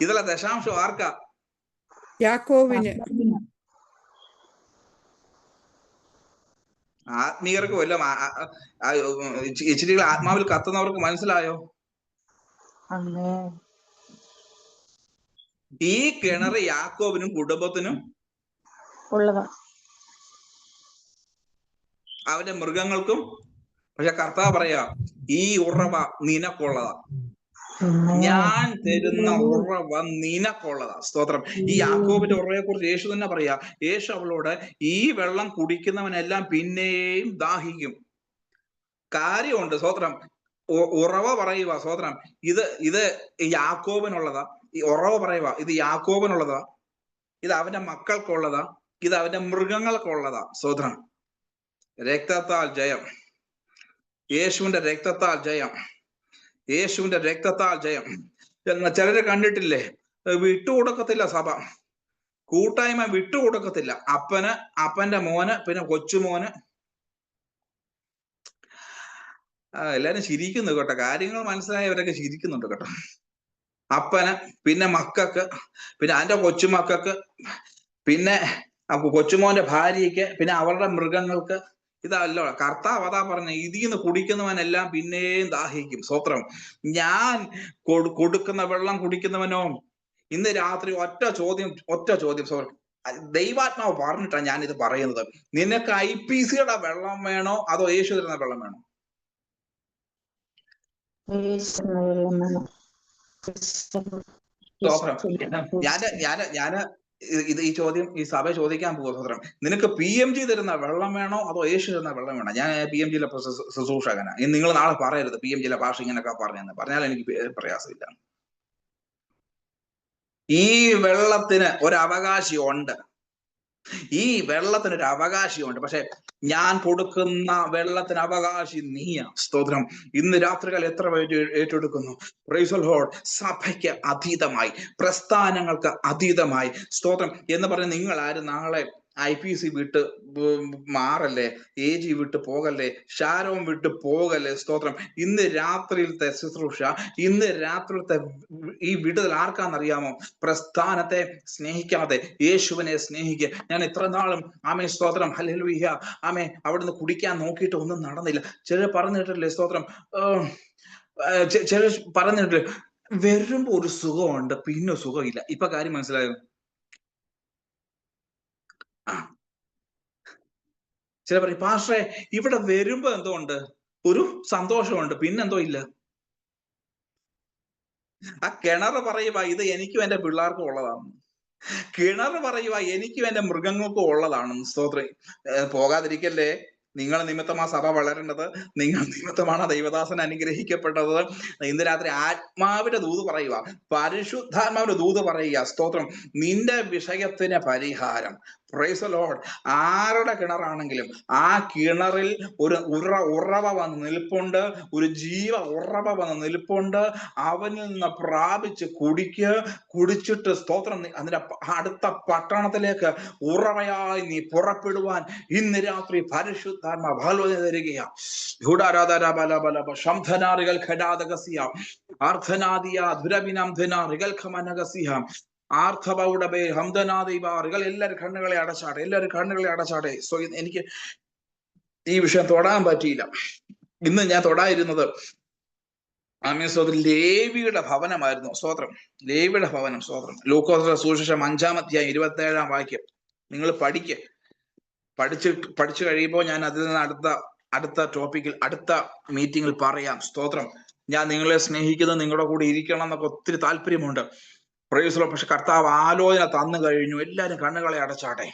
ഇതിലെ ദശാംശം ആർക്കാ? യാക്കോബിന്. ആത്മീയർക്ക് വല്ലതും ഇച്ചിരി ആത്മാവിൽ കത്തുന്നവർക്ക് മനസ്സിലായോ? ഈ കിണർ യാക്കോബിനും കുടുംബത്തിനും ഉള്ളതാ, അവന്റെ മൃഗങ്ങൾക്കും. പക്ഷെ കർത്താവ് പറയാ, ഈ ഉറവ നിനക്കുള്ളതാ. ഞാൻ തരുന്ന ഉറവ നിനക്കുള്ളതാ. സ്തോത്രം. ഈ യാക്കോബിന്റെ ഉറവയെ കുറിച്ച് യേശു തന്നെ പറയാ. യേശു അവളോട്, ഈ വെള്ളം കുടിക്കുന്നവനെല്ലാം പിന്നെയും ദാഹിക്കും. കാര്യമുണ്ട്. സ്തോത്രം. ഉറവ പറയുക. സ്തോത്രം. ഇത് യാക്കോബിനുള്ളതാ. ഈ ഉറവ പറയുക, ഇത് യാക്കോബിനുള്ളതാ, ഇത് അവന്റെ മക്കൾക്കുള്ളതാ, ഇത് അവന്റെ മൃഗങ്ങൾക്കുള്ളതാ. സ്തോത്രം. രക്തത്താൽ ജയം. യേശുവിന്റെ രക്തത്താൽ ജയം. യേശുവിന്റെ രക്തത്താൽ ജയം. ചിലരെ കണ്ടിട്ടില്ലേ, വിട്ടുകൊടുക്കത്തില്ല സഭ, കൂട്ടായ്മ വിട്ടുകൊടുക്കത്തില്ല. അപ്പന്റെ മോന്, പിന്നെ കൊച്ചുമോന്. എല്ലാരും ചിരിക്കുന്നു കേട്ടോ, കാര്യങ്ങൾ മനസ്സിലായവരൊക്കെ ചിരിക്കുന്നുണ്ട് കേട്ടോ. അപ്പന്, പിന്നെ മക്കൾക്ക്, പിന്നെ അതിന്റെ കൊച്ചുമക്കൾക്ക്, പിന്നെ കൊച്ചുമോന്റെ ഭാര്യയ്ക്ക്, പിന്നെ അവരുടെ മൃഗങ്ങൾക്ക്. ഇതല്ലോ കർത്താവ് അതാ പറഞ്ഞ, ഇതിന്ന് കുടിക്കുന്നവനെല്ലാം പിന്നെയും ദാഹിക്കും. സ്തോത്രം. ഞാൻ കൊടുക്കുന്ന വെള്ളം കുടിക്കുന്നവനോ. ഇന്ന് രാത്രി ഒറ്റ ചോദ്യം സോറി, ദൈവാത്മാവ് പറഞ്ഞിട്ടാണ് ഞാൻ ഇത് പറയുന്നത്. നിനക്ക് IPCയുടെ വെള്ളം വേണോ, അതോ യേശു തരുന്ന വെള്ളം വേണോ? സ്തോത്രം. ഞാന് ഈ ചോദ്യം ഈ സഭ ചോദിക്കാൻ പോകുക. സ്തോത്രം. നിനക്ക് PMG തരുന്ന വെള്ളം വേണോ, അതോ യേശു തരുന്ന വെള്ളം വേണോ? ഞാൻ PMGയിലെ ശുശ്രൂഷകനാ. നിങ്ങൾ നാളെ പറയരുത് PMGയിലെ ഭാഷ ഇങ്ങനെയൊക്കെ പറഞ്ഞാൽ എനിക്ക് പ്രയാസമില്ല. ഈ വെള്ളത്തിന് ഒരു അവകാശിയുണ്ട്. ഈ വെള്ളത്തിനൊരു അവകാശിയുണ്ട്. പക്ഷെ ഞാൻ കൊടുക്കുന്ന വെള്ളത്തിന് അവകാശി നീയാ. സ്തോത്രം. ഇന്ന് രാത്രികൾ എത്ര പേര് ഏറ്റെടുക്കുന്നു? Price the Lord. സഭയ്ക്ക് അതീതമായി, പ്രസ്ഥാനങ്ങൾക്ക് അതീതമായി. സ്തോത്രം. എന്ന് പറഞ്ഞ് നിങ്ങൾ ആരും നാളെ IPC വിട്ട് മാറല്ലേ, AG വിട്ട് പോകല്ലേ, ഷാരോം വിട്ട് പോകല്ലേ. സ്തോത്രം. ഇന്ന് രാത്രിയിലത്തെ ശുശ്രൂഷ, ഇന്ന് രാത്രിയിലത്തെ ഈ വിടുതൽ ആർക്കാന്നറിയാമോ? പ്രസ്ഥാനത്തെ സ്നേഹിക്കാതെ യേശുവിനെ സ്നേഹിക്കുക. ഞാൻ ഇത്ര നാളും ആമേ സ്തോത്രം ഹല്ലേലൂയ ആമേ അവിടുന്ന് കുടിക്കാൻ നോക്കിയിട്ട് ഒന്നും നടന്നില്ല. ചിലർ പറഞ്ഞിട്ടില്ലേ സ്തോത്രം, ചിലർ പറഞ്ഞിട്ടില്ലേ, വരുമ്പോ ഒരു സുഖമുണ്ട്, പിന്നെ സുഖമില്ല. ഇപ്പൊ കാര്യം മനസ്സിലായോ? ചില പറയും, പാസ്റ്ററെ ഇവിടെ വരുമ്പോ എന്തോ ഉണ്ട്, ഒരു സന്തോഷമുണ്ട്, പിന്നെന്തോ ഇല്ല. ആ കിണർ പറയുക ഇത് എനിക്കും എന്റെ പിള്ളേർക്കും ഉള്ളതാണ്. കിണർ പറയുക എനിക്കും എന്റെ മൃഗങ്ങൾക്കും ഉള്ളതാണ്. സ്തോത്രം. പോകാതിരിക്കല്ലേ. നിങ്ങൾ നിമിത്തമാ സഭ വളരേണ്ടത്. നിങ്ങൾ നിമിത്തമാണ് ദൈവദാസൻ അനുഗ്രഹിക്കപ്പെട്ടത്. ഇന്ന് രാത്രി ആത്മാവിന്റെ ദൂത് പറയുക, പരിശുദ്ധാത്മാവിന്റെ ദൂത് പറയുക. സ്തോത്രം. നിന്റെ വിഷയത്തിന് പരിഹാരം. Price the Lord. ആരുടെ കിണറാണെങ്കിലും ആ കിണറിൽ ഒരു ഉറവ വന്ന് നിൽപ്പുണ്ട്, ഒരു ജീവ ഉറവ വന്ന് നിൽപ്പുണ്ട്. അവനിൽ നിന്ന് പ്രാപിച്ച് കുടിച്ചിട്ട് സ്തോത്രം അതിന്റെ അടുത്ത പട്ടണത്തിലേക്ക് ഉറവയായി നീ പുറപ്പെടുവാൻ ഇന്ന് രാത്രി പരിശുദ്ധാത്മാ ബലം തരികയാ. എല്ലാവരും കണ്ണുകളെ അടച്ചാട്ടെ, എല്ലാവരും കണ്ണുകളെ അടച്ചാട്ടെ. സോ എനിക്ക് ഈ വിഷയം തൊടാൻ പറ്റിയില്ല. ഇന്ന് ഞാൻ തൊടായിരുന്നത് ലേവിയുടെ ഭവനമായിരുന്നു. സ്തോത്രം. ലേവിയുടെ ഭവനം. സ്തോത്രം. ലൂക്കോസിന്റെ സുവിശേഷം 5-ാം അധ്യായം 27-ാം വാക്യം നിങ്ങൾ പഠിച്ചു കഴിയുമ്പോൾ ഞാൻ അതിൽ നിന്ന് അടുത്ത ടോപ്പിക്കിൽ അടുത്ത മീറ്റിംഗിൽ പറയാം. സ്തോത്രം. ഞാൻ നിങ്ങളെ സ്നേഹിക്കുന്നത് നിങ്ങളുടെ കൂടെ ഇരിക്കണം എന്നൊക്കെ ഒത്തിരി താല്പര്യമുണ്ട്. Price the Lord. പക്ഷെ കർത്താവ് ആലോചന തന്നു കഴിഞ്ഞു. എല്ലാവരും കണ്ണുകളെ അടച്ചാട്ടെ.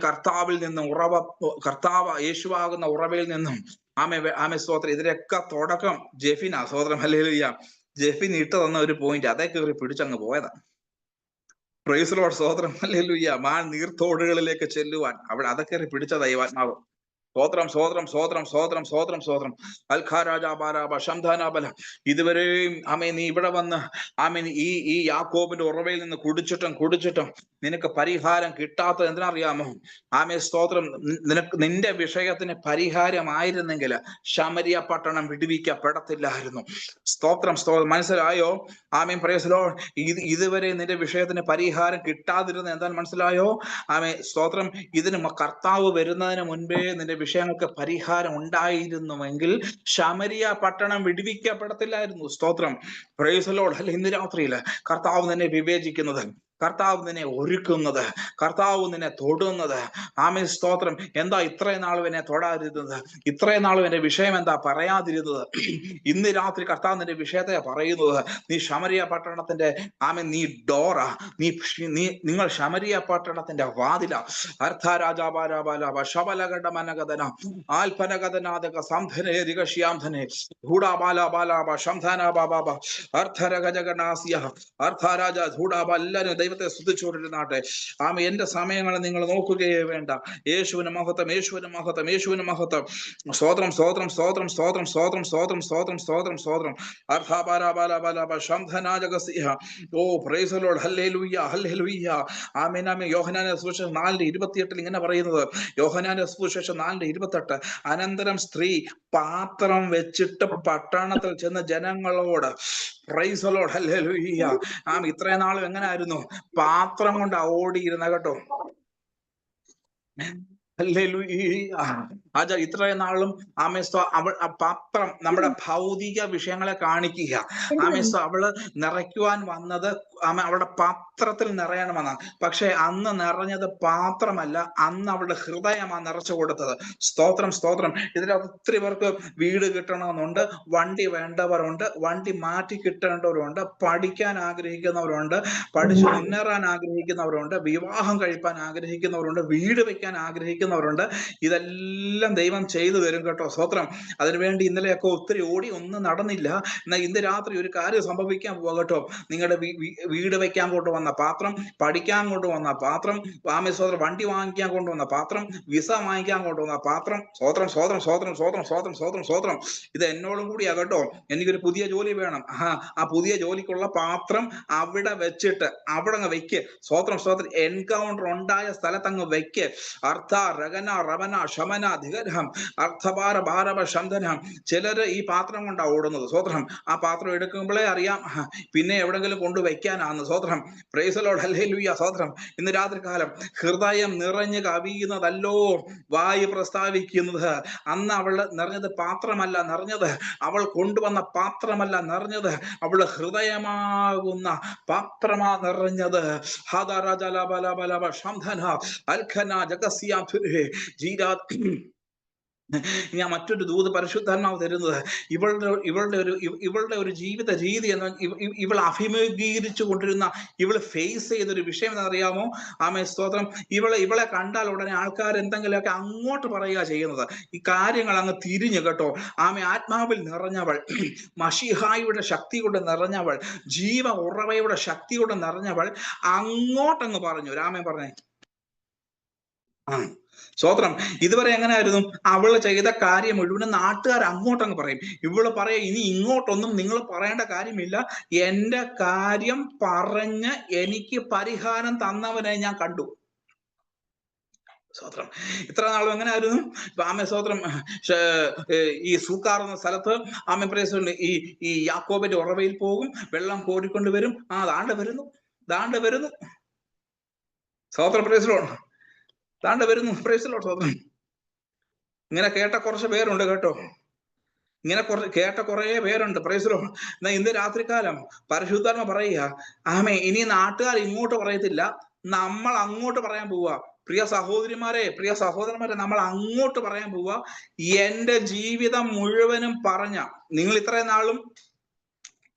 കർത്താവിൽ നിന്നും കർത്താവ് യേശുവാകുന്ന ഉറവയിൽ നിന്നും ആമേ സ്തോത്രം. ഇതിലൊക്കെ തുടക്കം ജെഫിനാ. സ്തോത്രം. ഹല്ലേലൂയ. ജെഫിൻ ഇട്ട് തന്ന ഒരു പോയിന്റ് അതേ കയറി പിടിച്ചങ്ങ് പോയതാ. Price the lord. സ്തോത്രം. ഹല്ലേലൂയ. മാൻ നീർത്തോടുകളിലേക്ക് ചെല്ലുവാൻ അവിടെ അതൊക്കെ പിടിച്ച ദൈവാത്മാവ്. സ്തോത്രം. സ്തോത്രം. സ്തോത്രം. സ്തോത്രം. സ്തോത്രം. സ്തോത്രം. ഇതുവരെയും ആമേൻ നീ ഇവിടെ വന്ന് ആമേൻ ഈ യാക്കോബിന്റെ ഉറവയിൽ നിന്ന് കുടിച്ചിട്ടും നിനക്ക് പരിഹാരം കിട്ടാത്തത് എന്തിനറിയാമോ? ആമേ സ്തോത്രം. നിന്റെ വിഷയത്തിന് പരിഹാരമായിരുന്നെങ്കിൽ ശമരിയ പട്ടണം വിടുവിക്കപ്പെടത്തില്ലായിരുന്നു. സ്തോത്രം. സ്തോത്രം. മനസ്സിലായോ? ആമേൻ. Praise the lord. ഇതുവരെ നിന്റെ വിഷയത്തിന് പരിഹാരം കിട്ടാതിരുന്ന എന്താ മനസ്സിലായോ? ആമേ സ്തോത്രം. ഇതിന് കർത്താവ് വരുന്നതിന് മുൻപേ നിന്റെ വിഷയങ്ങൾക്ക് പരിഹാരം ഉണ്ടായിരുന്നുവെങ്കിൽ ശമരിയ പട്ടണം വിടുവിക്കപ്പെടത്തില്ലായിരുന്നു. സ്തോത്രം. Praise the Lord. അല്ല, ഇന്ന് രാത്രിയിൽ കർത്താവ് നിന്നെ വിവേചിക്കുന്നത്, കർത്താവ് നിന്നെ ഒരുക്കുന്നത്, കർത്താവ് നിന്നെ തൊടുന്നത്. ആമേൻ. സ്തോത്രം. എന്താ ഇത്രയും നാളും എന്നെ തൊടാതിരുന്നത്? ഇത്രയും നാളും എന്റെ വിഷയം എന്താ പറയാതിരുന്നത്? ഇന്ന് രാത്രി കർത്താവ് നിന്റെ വിഷയത്തെ പറയുന്നത്, നീ ശമരിയ പട്ടണത്തിന്റെ ആമേൻ നീ ഡോറ, നിങ്ങൾ ശമരിയ പട്ടണത്തിന്റെ വാതില. അർത്ഥാരാജാബാരാബാലാബ ശബലഗഡമനഗദന ആൽപനഗദനാദക സംധനേരികശ്യാംധനെ ധൂടാബാലാബാലാബ ശംധാനാബാബാബ അർത്ഥരഗജഗണാസിയ അർത്ഥാരാജ ധൂടാബ. എല്ലാവരും ദൈവത്തെ സ്തുതിച്ചുകൊണ്ടിരുന്നാട്ടെ. ആമേ. എന്റെ സമയങ്ങളെ നിങ്ങൾ നോക്കുകയേ വേണ്ട. യേശുവിന് മഹത്വം, യേശുവിന് മഹത്വം, യേശുവിന് മഹത്വം. സ്തോത്രം. സ്തോത്രം. സ്തോത്രം. സ്തോത്രം. സ്തോത്രം. സ്തോത്രം. സ്തോത്രം. സ്തോത്രം. സ്തോത്രം. അർത്ഥാബാലാബാലാബാലാബ ശംധനാജഗസിയ. ഓ പ്രൈസ് ദി ലോർഡ്. ഹല്ലേലൂയ. ഹല്ലേലൂയ. ആമേൻ. ആമേൻ. യോഹന്നാന്റെ സുവിശേഷം 4:28 ഇങ്ങനെ പറയുന്നത്. യോഹന്നാന്റെ സുവിശേഷം 4:28. അനന്തരം സ്ത്രീ പാത്രം വെച്ചിട്ട് പട്ടണത്തിൽ ചെന്ന് ജനങ്ങളോട് പ്രൈസ് ദി ലോർഡ്. ഹല്ലേലൂയ. ഇത്രയും നാളും എങ്ങനെയായിരുന്നു? പാത്രം കൊണ്ട് ഓടിയിരുന്ന കേട്ടോ. ഇത്രയും നാളും ആമേസ്തോ പാത്രം നമ്മുടെ ഭൗതിക വിഷയങ്ങളെ കാണിക്കുക. ആമേസ്തോ അവള് നിറയ്ക്കുവാൻ വന്നത് അവളുടെ പാത്രത്തിൽ നിറയണമെന്നാണ്. പക്ഷെ അന്ന് നിറഞ്ഞത് പാത്രമല്ല, അന്ന് അവളുടെ ഹൃദയമാണ് നിറച്ചു കൊടുത്തത്. സ്തോത്രം. സ്തോത്രം. ഇതിൽ ഒത്തിരി പേർക്ക് വീട് കിട്ടണമെന്നുണ്ട്, വണ്ടി വേണ്ടവരുണ്ട്, വണ്ടി മാറ്റി കിട്ടേണ്ടവരുണ്ട്, പഠിക്കാൻ ആഗ്രഹിക്കുന്നവരുണ്ട്, പഠിച്ചു മുന്നേറാൻ ആഗ്രഹിക്കുന്നവരുണ്ട്, വിവാഹം കഴിപ്പാൻ ആഗ്രഹിക്കുന്നവരുണ്ട്, വീട് വെക്കാൻ ആഗ്രഹിക്കുന്നവരുണ്ട്. ഇതെല്ലാം ദൈവം ചെയ്തു തരും കേട്ടോ. സ്തോത്രം. അതിനുവേണ്ടി ഇന്നലെയൊക്കെ ഒത്തിരി ഓടി, ഒന്നും നടന്നില്ല. എന്നാൽ ഇന്ന് രാത്രി ഒരു കാര്യം സംഭവിക്കാൻ പോവാ കേട്ടോ. നിങ്ങളുടെ വീട് വെക്കാൻ കൊണ്ടുവന്ന പാത്രം, പഠിക്കാൻ കൊണ്ടുവന്ന പാത്രം, സ്തോത്രം, വണ്ടി വാങ്ങിക്കാൻ കൊണ്ടുവന്ന പാത്രം, വിസ വാങ്ങിക്കാൻ കൊണ്ടുവന്ന പാത്രം. സ്തോത്രം. സ്തോത്രം. സ്തോത്രം. സ്തോത്രം. സ്തോത്രം. സ്തോത്രം. സ്തോത്രം. ഇത് എന്നോടും കൂടിയാ കേട്ടോ. എനിക്കൊരു പുതിയ ജോലി വേണം. ആ പുതിയ ജോലിക്കുള്ള പാത്രം അവിടെ വെച്ചിട്ട് അവിടെ അങ്ങ് വെക്ക്. സ്തോത്രം. സ്തോത്രം. എൻകൗണ്ടർ ഉണ്ടായ സ്ഥലത്തങ്ങ് വെക്ക്. അർത്ഥ രഗന റവന ശമന ധിഗരം അർത്ഥഭാര ഭാരവ ശന്തനം. ചിലര് ഈ പാത്രം കൊണ്ടാ ഓടുന്നത്. സ്തോത്രം. ആ പാത്രം എടുക്കുമ്പോഴേ അറിയാം പിന്നെ എവിടെങ്കിലും കൊണ്ടുവയ്ക്കാനാന്ന്. സ്തോത്രം. Praise the lord. ഹല്ലേലൂയ. സ്തോത്രം. ഇന്ന് രാത്രി കാലം ഹൃദയം നിറഞ്ഞ് കവിയുന്നതല്ലോ വായു പ്രസ്താവിക്കുന്നത്. അന്ന് അവള് നിറഞ്ഞത് പാത്രമല്ല നിറഞ്ഞത്, അവൾ കൊണ്ടുവന്ന പാത്രമല്ല നിറഞ്ഞത്, അവളുടെ ഹൃദയമാകുന്ന പാത്രമാ നിറഞ്ഞത്. ഞാൻ മറ്റൊരു ദൂത് പരിശുദ്ധാത്മാവ് തരുന്നത്, ഇവളുടെ ഒരു ജീവിത രീതി എന്ന് ഇവൾ അഭിമുഖീകരിച്ചു കൊണ്ടിരുന്ന, ഇവൾ ഫേസ് ചെയ്തൊരു വിഷയം എന്നറിയാമോ? ആമേ സ്തോത്രം. ഇവളെ കണ്ടാൽ ഉടനെ ആൾക്കാർ എന്തെങ്കിലുമൊക്കെ അങ്ങോട്ട് പറയുക ചെയ്യുന്നത്. ഈ കാര്യങ്ങൾ അങ്ങ് തിരിഞ്ഞു കേട്ടോ. ആമേ ആത്മാവിൽ നിറഞ്ഞവൾ, മശിഹായുടെ ശക്തി കൊണ്ട് നിറഞ്ഞവൾ, ജീവ ഉറവയുടെ ശക്തി കൊണ്ട് നിറഞ്ഞവൾ അങ്ങോട്ടങ്ങ് പറഞ്ഞു. രാമൻ പറഞ്ഞേ സ്തോത്രം. ഇതുവരെ എങ്ങനെയായിരുന്നു? അവള് ചെയ്ത കാര്യം മുഴുവനും നാട്ടുകാർ അങ്ങോട്ടങ്ങ് പറയും. ഇവള് പറയാ, ഇനി ഇങ്ങോട്ടൊന്നും നിങ്ങൾ പറയേണ്ട കാര്യമില്ല, എന്റെ കാര്യം പറഞ്ഞ് എനിക്ക് പരിഹാരം തന്നവനെ ഞാൻ കണ്ടു. സ്തോത്രം. ഇത്ര നാളും എങ്ങനെയായിരുന്നു? ആമേ സ്തോത്രം. ഈ സൂക്കാർ എന്ന സ്ഥലത്ത് ആമേ പ്രേസുണ്ട്, ഈ യാക്കോബിന്റെ ഉറവയിൽ പോകും, വെള്ളം കോരിക്കൊണ്ട് വരും. ദാണ്ട് വരുന്നു സ്തോത്രം. പ്രേസിലോണ് താണ്ട വരുന്നു. Praise Lord. സ്തോത്രം. ഇങ്ങനെ കേട്ട കുറച്ച് പേരുണ്ട് കേട്ടോ. ഇങ്ങനെ കേട്ട കുറെ പേരുണ്ട്. Praise Lord. എന്നാ ഇന്ന് രാത്രികാലം പരിശുദ്ധാത്മ പറയുക, ആമേ ഇനി നാട്ടുകാർ ഇങ്ങോട്ട് പറയത്തില്ല, നമ്മൾ അങ്ങോട്ട് പറയാൻ പോവുക. പ്രിയ സഹോദരിമാരെ, പ്രിയ സഹോദരന്മാരെ, നമ്മൾ അങ്ങോട്ട് പറയാൻ പോവുക. എന്റെ ജീവിതം മുഴുവനും പറഞ്ഞ, നിങ്ങൾ ഇത്രയും നാളും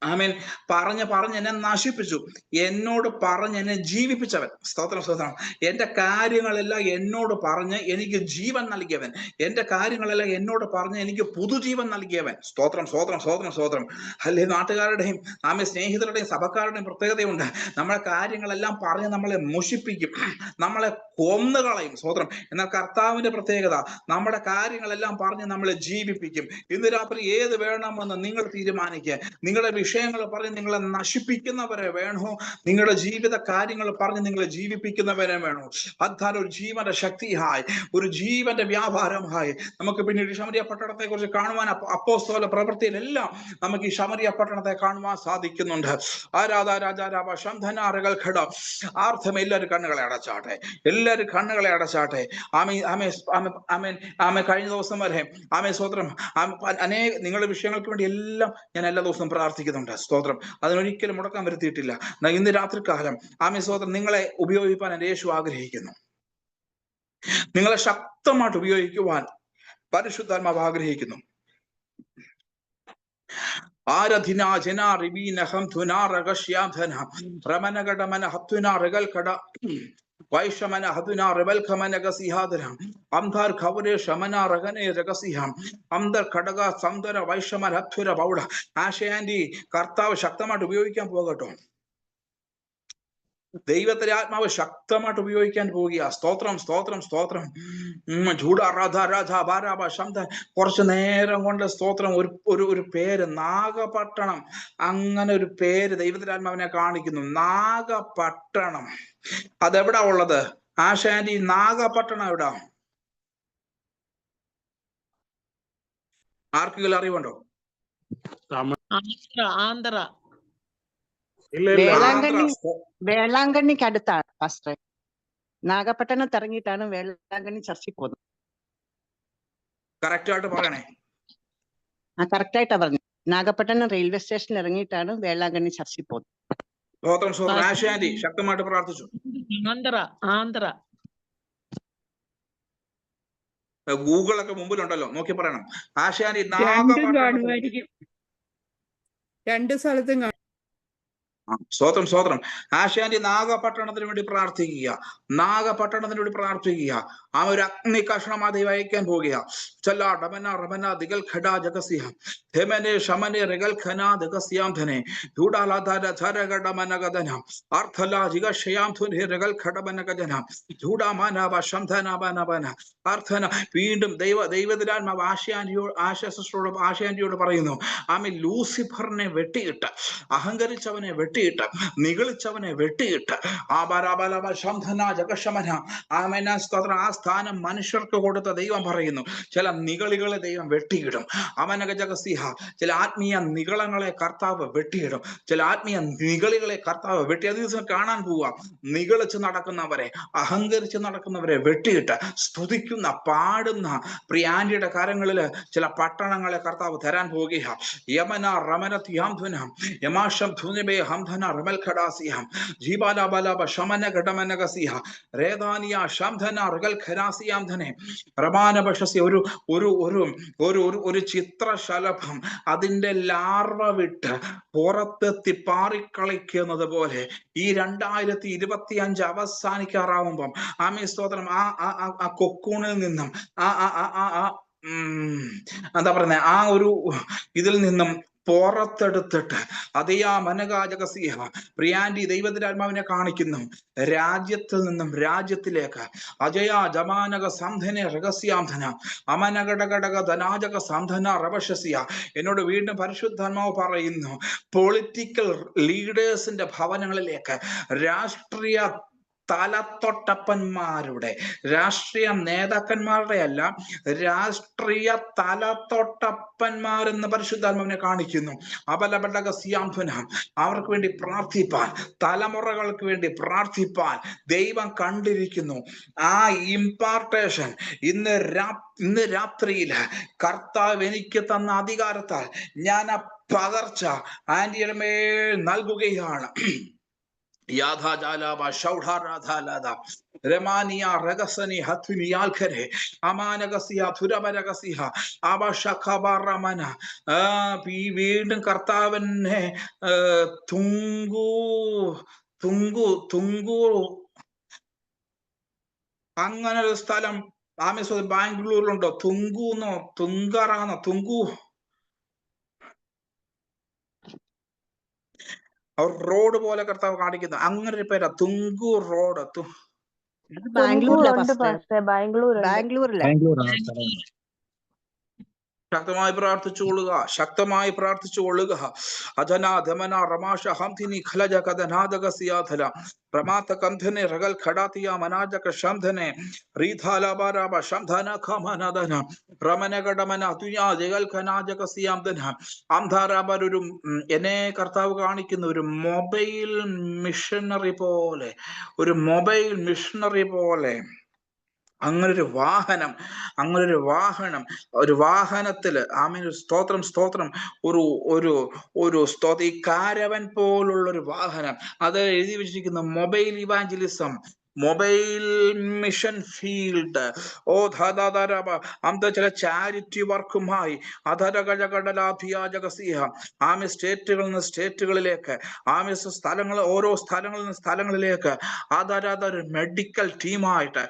ആമേൻ പറഞ്ഞ് എന്നെ നശിപ്പിച്ചു, എന്നോട് പറഞ്ഞ് എന്നെ ജീവിപ്പിച്ചവൻ. സ്തോത്രം സ്തോത്രം. എന്റെ കാര്യങ്ങളെല്ലാം എന്നോട് പറഞ്ഞ് എനിക്ക് ജീവൻ നൽകിയവൻ, എന്റെ കാര്യങ്ങളെല്ലാം എന്നോട് പറഞ്ഞ് എനിക്ക് പുതുജീവൻ നൽകിയവൻ. സ്തോത്രം സ്തോത്രം സ്തോത്രം സ്തോത്രം. അല്ലെ നാട്ടുകാരുടെയും ആമേ സ്നേഹിതരുടെയും സഭക്കാരുടെയും പ്രത്യേകതയുണ്ട്. നമ്മളെ കാര്യങ്ങളെല്ലാം പറഞ്ഞ് നമ്മളെ മോഷിപ്പിക്കും, നമ്മളെ കൊന്നുകളയും. സ്തോത്രം. എന്നാൽ കർത്താവിന്റെ പ്രത്യേകത, നമ്മുടെ കാര്യങ്ങളെല്ലാം പറഞ്ഞ് നമ്മളെ ജീവിപ്പിക്കും. ഇന്ന് രാത്രി ഏത് വേണമെന്ന് നിങ്ങൾ തീരുമാനിക്കുക. നിങ്ങളുടെ വിഷയങ്ങൾ പറഞ്ഞ് നിങ്ങളെ നശിപ്പിക്കുന്നവരെ വേണോ, നിങ്ങളുടെ ജീവിത കാര്യങ്ങൾ പറഞ്ഞ് നിങ്ങളെ ജീവിപ്പിക്കുന്നവരെ വേണോ? അതാണ് ഒരു ജീവന്റെ ശക്തിയായി, ഒരു ജീവന്റെ വ്യാപാരമായി നമുക്ക് പിന്നീട് ശമരിയ പട്ടണത്തെ കുറിച്ച് കാണുവാൻ, അപ്പോസ്തല പ്രവൃത്തിയിലെല്ലാം നമുക്ക് ഈ ശമരിയ പട്ടണത്തെ കാണുവാൻ സാധിക്കുന്നുണ്ട്. ആർത്ഥം. എല്ലാവരും കണ്ണുകളെ അടച്ചാട്ടെ, എല്ലാവരും കണ്ണുകളെ അടച്ചാട്ടെ. കഴിഞ്ഞ ദിവസം വരെ ആമേ സ്തോത്രം, നിങ്ങളുടെ വിഷയങ്ങൾക്ക് വേണ്ടി എല്ലാം ഞാൻ എല്ലാ ദിവസവും പ്രാർത്ഥിക്കുന്നുണ്ട്. സ്തോത്രം. അതിനൊരിക്കലും മുടക്കാൻ വരുത്തിയിട്ടില്ല. ഇന്ന് രാത്രികാലം ആമേ സ്തോത്രം, നിങ്ങളെ ഉപയോഗിക്കാൻ എൻ്റെ യേശു ആഗ്രഹിക്കുന്നു. നിങ്ങളെ ശക്തമായിട്ട് ഉപയോഗിക്കുവാൻ പരിശുദ്ധാത്മാവ് ആഗ്രഹിക്കുന്നു. ആരധിന ജന റിബീനഹം ധുനാരകശ്യാധന രമനകടമന ഹത്തുന രകൽകട വൈഷമന ഹതുന റബൽഖമന ഗസിഹാദരം അംധാർ ഖവരെ ശമന റഗനെ രഗസിഹം അംദർ ഖടക സന്ദര വൈഷമന ഹത്തുര ബൗഡ. ആശയാന്റി കർത്താവ് ശക്തമായിട്ട് ഉപയോഗിക്കാൻ പോകട്ടോ. ദൈവത്തിലെ ആത്മാവ് ശക്തമായിട്ട് ഉപയോഗിക്കാൻ പോവുക. സ്തോത്രം സ്തോത്രം സ്തോത്രം. കുറച്ചു നേരം കൊണ്ട് സ്തോത്രം ഒരു പേര് നാഗപട്ടണം, അങ്ങനെ ഒരു പേര് ദൈവത്തിലെ ആത്മാവിനെ കാണിക്കുന്നു. നാഗപട്ടണം അതെവിടാ ഉള്ളത്? ആശാന്റി നാഗപട്ടണം എവിടാ? ആർക്കെങ്കിലും അറിവുണ്ടോ? ആന്ധ്ര. വേളാങ്കണ്ണിക്ക് അടുത്താണ് പാസ്റ്റർ. നാഗപട്ടണത്ത് ഇറങ്ങിയിട്ടാണ് വേളാങ്കണ്ണി ചർച്ചിൽ പോകുന്നത്. കറക്റ്റ് ആയിട്ട് പറയണേ. കറക്റ്റ് ആയിട്ടാ പറഞ്ഞു. നാഗപട്ടണം റെയിൽവേ സ്റ്റേഷനിൽ ഇറങ്ങിയിട്ടാണ് വേളാങ്കണ്ണി ചർച്ചിൽ പോകുന്നത്. ആശാന്റി ശക്തമായിട്ട് പ്രാർത്ഥിച്ചു. ആന്ധ്ര. ഗൂഗിളൊക്കെ മുമ്പിലുണ്ടല്ലോ, നോക്കി പറയണം. ആശാന്റി രണ്ട് സ്ഥലത്തും സ്തോത്രം സ്തോത്രം. ആശാന്റി നാഗപട്ടണത്തിന് വേണ്ടി പ്രാർത്ഥിക്കുക, നാഗപട്ടണത്തിന് വേണ്ടി പ്രാർത്ഥിക്കുക. ആ ഒരു അഗ്നി കഷണം അത് അയക്കാൻ പോകുക. വീണ്ടും ദൈവത്തിലാത്മാവ് ആശാന്റിയോട് പറയുന്നു, ആമേ ലൂസിഫറിനെ വെട്ടിയിട്ട്, അഹങ്കരിച്ചവനെ വെട്ടിയിട്ട്, നിഗളിച്ചവനെ വെട്ടിയിട്ട്, ആ സ്ഥാനം മനുഷ്യർക്ക് കൊടുത്ത ദൈവം പറയുന്നു. ചില നിഗളികളെ ദൈവം വെട്ടിയിടും. അവനഗജഗസിഹ. ചില ആത്മീയ നിഗളങ്ങളെ കർത്താവ് വെട്ടിയിടും. ചില ആത്മീയ നിഗളികളെ കർത്താവ് വെട്ടി. അത് ദിവസം കാണാൻ പോവുക. നിഗളിച്ച് നടക്കുന്നവരെ, അഹങ്കരിച്ച് നടക്കുന്നവരെ വെട്ടിയിട്ട് സ്തുതിക്കുന്ന, പാടുന്ന പ്രിയാന്റിയുടെ കാര്യങ്ങളിൽ ചില പട്ടണങ്ങളെ കർത്താവ് തരാൻ പോകുക. യമന റമന യമാശം ധുനിബേ ഹം ശാംധന റമൽ ഖഡാസിയാം ജീബാലാബാലാബ ശമന ഘടമനകസിയ രേദാനിയ ശാംധന റഗൽ ഖരാസിയാം ധനെ റമാനബഷസി ഒരു ഒരു ഒരു ഒരു ഒരു ചിത്രശലഭം അതിന്റെ ലാർവ വിട്ട് പുറത്തെത്തി പാറിക്കളിക്കുന്നത് പോലെ ഈ 2025 അവസാനിക്കാറാവുമ്പം ആമേ സ്തോത്രം ആ കൊക്കൂണിൽ നിന്നും എന്താ പറയുന്നത് ആ ഒരു ഇതിൽ നിന്നും പുറത്തെടുത്തിട്ട് അതേയാ മനകാജകസിയ പ്രിയാൻഡി ദൈവത്തിന്റെ ആത്മാവിനെ കാണിക്കുന്നു. രാജ്യത്തിൽ നിന്നും രാജ്യത്തിലേക്ക് അജയ ജമാനക സാന്ധന രഹസ്യാന്ധന അമനഘടഘടക ധനാജക സാന്ധന റവശസിയ. എന്നോട് വീണ്ടും പരിശുദ്ധാത്മാവ് പറയുന്നു, പൊളിറ്റിക്കൽ ലീഡേഴ്സിന്റെ ഭവനങ്ങളിലേക്ക് രാഷ്ട്രീയ തലത്തൊട്ടപ്പന്മാരുടെ, രാഷ്ട്രീയ നേതാക്കന്മാരുടെ അല്ല, രാഷ്ട്രീയ തലത്തൊട്ടപ്പന്മാരെന്ന് പരിശുദ്ധാത്മാവിനെ കാണിക്കുന്നു. അപലപടക സിയാംധുന അവർക്ക് വേണ്ടി പ്രാർത്ഥിപ്പാൻ, തലമുറകൾക്ക് വേണ്ടി പ്രാർത്ഥിപ്പാൻ ദൈവം കണ്ടിരിക്കുന്നു. ആ ഇമ്പാർട്ടേഷൻ ഇന്ന് രാത്രിയിൽ കർത്താവ് എനിക്ക് തന്ന അധികാരത്താൽ ഞാൻ ആ പകർച്ച ആന്റിയുടെ മേൽ നൽകുകയാണ്. യാഥാജാലാബ ഷൗഢാരാധാലാദ രമാനിയ രഗസനി ഹത്തുനിയാൽഖരെ അമാനഗസിയ ധുരമരഗസിഹ അവശഖബറമന. വീണ്ടും കർത്താവിനെ തുങ്കു അങ്ങനെ ഒരു സ്ഥലം ബാംഗ്ലൂരിലുണ്ടോ? തുങ്കുന്നോ തുങ്കറാന്നോ തുങ്കു റോഡ് പോലെ കർത്താവ് കാണിക്കുന്നു. അങ്ങനെ ഒരു പേരാ തുങ്കു റോഡ്. ബാംഗ്ലൂരിലെ ശക്തമായി പ്രാർത്ഥിച്ചുകൊള്ളുക, ശക്തമായി പ്രാർത്ഥിച്ചുകൊള്ളുക. അധന ധമന റമാഷ ഹംധിനി ഖലജ കഥനാദകസിയാധല പ്രമാത കന്ധനെ റഗൽ ഖഡാതിയ മനാജക ശംധനെ റീധാലബാരബ ശംധന ഖമനദന റമനഗടമന തുയാ ജഗൽ ഖനാജകസിയാംധന അംധാരബരൊരു എന്നെ കർത്താവ് കാണിക്കുന്ന ഒരു മൊബൈൽ മിഷനറി പോലെ, ഒരു മൊബൈൽ മിഷനറി പോലെ അങ്ങനൊരു വാഹനം, ഒരു വാഹനത്തില് ആമേൻ സ്തോത്രം ഒരു സ്തോത്രം, ഈ കാരവൻ പോലുള്ള ഒരു വാഹനം, അത് എഴുതി വെച്ചിരിക്കുന്ന mobile evangelism, mobile mission field. ഓ ധാദാദാരബ അന്ത ചില ചാരിറ്റി വർക്കുമായി അധരകടലാധിയാജകസിഹ ആമി സ്റ്റേറ്റുകളിൽ നിന്ന് സ്റ്റേറ്റുകളിലേക്ക്, ആമി ഓരോ സ്ഥലങ്ങളിൽ നിന്ന് സ്ഥലങ്ങളിലേക്ക് അതൊരു മെഡിക്കൽ ടീമായിട്ട്,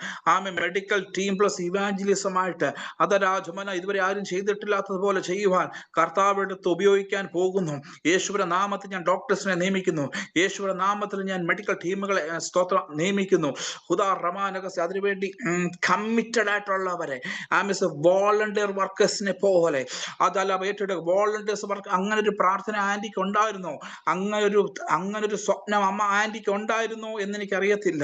മെഡിക്കൽ ടീം പ്ലസ് ഇവാഞ്ചലിസമായിട്ട് അതൊരാജമന ഇതുവരെ ആരും ചെയ്തിട്ടില്ലാത്തതുപോലെ ചെയ്യുവാൻ കർത്താവ് എടുത്ത് ഉപയോഗിക്കാൻ പോകുന്നു. യേശുവിന്റെ നാമത്തിൽ ഞാൻ ഡോക്ടേഴ്സിനെ നിയമിക്കുന്നു. യേശുവിന്റെ നാമത്തിൽ ഞാൻ മെഡിക്കൽ ടീമുകളെ സ്തോത്രം നിയമിക്കുന്നു. അതിനുവേണ്ടി കമ്മിറ്റഡ് ആയിട്ടുള്ളവരെ, വോളണ്ടിയർ വർക്കേഴ്സിനെ പോലെ അതല്ല ഏറ്റെടുക്കുക വോളണ്ടിയേഴ്സ് വർക്ക്. അങ്ങനെ ഒരു പ്രാർത്ഥന ആന്റിക്ക് ഉണ്ടായിരുന്നോ? അങ്ങനൊരു സ്വപ്നം അമ്മ ആന്റിക്ക് ഉണ്ടായിരുന്നോ എന്ന് എനിക്കറിയത്തില്ല.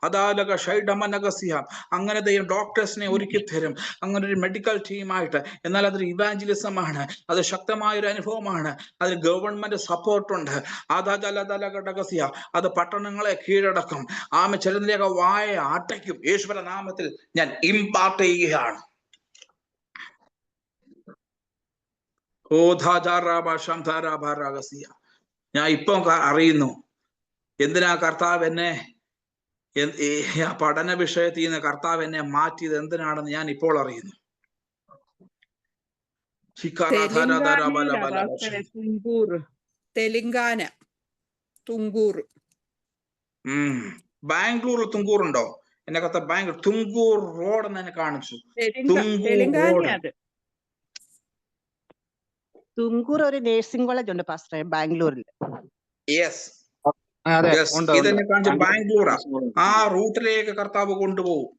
അതാലക ഷൈഡമനഗസിയ അങ്ങനെ ദൈവം ഡോക്ടേഴ്സിനെ ഒരുക്കി തരും, അങ്ങനെ ഒരു മെഡിക്കൽ ടീമായിട്ട്. എന്നാൽ അതൊരു ഇവാഞ്ചലിസമാണ്, അത് ശക്തമായൊരു അനുഭവമാണ്, അതിന് ഗവൺമെന്റ് സപ്പോർട്ടുണ്ട്. അതാലകടകസിയ അത് പട്ടണങ്ങളെ കീഴടക്കും. ചിലതിലേക്ക് വായ അടയ്ക്കും. യേശുവിന്റെ നാമത്തിൽ ഞാൻ ഇമ്പാർട്ട് ചെയ്യുകയാണ്. ഞാൻ ഇപ്പൊ അറിയുന്നു എന്തിനാ കർത്താവ് എന്നെ പഠന വിഷയത്തിൽ നിന്ന് കർത്താവ് എന്നെ മാറ്റിയത് എന്തിനാണെന്ന് ഞാൻ ഇപ്പോൾ അറിയുന്നു. തെലങ്കാന തുങ്കൂർ. ബാംഗ്ലൂരിൽ തുങ്കൂറുണ്ടോ? എന്നെ കത്ത ബാംഗ്ലൂർ തുങ്കൂർ റോഡ് എന്ന് എന്നെ കാണിച്ചു. തുങ്കൂർ ഒരു നേഴ്സിംഗ് കോളേജ് ഉണ്ട് പാസ്റ്ററെ ബാംഗ്ലൂരിൽ. യെസ്, ഇതെന്നെ കാണിച്ചു ബാംഗ്ലൂരാ. ആ റൂട്ടിലേക്ക് കർത്താവ് കൊണ്ടുപോകും.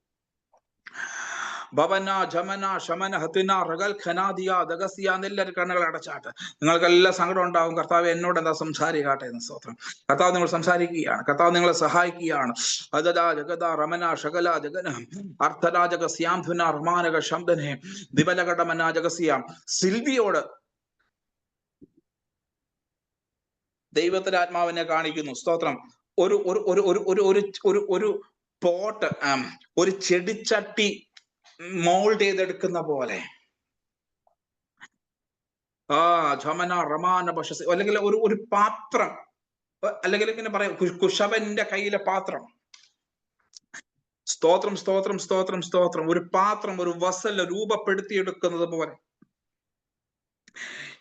ഭവന ജമന ശമന ഹത്തിന റഗൽ ഖനാദിയ ദഗസിയ എന്നെല്ലാവരും കണ്ണുകൾ അടച്ചാട്ട്. നിങ്ങൾക്കെല്ലാം സങ്കടം ഉണ്ടാവും, കർത്താവ് എന്നോട് എന്താ സംസാരിക്കാട്ടെ എന്ന്. സ്തോത്രം. കർത്താവ് നിങ്ങൾ സംസാരിക്കുകയാണ്, കർത്താവ് നിങ്ങളെ സഹായിക്കുകയാണ്. അദദാ ജഗദ റമന ശകല ജഗന അർത്ഥരാജക സ്യാംധുന റമാനക ശബ്ദനെ ദിവലകടമന ജഗസിയാം. സിൽവിയോട് ദൈവത്തിന്റെ ആത്മാവിനെ കാണിക്കുന്നു. സ്തോത്രം. ഒരു പോട്ട്, ഒരു ചെടിച്ചട്ടി മോൾഡ് ചെയ്തെടുക്കുന്ന പോലെ ജമന റമാന ബഷസ്, അല്ലെങ്കിൽ ഒരു പാത്രം അല്ലെങ്കിൽ ഇങ്ങനെ പറയാം, കുശവന്റെ കയ്യിലെ പാത്രം. സ്തോത്രം, സ്തോത്രം, സ്തോത്രം, സ്തോത്രം. ഒരു പാത്രം, ഒരു വസല് രൂപപ്പെടുത്തിയെടുക്കുന്നത് പോലെ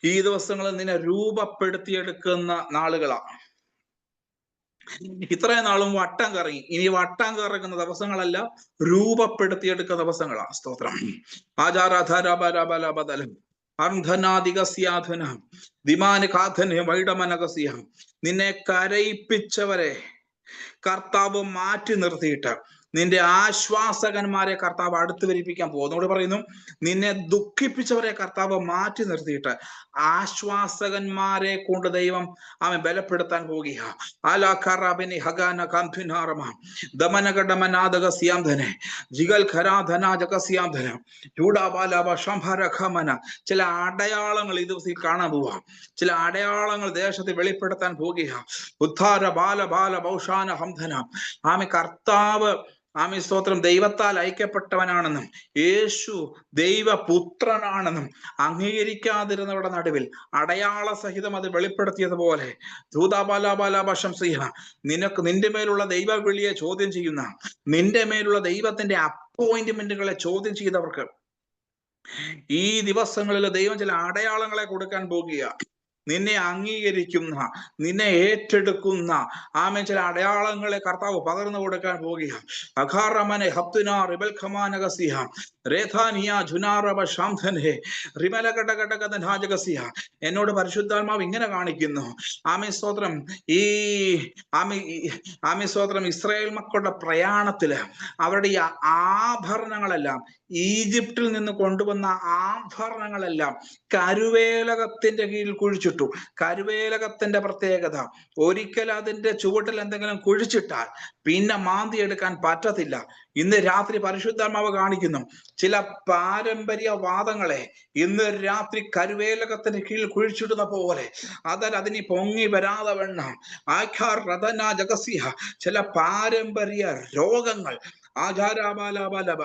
ഈ ദിവസങ്ങളിൽ നിന്നെ രൂപപ്പെടുത്തിയെടുക്കുന്ന നാളുകളാ. ഇത്രയും നാളും വട്ടം കറങ്ങി, ഇനി വട്ടം കറങ്ങുന്ന ദിവസങ്ങളല്ല, രൂപപ്പെടുത്തിയെടുക്കുന്ന ദിവസങ്ങളാ. സ്തോത്രം. ആചാരാധാരാബലബലബലം അർദ്ധനാദികസ്യാധുന ദിമാനകാധന വൈഡമനകസ്യ. നിന്നെ കരയിപ്പിച്ചവരെ കർത്താവ് മാറ്റി നിർത്തിയിട്ട് നിന്റെ ആശ്വാസകന്മാരെ കർത്താവ് അടുത്ത് വരിപ്പിക്കാൻ പോകുന്നോട് പറയുന്നു. നിന്നെ ദുഃഖിപ്പിച്ചവരെ കർത്താവ് മാറ്റി നിർത്തിയിട്ട് ആശ്വാസകന്മാരെ കൊണ്ട് ദൈവം അവൻ ബലപ്പെടുത്താൻ പോകുക. ആലാഖറാബിനി ഹഗാന കാന്തുനാറമ ദമനകടമനാദകസ്യാംധന ജിഗൽ ഖരാധനാജകസ്യാംധന ചൂടാബാലാബ ശംഭരഖമന. ചില അടയാളങ്ങൾ ഈ ദിവസം കാണാൻ പോവാം. ചില അടയാളങ്ങൾ ദേശത്ത് വെളിപ്പെടുത്താൻ പോകുക. ഉദ്ധാര ബാല ബാല ബൗഷാന ഹംധന. ആമെ കർത്താവ് ആമേ സ്തോത്രം ദൈവത്താൽ അയക്കപ്പെട്ടവനാണെന്നും യേശു ദൈവപുത്രനാണെന്നും അംഗീകരിക്കാതിരുന്നവരുടെ നടുവിൽ അടയാള സഹിതം അത് വെളിപ്പെടുത്തിയതുപോലെ നിന്റെ മേലുള്ള ദൈവവിളിയെ ചോദ്യം ചെയ്യുന്ന, നിന്റെ മേലുള്ള ദൈവത്തിന്റെ അപ്പോയിന്റ്മെന്റുകളെ ചോദ്യം ചെയ്തവർക്ക് ഈ ദിവസങ്ങളിൽ ദൈവം ചില അടയാളങ്ങളെ കൊടുക്കാൻ പോകുക. നിന്നെ അംഗീകരിക്കുന്ന, നിന്നെ ഏറ്റെടുക്കുന്ന ആമേൻ ചില അടയാളങ്ങളെ കർത്താവ് പകർന്നു കൊടുക്കാൻ പോകുക. അഖാറമനെ ഹബ്തുനാ റിബൽഖമാനഗസിഹ രേഥാനിയ ജുനാറബ ശാംധനെ റിമലകടകടകദനാജഗസിഹ. എന്നോട് പരിശുദ്ധാത്മാവ് ഇങ്ങനെ കാണിക്കുന്നു. ആമേ സ്തോത്രം. ഈ ആമേ സ്തോത്രം ഇസ്രായേൽ മക്കളുടെ പ്രയാണത്തില് അവരുടെ ഈ ആഭരണങ്ങളെല്ലാം, ഈജിപ്തിൽ നിന്ന് കൊണ്ടുവന്ന ആഭരണങ്ങളെല്ലാം കരുവേലകത്തിന്റെ കീഴിൽ കുഴിച്ചിട്ടു. കരുവേലകത്തിന്റെ പ്രത്യേകത, ഒരിക്കൽ അതിന്റെ ചുവട്ടിൽ എന്തെങ്കിലും കുഴിച്ചിട്ടാൽ പിന്നെ മാന്തി എടുക്കാൻ പറ്റത്തില്ല. ഇന്ന് രാത്രി പരിശുദ്ധാത്മാവ് കാണിക്കുന്നു ചില പാരമ്പര്യവാദങ്ങളെ ഇന്ന് രാത്രി കരുവേലകത്തിന്റെ കീഴിൽ കുഴിച്ചിടുന്ന പോലെ അതിനി പൊങ്ങി വരാതെ വേണം. ചില പാരമ്പര്യ രോഗങ്ങൾ ആചാരാബാലാബാലബ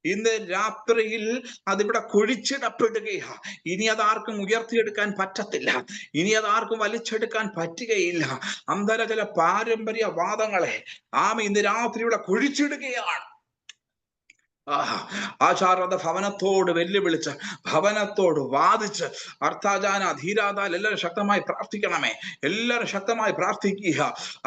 ഇന്ന് രാത്രിയിൽ അതിവിടെ കുഴിച്ചിടപ്പെടുകയാ. ഇനി അതാർക്കും ഉയർത്തിയെടുക്കാൻ പറ്റത്തില്ല, ഇനി അതാർക്കും വലിച്ചെടുക്കാൻ പറ്റുകയില്ല. അന്തര ചില പാരമ്പര്യവാദങ്ങളെ ഇന്ന് രാത്രി ഇവിടെ കുഴിച്ചിടുകയാണ്. ആചാരത ഭവനത്തോട് വെല്ലുവിളിച്ച്, ഭവനത്തോട് വാദിച്ച്, അർത്ഥാജാന ധീരാതാൽ എല്ലാവരും ശക്തമായി പ്രാർത്ഥിക്കണമേ. എല്ലാവരും ശക്തമായി പ്രാർത്ഥിക്കുക.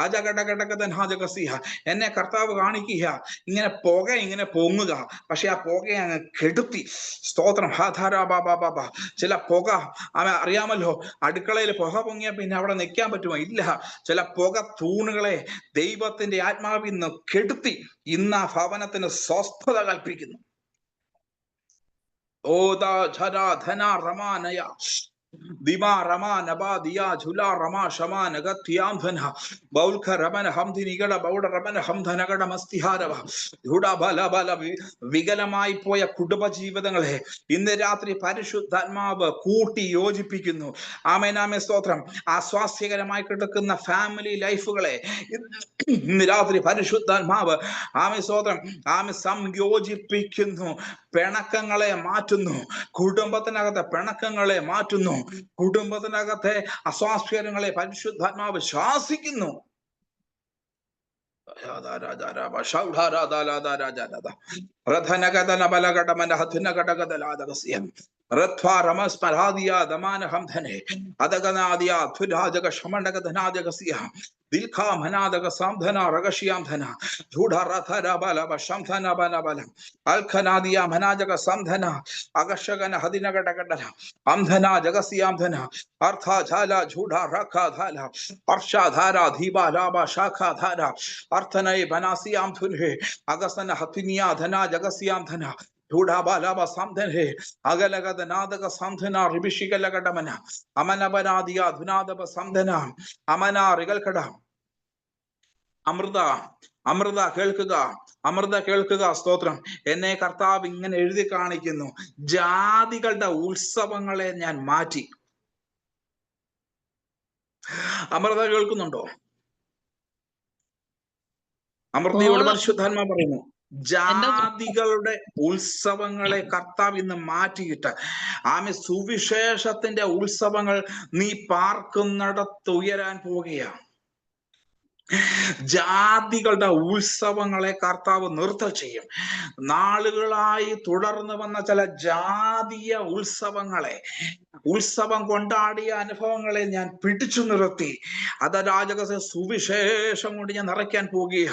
അജകടകടകദനാജകസിഹ. എന്നെ കർത്താവ് കാണിക്കുക, ഇങ്ങനെ പുക ഇങ്ങനെ പൊങ്ങുക, പക്ഷെ ആ പുകയെ അങ്ങ് കെടുത്തി. സ്തോത്രം. ഹാധാരാബാബാബാബ. ചില പുക അറിയാമല്ലോ, അടുക്കളയിൽ പുക പൊങ്ങിയ പിന്നെ അവിടെ നിൽക്കാൻ പറ്റുമോ? ഇല്ല. ചില പുക തൂണുകളെ ദൈവത്തിന്റെ ആത്മാവിൽ നിന്ന് കെടുത്തി ഇന്ന് ആ ഭവനത്തിന് സ്വസ്ഥത കൽപ്പിക്കുന്നു. ഓദാ ധരാ ധന റമാനയ ദിമാ റമാ നബാ ദിയാ ഝുലാ റമാ ഷമാ നഗത്യാംധന ബൗൽഖ റമന ഹംധി നിഗട ബൗഡ റമന ഹംധനഗട മസ്തിഹാരവ ധുഡബലബല. വികലമായി പോയ കുടുംബജീവിതങ്ങളെ ഇന്ന് രാത്രി പരിശുദ്ധാത്മാവ് കൂട്ടി യോജിപ്പിക്കുന്നു. ആമേനാമേ സ്തോത്രം. ആസ്വാസ്യകരമായി കിടക്കുന്ന ഫാമിലി ലൈഫുകളെ ഇന്ന് രാത്രി പരിശുദ്ധാത്മാവ് ആമേ സ്തോത്രം സംയോജിപ്പിക്കുന്നു. പിണക്കങ്ങളെ മാറ്റുന്നു, കുടുംബത്തിനകത്തെ പിണക്കങ്ങളെ മാറ്റുന്നു, കുടുംബത്തിനകത്തെ അസ്വാസ്ഥ്യങ്ങളെ പരിശുദ്ധാത്മാവ് ശാസിക്കുന്നു. അമൃത കേൾക്കുക, അമൃത കേൾക്കുക. സ്തോത്രം. എന്നെ കർത്താവ് ഇങ്ങനെ എഴുതി കാണിക്കുന്നു, ജാതികളുടെ ഉത്സവങ്ങളെ ഞാൻ മാറ്റി. അമൃത കേൾക്കുന്നുണ്ടോ? അമൃതയോട് പരിശുദ്ധാത്മാ പറയുന്നു, ജാതികളുടെ ഉത്സവങ്ങളെ കർത്താവ് ഇന്ന് മാറ്റിയിട്ട് സുവിശേഷത്തിന്റെ ഉത്സവങ്ങൾ നീ പാർക്കുന്നിടത്ത് ഉയരാൻ പോവുകയാണ്. ജാതികളുടെ ഉത്സവങ്ങളെ കർത്താവ് നിർത്തൽ ചെയ്യും. നാളുകളായി തുടർന്ന് വന്ന ചില ജാതീയ ഉത്സവം കൊണ്ടാടിയ അനുഭവങ്ങളെ ഞാൻ പിടിച്ചു നിർത്തി. അത് രാജകസ സുവിശേഷം കൊണ്ട് ഞാൻ നിറയ്ക്കാൻ പോകുക.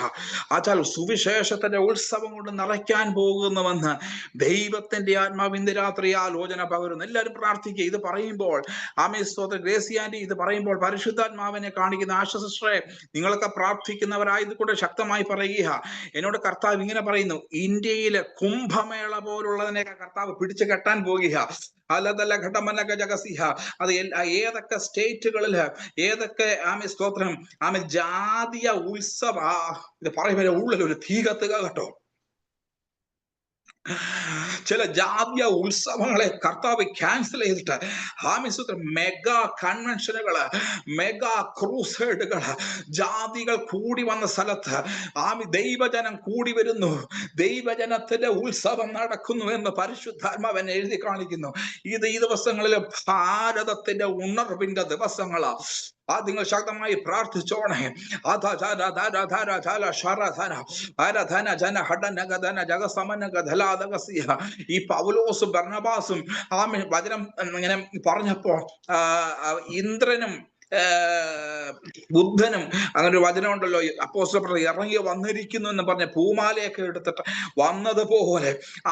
അച്ചാൽ സുവിശേഷത്തിന്റെ ഉത്സവം കൊണ്ട് നിറയ്ക്കാൻ പോകുന്നുവെന്ന് ദൈവത്തിന്റെ ആത്മാവ് ഇന്ന് രാത്രി ആലോചന പകരുന്നു. എല്ലാവരും പ്രാർത്ഥിക്കുക. ഇത് പറയുമ്പോൾ ആമേസ്തോത്ര ഗ്രേസിയാൻറ്റി ഇത് പറയുമ്പോൾ പരിശുദ്ധാത്മാവിനെ കാണിക്കുന്ന ആശ്വസിസ്റ്ററെ നിങ്ങളൊക്കെ പ്രാർത്ഥിക്കുന്നവരായതുകൊണ്ട് ശക്തമായി പറയുക. എന്നോട് കർത്താവ് ഇങ്ങനെ പറയുന്നു, ഇന്ത്യയിലെ കുംഭമേള പോലുള്ളതിനെയൊക്കെ കർത്താവ് പിടിച്ചു കെട്ടാൻ പോകുക. അല്ലതല്ല ഘടമനക ജഗസിഹ. അത് ഏതൊക്കെ സ്റ്റേറ്റുകളില് ഏതൊക്കെ സ്തോത്രം ജാതീയ ഉത്സവ ഇത് പറയുമ്പോൾ ഉള്ളിലൊരു തീ കത്തുക കേട്ടോ. ചില ജാതീയ ഉത്സവങ്ങളെ കർത്താവ് ക്യാൻസൽ ചെയ്തിട്ട് മെഗാ കൺവെൻഷനുകള്, മെഗാ ക്രൂസൈഡുകള്, ജാതികൾ കൂടി വന്ന സ്ഥലത്ത് ദൈവജനം കൂടി വരുന്നു, ദൈവജനത്തിന്റെ ഉത്സവം നടക്കുന്നു എന്ന് പരിശുദ്ധാത്മാവൻ എഴുതി കാണിക്കുന്നു. ഇത് ഈ ദിവസങ്ങളിൽ ഭാരതത്തിന്റെ ഉണർവിന്റെ ദിവസങ്ങളാ. നിങ്ങൾ ശക്തമായി പ്രാർത്ഥിച്ചോണേ. ഈ പൗലോസും ബർന്നബാസും വചനം ഇങ്ങനെ പറഞ്ഞപ്പോ ഇന്ദ്രനും ബുദ്ധനും അങ്ങനെ ഒരു വചനം ഉണ്ടല്ലോ, അപ്പോസ്തലർ ഇറങ്ങി വന്നിരിക്കുന്നു എന്ന് പറഞ്ഞ പൂമാലയൊക്കെ എടുത്തിട്ട് വന്നതുപോലെ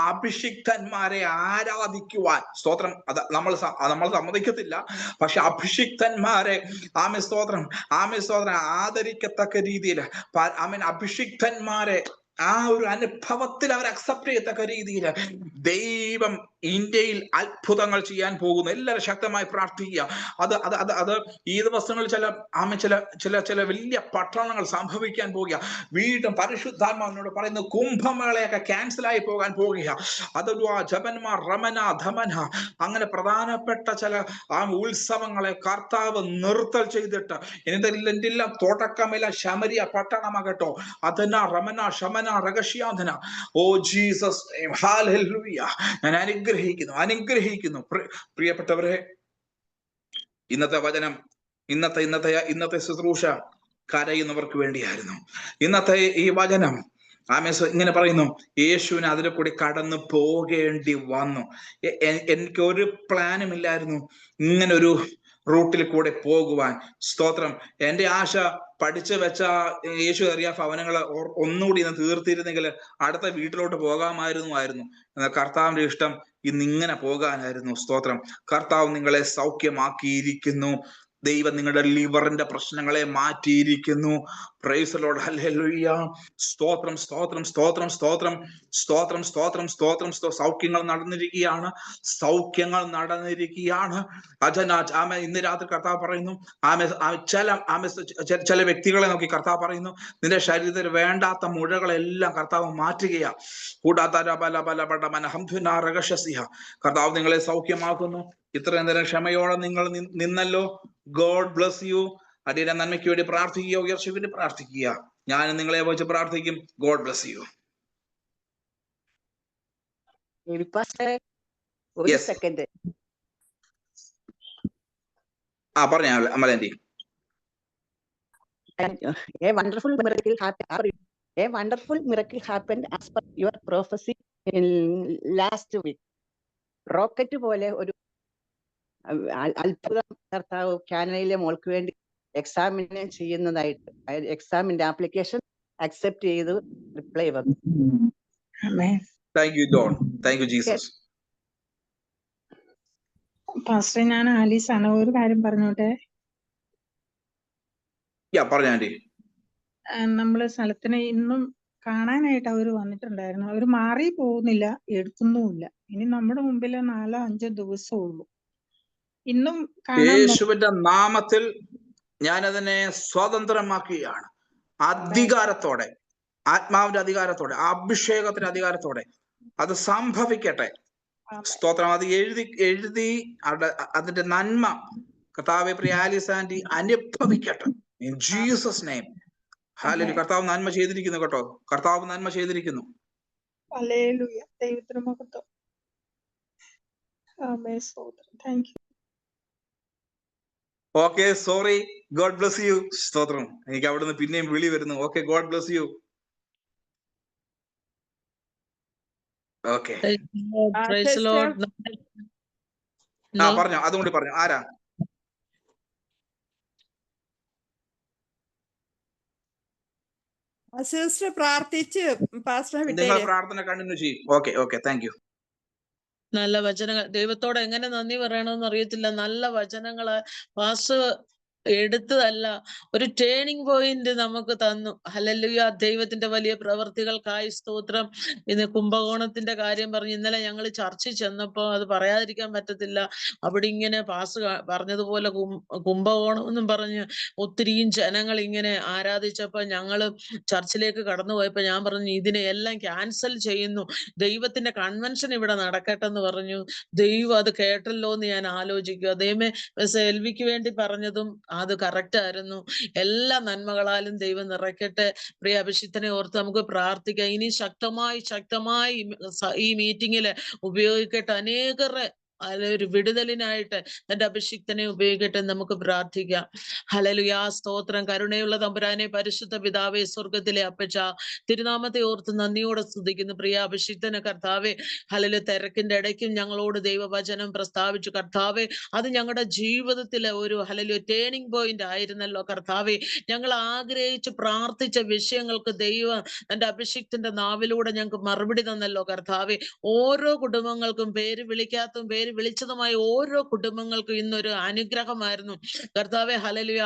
അഭിഷിക്തന്മാരെ ആരാധിക്കുവാൻ സ്തോത്രം. അത് നമ്മൾ സമ്മതിക്കത്തില്ല. പക്ഷെ അഭിഷിക്തന്മാരെ സ്തോത്രം ആദരിക്കത്തക്ക രീതിയിൽ അഭിഷിക്തന്മാരെ ആ ഒരു അനുഭവത്തിൽ അവർ അക്സെപ്റ്റ് ചെയ്യത്തക്ക രീതിയിൽ ദൈവം ഇന്ത്യയിൽ അത്ഭുതങ്ങൾ ചെയ്യാൻ പോകുന്നു. എല്ലാവരും ശക്തമായി പ്രാർത്ഥിക്കുക. അത് ഈ ദിവസങ്ങളിൽ ചില വലിയ പട്ടണങ്ങൾ സംഭവിക്കാൻ പോകുക. വീണ്ടും പരിശുദ്ധാത്മാവിനോട് പറയുന്നു, കുംഭമേളയൊക്കെ ക്യാൻസലായി പോകാൻ പോകുക. അതൊരു ജപന്മാർ റമന ധമന അങ്ങനെ പ്രധാനപ്പെട്ട ചില ഉത്സവങ്ങളെ കർത്താവ് നിർത്തൽ ചെയ്തിട്ട് എന്തെല്ലാം തുടക്കമില്ല ശമരിയ പട്ടണമാകട്ടോ, അധന റമന ശമന രഹസ്യാധന. Oh Jesus hallelujah. ഞാൻ അനുഗ്രഹിക്കുന്നു പ്രിയപ്പെട്ടവരെ. ഇന്നത്തെ വചനം, ഇന്നത്തെ ശുശ്രൂഷ കരയുന്നവർക്ക് വേണ്ടിയായിരുന്നു. ഇന്നത്തെ ഈ വചനം ഇങ്ങനെ പറയുന്നു, യേശുവിന് അതിലെ കൂടി കടന്നു പോകേണ്ടി വന്നു. എനിക്കൊരു പ്ലാനും ഇല്ലായിരുന്നു ഇങ്ങനെ ഒരു റൂട്ടിൽ കൂടെ പോകുവാൻ. സ്തോത്രം. എൻ്റെ ആശ പഠിച്ചു വെച്ച യേശു അറിയാ ഭവനങ്ങൾ ഒന്നുകൂടി ഇന്ന് തീർത്തിരുന്നെങ്കിൽ അടുത്ത വീട്ടിലോട്ട് പോകാമായിരുന്നു. എന്നാൽ കർത്താവിന്റെ ഇഷ്ടം ഇന്നിങ്ങനെ പോകാനായിരുന്നു. സ്തോത്രം. കർത്താവ് നിങ്ങളെ സൗഖ്യമാക്കിയിരിക്കുന്നു. ദൈവം നിങ്ങളുടെ ലിവറിന്റെ പ്രശ്നങ്ങളെ മാറ്റിയിരിക്കുന്നു. Price the lord. ഹല്ലേലൂയ. സ്തോത്രം സ്തോത്രം സ്തോത്രം സ്തോത്രം സ്തോത്രം സ്തോത്രം സ്തോത്രം. സൗഖ്യങ്ങൾ നടന്നിരിക്കുകയാണ്. ഇന്ന് രാത്രി കർത്താവ് പറയുന്നു, ചില വ്യക്തികളെ നോക്കി കർത്താവ് പറയുന്നു, നിന്റെ ശരീരത്തിൽ വേണ്ടാത്ത മുഴകളെല്ലാം കർത്താവ് മാറ്റുകയാ. കർത്താവ് നിങ്ങളെ സൗഖ്യമാക്കുന്നു. ഇത്രയും നേരം ക്ഷമയോടെ നിങ്ങൾ നിന്നല്ലോ. God bless U. അടിയുടെ നന്മയ്ക്ക് വേണ്ടി പ്രാർത്ഥിക്കുക, ഉയർച്ചയ്ക്ക് വേണ്ടി പ്രാർത്ഥിക്കുക. ഞാൻ നിങ്ങളെ വെച്ച് പ്രാർത്ഥിക്കും. God bless U. ഒരു സെക്കൻഡ്. പറഞ്ഞ അമലന്റി. A wonderful miracle happened as per your prophecy in last week. Rocket പോലെ ഒരു അത്ഭുതം കർത്താവ് കാനഡയിലെ മോൾക്ക് വേണ്ടി എക്സാമിനെ ചെയ്യുന്നതായിട്ട്, എക്സാമിന്റെ ആപ്ലിക്കേഷൻ അക്സെപ്റ്റ് ചെയ്ത് റിപ്ലൈ വന്നു. Thank you John. Thank you Jesus. Pastor, ഞാൻ ആലീസ് ആണ്. ഒരു കാര്യം പറഞ്ഞോട്ടെ. പറഞ്ഞാണ്ടി. നമ്മള് സ്ഥലത്തിന് ഇന്നും കാണാനായിട്ട് അവര് വന്നിട്ടുണ്ടായിരുന്നു. അവര് മാറി പോകുന്നില്ല, എടുക്കുന്നുമില്ല. ഇനി നമ്മുടെ മുമ്പിൽ 4-5 ദിവസമേ ഉള്ളൂ. ഇന്നും യേശുവിന്റെ നാമത്തിൽ ഞാനതിനെ സ്വതന്ത്രമാക്കുകയാണ്. അധികാരത്തോടെ, ആത്മാവിന്റെ അധികാരത്തോടെ, അഭിഷേകത്തിന്റെ അധികാരത്തോടെ അത് സംഭവിക്കട്ടെ. സ്തോത്രം. അത് എഴുതി അതിന്റെ നന്മ കർത്താവേ പ്രിയാലിസ് ആന്റി അനുഭവിക്കട്ടെ. In Jesus name. ഹല്ലേലൂയ. കർത്താവ് നന്മ ചെയ്തിരിക്കുന്നു കേട്ടോ. കർത്താവ് നന്മ ചെയ്തിരിക്കുന്നു. ഹല്ലേലൂയ. ദൈവത്തിന് മഹത്വം. ആമേൻ. സ്തോത്രം. Thank you. Okay, sorry. God bless you. സ്തോത്രം. എനിക്ക് അവിടുന്ന് പിന്നെയും വിളി വരുന്നു. Okay, God bless you. Okay, praise Lord. പറഞ്ഞോ, അതുകൊണ്ട് പറഞ്ഞോ. ആരാ? സിസ്റ്റർ പ്രാർത്ഥിച്ച് പാസ്റ്റർ നിങ്ങൾ വിട്ടേരെ. പ്രാർത്ഥന കണ്ടിന്യൂ ചെയ്യും. Okay, okay, thank you. നല്ല വചനങ്ങൾ. ദൈവത്തോട് എങ്ങനെ നന്ദി പറയണമെന്ന് അറിയത്തില്ല. നല്ല വചനങ്ങള് പാസ്റ്റർ എടുത്തതല്ല, ഒരു ടേണിംഗ് പോയിന്റ് നമുക്ക് തന്നു. ഹല്ലേലൂയ. ദൈവത്തിന്റെ വലിയ പ്രവർത്തികൾക്കായി സ്തോത്രം. ഇന്ന് കുംഭകോണത്തിന്റെ കാര്യം പറഞ്ഞു. ഇന്നലെ ഞങ്ങൾ ചർച്ചിൽ ചെന്നപ്പോ അത് പറയാതിരിക്കാൻ പറ്റത്തില്ല. അവിടെ ഇങ്ങനെ പാസ്റ്റർ പറഞ്ഞതുപോലെ കുംഭകോണം എന്നും പറഞ്ഞ് ഒത്തിരിയും ജനങ്ങൾ ഇങ്ങനെ ആരാധിച്ചപ്പോ ഞങ്ങള് ചർച്ചിലേക്ക് കടന്നു പോയപ്പോ ഞാൻ പറഞ്ഞു, ഇതിനെ എല്ലാം ക്യാൻസൽ ചെയ്യുന്നു, ദൈവത്തിന്റെ കൺവെൻഷൻ ഇവിടെ നടക്കട്ടെ എന്ന് പറഞ്ഞു. ദൈവം അത് കേട്ടല്ലോ എന്ന് ഞാൻ ആലോചിക്കുക. ദൈവമേ, സെൽവിക്ക് വേണ്ടി പറഞ്ഞതും അത് കറക്റ്റ് ആയിരുന്നു. എല്ലാ നന്മകളാലും ദൈവം നിറയ്ക്കട്ടെ. പ്രിയ അഭിഷിക്തനെ ഓർത്ത് നമുക്ക് പ്രാർത്ഥിക്കാം. ഇനി ശക്തമായി ഈ മീറ്റിങ്ങില് ഉപയോഗിക്കട്ടെ. അനേകരെ ഒരു വിടുതലിനായിട്ട് തന്റെ അഭിഷിക്തനെ ഉപയോഗിക്കട്ടെ. നമുക്ക് പ്രാർത്ഥിക്കാം. ഹല്ലേലൂയ. സ്തോത്രം. കരുണയുള്ള തമ്പുരാനെ, പരിശുദ്ധ പിതാവേ, സ്വർഗത്തിലെ അപ്പച്ച, തിരുനാമത്തെ ഓർത്ത് നന്ദിയോടെ സ്തുതിക്കുന്നു. പ്രിയ അഭിഷിക്തനെ കർത്താവേ, ഹല്ലേലൂയ, തിരക്കിന്റെ ഇടയ്ക്കും ഞങ്ങളോട് ദൈവവചനം പ്രസ്താവിച്ചു കർത്താവേ. അത് ഞങ്ങളുടെ ജീവിതത്തിലെ ഒരു ഹല്ലേലൂയ ടേണിംഗ് പോയിന്റ് ആയിരുന്നല്ലോ കർത്താവേ. ഞങ്ങൾ ആഗ്രഹിച്ച് പ്രാർത്ഥിച്ച വിഷയങ്ങൾക്ക് ദൈവം തന്റെ അഭിഷിക്തന്റെ നാവിലൂടെ ഞങ്ങൾക്ക് മറുപടി തന്നല്ലോ കർത്താവേ. ഓരോ കുടുംബങ്ങൾക്കും, പേര് വിളിക്കാത്തതും പേര് വിളിച്ചതുമായ ഓരോ കുടുംബങ്ങൾക്കും ഇന്നൊരു അനുഗ്രഹമായിരുന്നു കർത്താവേ. ഹല്ലേലൂയ.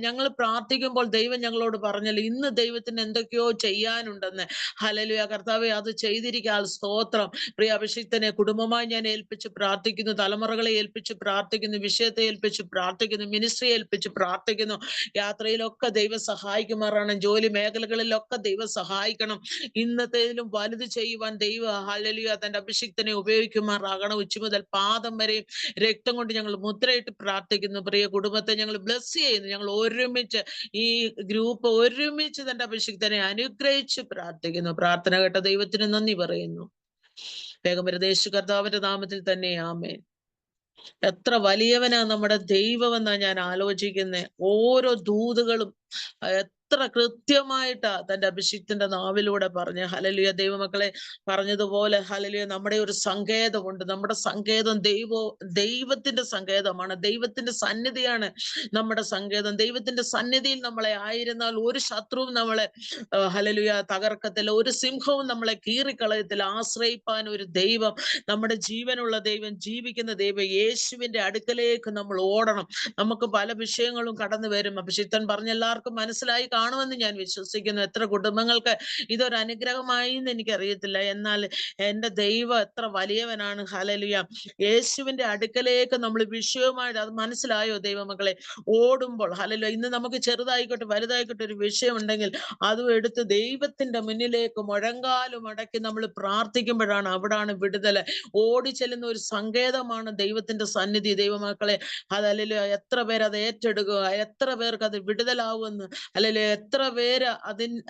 ഞങ്ങൾ പ്രാർത്ഥിക്കുമ്പോൾ ദൈവം ഞങ്ങളോട് പറഞ്ഞല്ലോ, ഇന്ന് ദൈവത്തിന് എന്തൊക്കെയോ ചെയ്യാനുണ്ടെന്ന്. ഹല്ലേലൂയ കർത്താവേ, അത് ചെയ്തിരിക്കാൻ സ്തോത്രം. പ്രിയ അഭിഷിക്തനെ കുടുംബമായി ഞാൻ ഏൽപ്പിച്ച് പ്രാർത്ഥിക്കുന്നു. തലമുറകളെ ഏൽപ്പിച്ച് പ്രാർത്ഥിക്കുന്നു. വിഷയത്തെ ഏൽപ്പിച്ച് പ്രാർത്ഥിക്കുന്നു. മിനിസ്ട്രി ഏൽപ്പിച്ച് പ്രാർത്ഥിക്കുന്നു. യാത്രയിലൊക്കെ ദൈവം സഹായിക്കുമാറാണ്. ജോലി മേഖലകളിലൊക്കെ ദൈവം സഹായിക്കണം. ഇന്നത്തേതിലും വലുത് ചെയ്യുവാൻ ദൈവം ഹല്ലേലൂയ തന്റെ അഭിഷിക്തനെ ഉപയോഗിക്കുമാറാകണം. ഉച്ച മുതൽ പാദം വരെയും രക്തം കൊണ്ട് ഞങ്ങൾ മുദ്രയിട്ട് പ്രാർത്ഥിക്കുന്നു. പ്രിയ കുടുംബത്തെ ഞങ്ങൾ ബ്ലസ് ചെയ്യുന്നു. ഞങ്ങൾ ഒരുമിച്ച് ഈ ഗ്രൂപ്പ് ഒരുമിച്ച് തന്റെ അഭിഷിക്തനെ അനുഗ്രഹിച്ച് പ്രാർത്ഥിക്കുന്നു. പ്രാർത്ഥന കേട്ട ദൈവത്തിന് നന്ദി പറയുന്നു. വേഗം യേശു കർത്താവിന്റെ നാമത്തിൽ തന്നെ ആമേൻ. എത്ര വലിയവനാ നമ്മുടെ ദൈവമെന്നാ ഞാൻ ആലോചിക്കുന്നത്. ഓരോ ദൂതുകളും എത്ര കൃത്യമായിട്ടാ തന്റെ അഭിഷിക്തന്റെ നാവിലൂടെ പറഞ്ഞ്. ഹല്ലേലൂയ. ദൈവമക്കളെ പറഞ്ഞതുപോലെ ഹല്ലേലൂയ, നമ്മുടെ ഒരു സങ്കേതമുണ്ട്. നമ്മുടെ സങ്കേതം ദൈവത്തിന്റെ സങ്കേതമാണ്. ദൈവത്തിന്റെ സന്നിധിയാണ് നമ്മുടെ സങ്കേതം. ദൈവത്തിന്റെ സന്നിധിയിൽ നമ്മളെ ആയിരുന്നാൽ ഒരു ശത്രുവും നമ്മളെ ഹല്ലേലൂയ തകർക്കത്തില്ല. ഒരു സിംഹവും നമ്മളെ കീറിക്കളയത്തില്ല. ആശ്രയിപ്പാൻ ഒരു ദൈവം, നമ്മുടെ ജീവനുള്ള ദൈവം, ജീവിക്കുന്ന ദൈവം, യേശുവിന്റെ അടുക്കലേക്ക് നമ്മൾ ഓടണം. നമുക്ക് പല വിഷയങ്ങളും കടന്നു വരും. അഭിഷിക്തൻ പറഞ്ഞ എല്ലാവർക്കും മനസ്സിലായി കാണുമെന്ന് ഞാൻ വിശ്വസിക്കുന്നു. എത്ര കുടുംബങ്ങൾക്ക് ഇതൊരു അനുഗ്രഹമായി എന്ന് എനിക്കറിയത്തില്ല. എന്നാൽ എന്റെ ദൈവം എത്ര വലിയവനാണ്. ഹല്ലേലൂയ. യേശുവിന്റെ അടുക്കലേക്ക് നമ്മൾ വിഷയവുമായിട്ട്, അത് മനസ്സിലായോ ദൈവമക്കളെ? ഓടുമ്പോൾ ഹല്ലേലൂയ, ഇന്ന് നമുക്ക് ചെറുതായിക്കോട്ടെ വലുതായിക്കോട്ടെ ഒരു വിഷയം ഉണ്ടെങ്കിൽ അതും എടുത്ത് ദൈവത്തിന്റെ മുന്നിലേക്ക് മുഴങ്കാലും അടക്കി നമ്മൾ പ്രാർത്ഥിക്കുമ്പോഴാണ് അവിടാണ് വിടുതല്. ഓടിച്ചെല്ലുന്ന ഒരു സങ്കേതമാണ് ദൈവത്തിന്റെ സന്നിധി. ദൈവമക്കളെ, അതല്ലല്ലോ എത്ര പേര് അത് ഏറ്റെടുക്കുക, എത്ര പേർക്ക് അത് വിടുതലാവുമെന്ന്, അല്ലല്ലോ എത്ര പേര്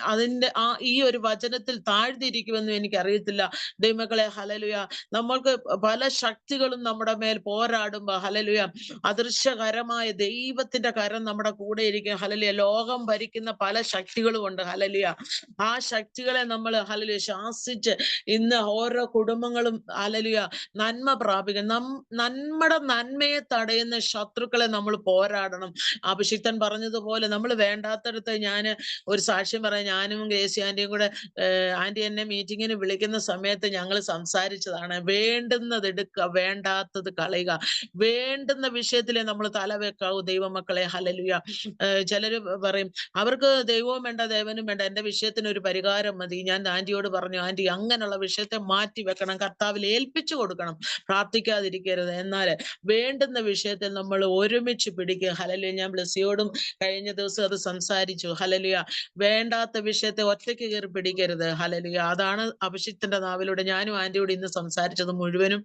അതിന്റെ ഈ ഒരു വചനത്തിൽ താഴ്ന്നിരിക്കുമെന്നും എനിക്കറിയത്തില്ല. ദൈവമക്കളെ, ഹല്ലേലൂയ, നമ്മൾക്ക് പല ശക്തികളും നമ്മുടെ മേൽ പോരാടുമ്പോ ഹല്ലേലൂയ അദൃശ്യകരമായ ദൈവത്തിന്റെ കരം നമ്മുടെ കൂടെ ഇരിക്കും. ഹല്ലേലൂയ. ലോകം ഭരിക്കുന്ന പല ശക്തികളും ഉണ്ട്. ഹല്ലേലൂയ. ആ ശക്തികളെ നമ്മൾ ഹല്ലേലൂയ ശാസിച്ച് ഇന്ന് ഓരോ കുടുംബങ്ങളും ഹല്ലേലൂയ നന്മ പ്രാപിക്കണം. നമ്മുടെ നന്മയെ തടയുന്ന ശത്രുക്കളെ നമ്മൾ പോരാടണം. അഭിഷിക്തൻ പറഞ്ഞതുപോലെ നമ്മൾ വേണ്ടാത്തടത്ത്, ഞാൻ ഒരു സാക്ഷ്യം പറയാം. ഞാനും ഗ്രേസി ആന്റിയും കൂടെ ആന്റി എന്നെ മീറ്റിങ്ങിന് വിളിക്കുന്ന സമയത്ത് ഞങ്ങൾ സംസാരിച്ചതാണ്. വേണ്ടുന്നത് എടുക്കുക, വേണ്ടാത്തത് കളയുക. വേണ്ടുന്ന വിഷയത്തിലെ നമ്മൾ തല വെക്കാവൂ ദൈവമക്കളെ. ഹല്ലേലൂയ. ചിലര് പറയും അവർക്ക് ദൈവവും വേണ്ട ദേവനും വേണ്ട, എന്റെ വിഷയത്തിന് ഒരു പരിഹാരം മതി. ഞാൻ ആന്റിയോട് പറഞ്ഞു, ആന്റി അങ്ങനെയുള്ള വിഷയത്തെ മാറ്റി വെക്കണം, കർത്താവിൽ ഏൽപ്പിച്ചു കൊടുക്കണം, പ്രാർത്ഥിക്കാതിരിക്കരുത്. എന്നാൽ വേണ്ടുന്ന വിഷയത്തിൽ നമ്മൾ ഒരുമിച്ച് പിടിക്കുക. ഹല്ലേലൂയ. ഞാൻ ബ്ലസ്സിയോടും കഴിഞ്ഞ ദിവസം അത് സംസാരിച്ചു. ഹല്ലേലൂയ. വേണ്ടാത്ത വിഷയത്തെ ഒറ്റയ്ക്ക് കയറി പിടിക്കരുത്. ഹല്ലേലൂയ. അതാണ് അഭിഷിക്തന്റെ നാവിലൂടെ ഞാനും ആന്റിയോട് ഇന്ന് സംസാരിച്ചത് മുഴുവനും.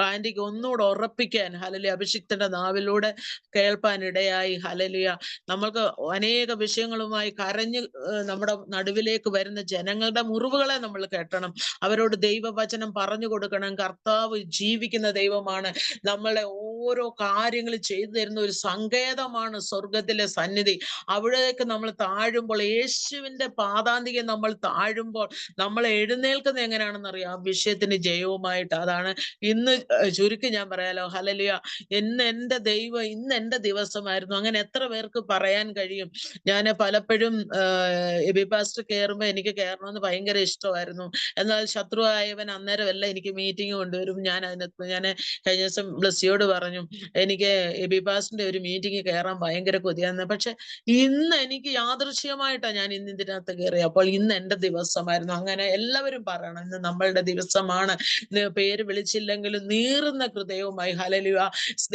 ആന്റിക്ക് ഒന്നുകൂടെ ഉറപ്പിക്കാൻ ഹല്ലേലൂയ അഭിഷിക്തന്റെ നാവിലൂടെ കേൾപ്പാൻ ഇടയായി. ഹല്ലേലൂയ. നമ്മൾക്ക് അനേക വിഷയങ്ങളുമായി കരഞ്ഞ് നമ്മുടെ നടുവിലേക്ക് വരുന്ന ജനങ്ങളുടെ മുറിവുകളെ നമ്മൾ കേട്ടണം. അവരോട് ദൈവവചനം പറഞ്ഞു കൊടുക്കണം. കർത്താവ് ജീവിക്കുന്ന ദൈവമാണ്. നമ്മളെ ഓരോ കാര്യങ്ങൾ ചെയ്തു തരുന്ന ഒരു സങ്കേതമാണ് സ്വർഗത്തിലെ സന്നിധി. അവിടേക്ക് നമ്മൾ താഴുമ്പോൾ, യേശുവിന്റെ പാദാന്തികെ നമ്മൾ താഴുമ്പോൾ നമ്മൾ എഴുന്നേൽക്കുന്നത് എങ്ങനെയാണെന്ന് അറിയാം, വിഷയത്തിന് ജയവുമായിട്ട്. അതാണ് ഇന്ന് ചുരുക്കി ഞാൻ പറയാലോ, ഹല്ലേലൂയ, ഇന്ന് എന്റെ ദിവസമായിരുന്നു. അങ്ങനെ എത്ര പേർക്ക് പറയാൻ കഴിയും? ഞാൻ പലപ്പോഴും എബി പാസ്റ്റർ കയറുമ്പോ എനിക്ക് കയറണമെന്ന് ഭയങ്കര ഇഷ്ടമായിരുന്നു. എന്നാൽ ശത്രുവായവൻ അന്നേരമല്ല എനിക്ക് മീറ്റിംഗ് കൊണ്ടുവരും. ഞാൻ കഴിഞ്ഞ ദിവസം ബ്ലസ്സിയോട് പറഞ്ഞു, എനിക്ക് എബി പാസ്റ്ററിന്റെ ഒരു മീറ്റിംഗ് കയറാൻ ഭയങ്കര കൊതിയാന്ന്. പക്ഷെ ഇന്ന് എനിക്ക് യാദൃശ്യമായിട്ടാ ഞാൻ ഇന്ന് ഇതിനകത്ത് കയറി. അപ്പോൾ ഇന്ന് എന്റെ ദിവസമായിരുന്നു. അങ്ങനെ എല്ലാവരും പറയണം, ഇന്ന് നമ്മളുടെ ദിവസമാണ്. പേര് വിളിച്ചില്ലെങ്കിലും നീറുന്ന ഹൃദയവുമായി ഹല്ലേലൂയ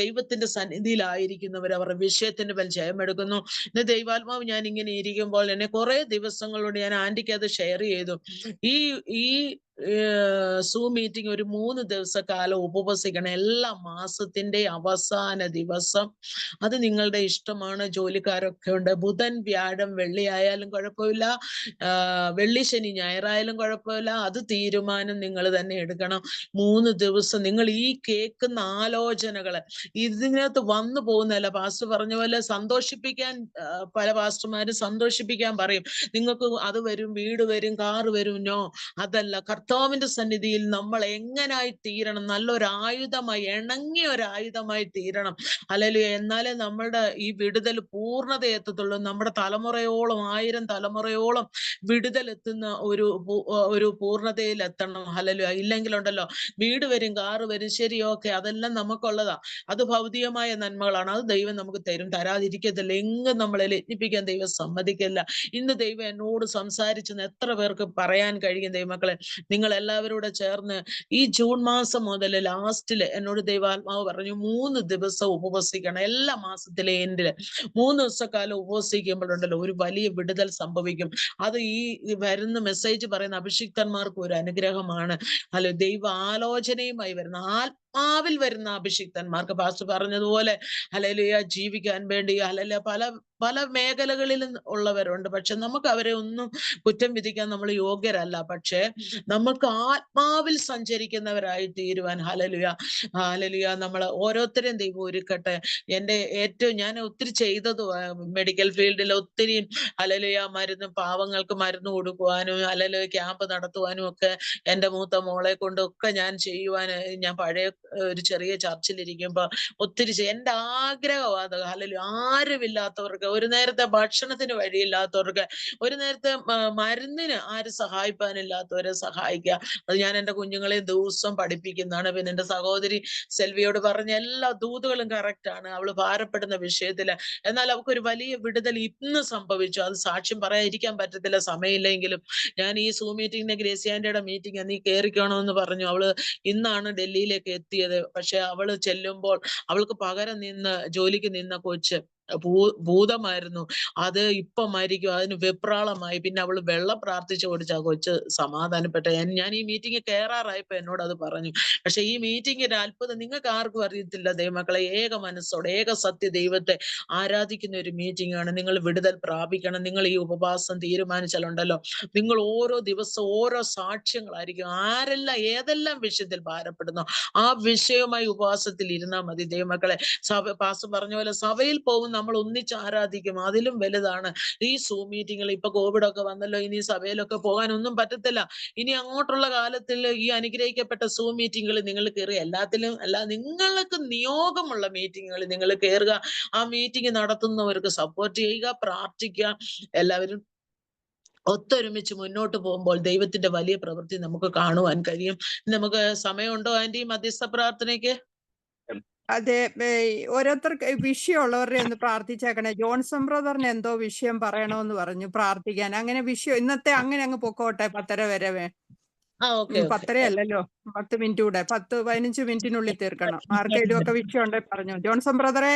ദൈവത്തിന്റെ സന്നിധിയിലായിരിക്കുന്നവർ അവരുടെ വിഷയത്തിന്റെ മേൽ ജയമെടുക്കുന്നു. ഇന്ന് ദൈവാത്മാവ് ഞാൻ ഇങ്ങനെ ഇരിക്കുമ്പോൾ എന്നെ കുറെ ദിവസങ്ങളോട് ഞാൻ ആന്റിക്ക് അത് ഷെയർ ചെയ്തു. ഈ സൂം മീറ്റിംഗ് ഒരു 3 ദിവസക്കാലം ഉപവസിക്കണം. എല്ലാ മാസത്തിന്റെ അവസാന ദിവസം. അത് നിങ്ങളുടെ ഇഷ്ടമാണ്. ജോലിക്കാരൊക്കെ ഉണ്ട്. ബുധൻ വ്യാഴം വെള്ളി ആയാലും കുഴപ്പമില്ല, വെള്ളി ശനി ഞായറായാലും കുഴപ്പമില്ല. അത് തീരുമാനം നിങ്ങൾ തന്നെ എടുക്കണം. 3 ദിവസം നിങ്ങൾ ഈ കേൾക്കുന്ന ആലോചനകള് ഇതിനകത്ത് വന്നു പോകുന്നതല്ല. പാസ്റ്റർ പറഞ്ഞ പോലെ സന്തോഷിപ്പിക്കാൻ പല പാസ്റ്റർമാരും സന്തോഷിപ്പിക്കാൻ പറയും, നിങ്ങൾക്ക് അത് വരും, വീട് വരും, കാറ് വരും. നോ, അതല്ല. കർത്താവിന്റെ സന്നിധിയിൽ നമ്മൾ എങ്ങനായി തീരണം? നല്ലൊരു ആയുധമായി, ഇണങ്ങിയ ഒരു ആയുധമായി തീരണം. ഹല്ലേലൂയ. എന്നാലേ നമ്മളുടെ ഈ വിടുതൽ പൂർണ്ണത എത്തത്തുള്ളൂ. നമ്മുടെ തലമുറയോളം, 1000 തലമുറയോളം വിടുതൽ എത്തുന്ന ഒരു പൂർണ്ണതയിൽ എത്തണം. ഹല്ലേലൂയ. ഇല്ലെങ്കിലുണ്ടല്ലോ, വീട് വരും, കാറ് വരും, ശരി, ഓക്കെ, അതെല്ലാം നമുക്കുള്ളതാ. അത് ഭൗതികമായ നന്മകളാണ്. അത് ദൈവം നമുക്ക് തരും, തരാതിരിക്കത്തില്ല. എങ്ങും നമ്മളെ ലജ്ജിപ്പിക്കാൻ ദൈവം സമ്മതിക്കില്ല. ഇന്ന് ദൈവം എന്നോട് സംസാരിച്ചെന്ന് എത്ര പേർക്ക് പറയാൻ കഴിയും? ദൈവമക്കളെ, നിങ്ങൾ എല്ലാവരോട് ചേർന്ന് ഈ ജൂൺ മാസം മുതൽ ലാസ്റ്റില് എന്നോട് ദൈവാത്മാവ് പറഞ്ഞു 3 ദിവസം ഉപവസിക്കണം. എല്ലാ മാസത്തിലെ എൻഡില് 3 ദിവസക്കാലം ഉപവസിക്കുമ്പോഴുണ്ടല്ലോ ഒരു വലിയ വിടുതൽ സംഭവിക്കും. അത് ഈ വരുന്ന മെസ്സേജ് പറയുന്ന അഭിഷിക്തന്മാർക്ക് ഒരു അനുഗ്രഹമാണ്. അല്ല, ദൈവ ആലോചനയുമായി വരുന്ന ആത്മാവിൽ വരുന്ന അഭിഷിക്തന്മാർക്ക് പാസ്റ്റർ പറഞ്ഞതുപോലെ ഹല്ലേലൂയ ജീവിക്കാൻ വേണ്ടി ഹല്ലേലൂയ പല മേഖലകളിലും ഉള്ളവരുണ്ട്. പക്ഷെ നമുക്ക് അവരെ ഒന്നും കുറ്റം വിധിക്കാൻ നമ്മൾ യോഗ്യരല്ല. പക്ഷെ നമുക്ക് ആത്മാവിൽ സഞ്ചരിക്കുന്നവരായി തീരുവാൻ ഹല്ലേലൂയ ഹല്ലേലൂയ നമ്മൾ ഓരോരുത്തരെയും ദൈവം ഒരുക്കട്ടെ. ഞാൻ ഒത്തിരി ചെയ്തത് മെഡിക്കൽ ഫീൽഡിൽ ഒത്തിരി ഹല്ലേലൂയ പാവങ്ങൾക്ക് മരുന്ന് കൊടുക്കുവാനും ഹല്ലേലൂയ ക്യാമ്പ് നടത്തുവാനും ഒക്കെ എന്റെ മൂത്ത മോളെ കൊണ്ടൊക്കെ ഞാൻ ചെയ്യുവാൻ, ഞാൻ പഴയ ഒരു ചെറിയ ചർച്ചിലിരിക്കുമ്പോ ഒത്തിരി എന്റെ ആഗ്രഹം അത് ഹല്ലേലൂയ. ആരുമില്ലാത്തവർക്ക്, ഒരു നേരത്തെ ഭക്ഷണത്തിന് വഴിയില്ലാത്തവർക്ക്, ഒരു നേരത്തെ മരുന്നിന് ആരും സഹായിപ്പാനില്ലാത്തവരെ സഹായിക്കുക. അത് ഞാൻ എന്റെ കുഞ്ഞുങ്ങളെ ദിവസം പഠിപ്പിക്കുന്നതാണ്. പിന്നെ എന്റെ സഹോദരി സെൽവിയോട് പറഞ്ഞ എല്ലാ ദൂതുകളും കറക്റ്റ് ആണ്. അവള് ഭാരപ്പെടുന്ന വിഷയത്തില്. എന്നാൽ അവൾക്കൊരു വലിയ വിടുതൽ ഇന്ന് സംഭവിച്ചു. അത് സാക്ഷ്യം പറയാതിരിക്കാൻ പറ്റത്തില്ല, സമയമില്ലെങ്കിലും. ഞാൻ ഈ സൂം മീറ്റിംഗിന്റെ ഗ്രേസിയാന്റിയുടെ മീറ്റിംഗ് നീ കേറിക്കണമെന്ന് പറഞ്ഞു. അവള് ഇന്നാണ് ഡൽഹിയിലേക്ക് എത്തിയത്. പക്ഷെ അവള് ചെല്ലുമ്പോൾ അവൾക്ക് പകരം ജോലിക്ക് നിന്ന കൊച്ച് ഭൂതമായിരുന്നു. അത് ഇപ്പൊ മരിക്കും, അതിന് വെപ്രാളമായി. പിന്നെ അവള് വെള്ളം പ്രാർത്ഥിച്ചു കൊടുത്ത കൊച്ച് സമാധാനപ്പെട്ട. ഞാൻ ഈ മീറ്റിംഗ് കയറാറായപ്പോ എന്നോട് അത് പറഞ്ഞു. പക്ഷെ ഈ മീറ്റിംഗിന്റെ അത്ഭുതം നിങ്ങൾക്ക് ആർക്കും അറിയത്തില്ല ദൈവമക്കളെ. ഏക മനസ്സോടെ ഏക സത്യ ദൈവത്തെ ആരാധിക്കുന്ന ഒരു മീറ്റിംഗ് ആണ്. നിങ്ങൾ വിടുതൽ പ്രാപിക്കണം. നിങ്ങൾ ഈ ഉപവാസം തീരുമാനിച്ചാലുണ്ടല്ലോ, നിങ്ങൾ ഓരോ ദിവസവും ഓരോ സാക്ഷ്യങ്ങളായിരിക്കും. ആരെല്ലാം ഏതെല്ലാം വിഷയത്തിൽ ഭാരപ്പെടുന്നു ആ വിഷയവുമായി ഉപവാസത്തിൽ ഇരുന്നാൽ മതി ദൈവമക്കളെ. പാസ്റ്റർ പറഞ്ഞ പോലെ സഭയിൽ പോകും, നമ്മൾ ഒന്നിച്ച് ആരാധിക്കും, അതിലും വലുതാണ് ഈ സൂം മീറ്റിങ്ങൾ. ഇപ്പൊ കോവിഡ് ഒക്കെ വന്നല്ലോ, ഇനി സഭയിലൊക്കെ പോകാനൊന്നും പറ്റത്തില്ല. ഇനി അങ്ങോട്ടുള്ള കാലത്തിൽ ഈ അനുഗ്രഹിക്കപ്പെട്ട സൂം മീറ്റിങ്ങുകൾ നിങ്ങൾ കയറി എല്ലാത്തിലും നിങ്ങൾക്ക് നിയോഗമുള്ള മീറ്റിങ്ങുകൾ നിങ്ങൾ കയറുക. ആ മീറ്റിംഗ് നടത്തുന്നവർക്ക് സപ്പോർട്ട് ചെയ്യുക, പ്രാർത്ഥിക്കുക. എല്ലാവരും ഒത്തൊരുമിച്ച് മുന്നോട്ട് പോകുമ്പോൾ ദൈവത്തിന്റെ വലിയ പ്രവൃത്തി നമുക്ക് കാണുവാൻ കഴിയും. നമുക്ക് സമയമുണ്ടോ ആന്റി മധ്യസ്ഥ പ്രാർത്ഥനയ്ക്ക്? അതെ, ഓരോരുത്തർക്ക് വിഷയമുള്ളവരുടെ ഒന്ന് പ്രാർത്ഥിച്ചേക്കണേ. ജോൺസൺ ബ്രദറിന് എന്തോ വിഷയം പറയണമെന്ന് പറഞ്ഞു പ്രാർത്ഥിക്കാൻ. അങ്ങനെ വിഷയം ഇന്നത്തെ അങ്ങനെ അങ്ങ് പൊക്കോട്ടെ. 10:30 വരെ 10:30 അല്ലല്ലോ, 10 മിനിറ്റ് കൂടെ, 10-15 മിനിറ്റിനുള്ളിൽ തീർക്കണം. ആർക്കെങ്കിലും ഒക്കെ വിഷയം ഉണ്ടെങ്കിൽ പറഞ്ഞു. ജോൺസൺ ബ്രദറെ.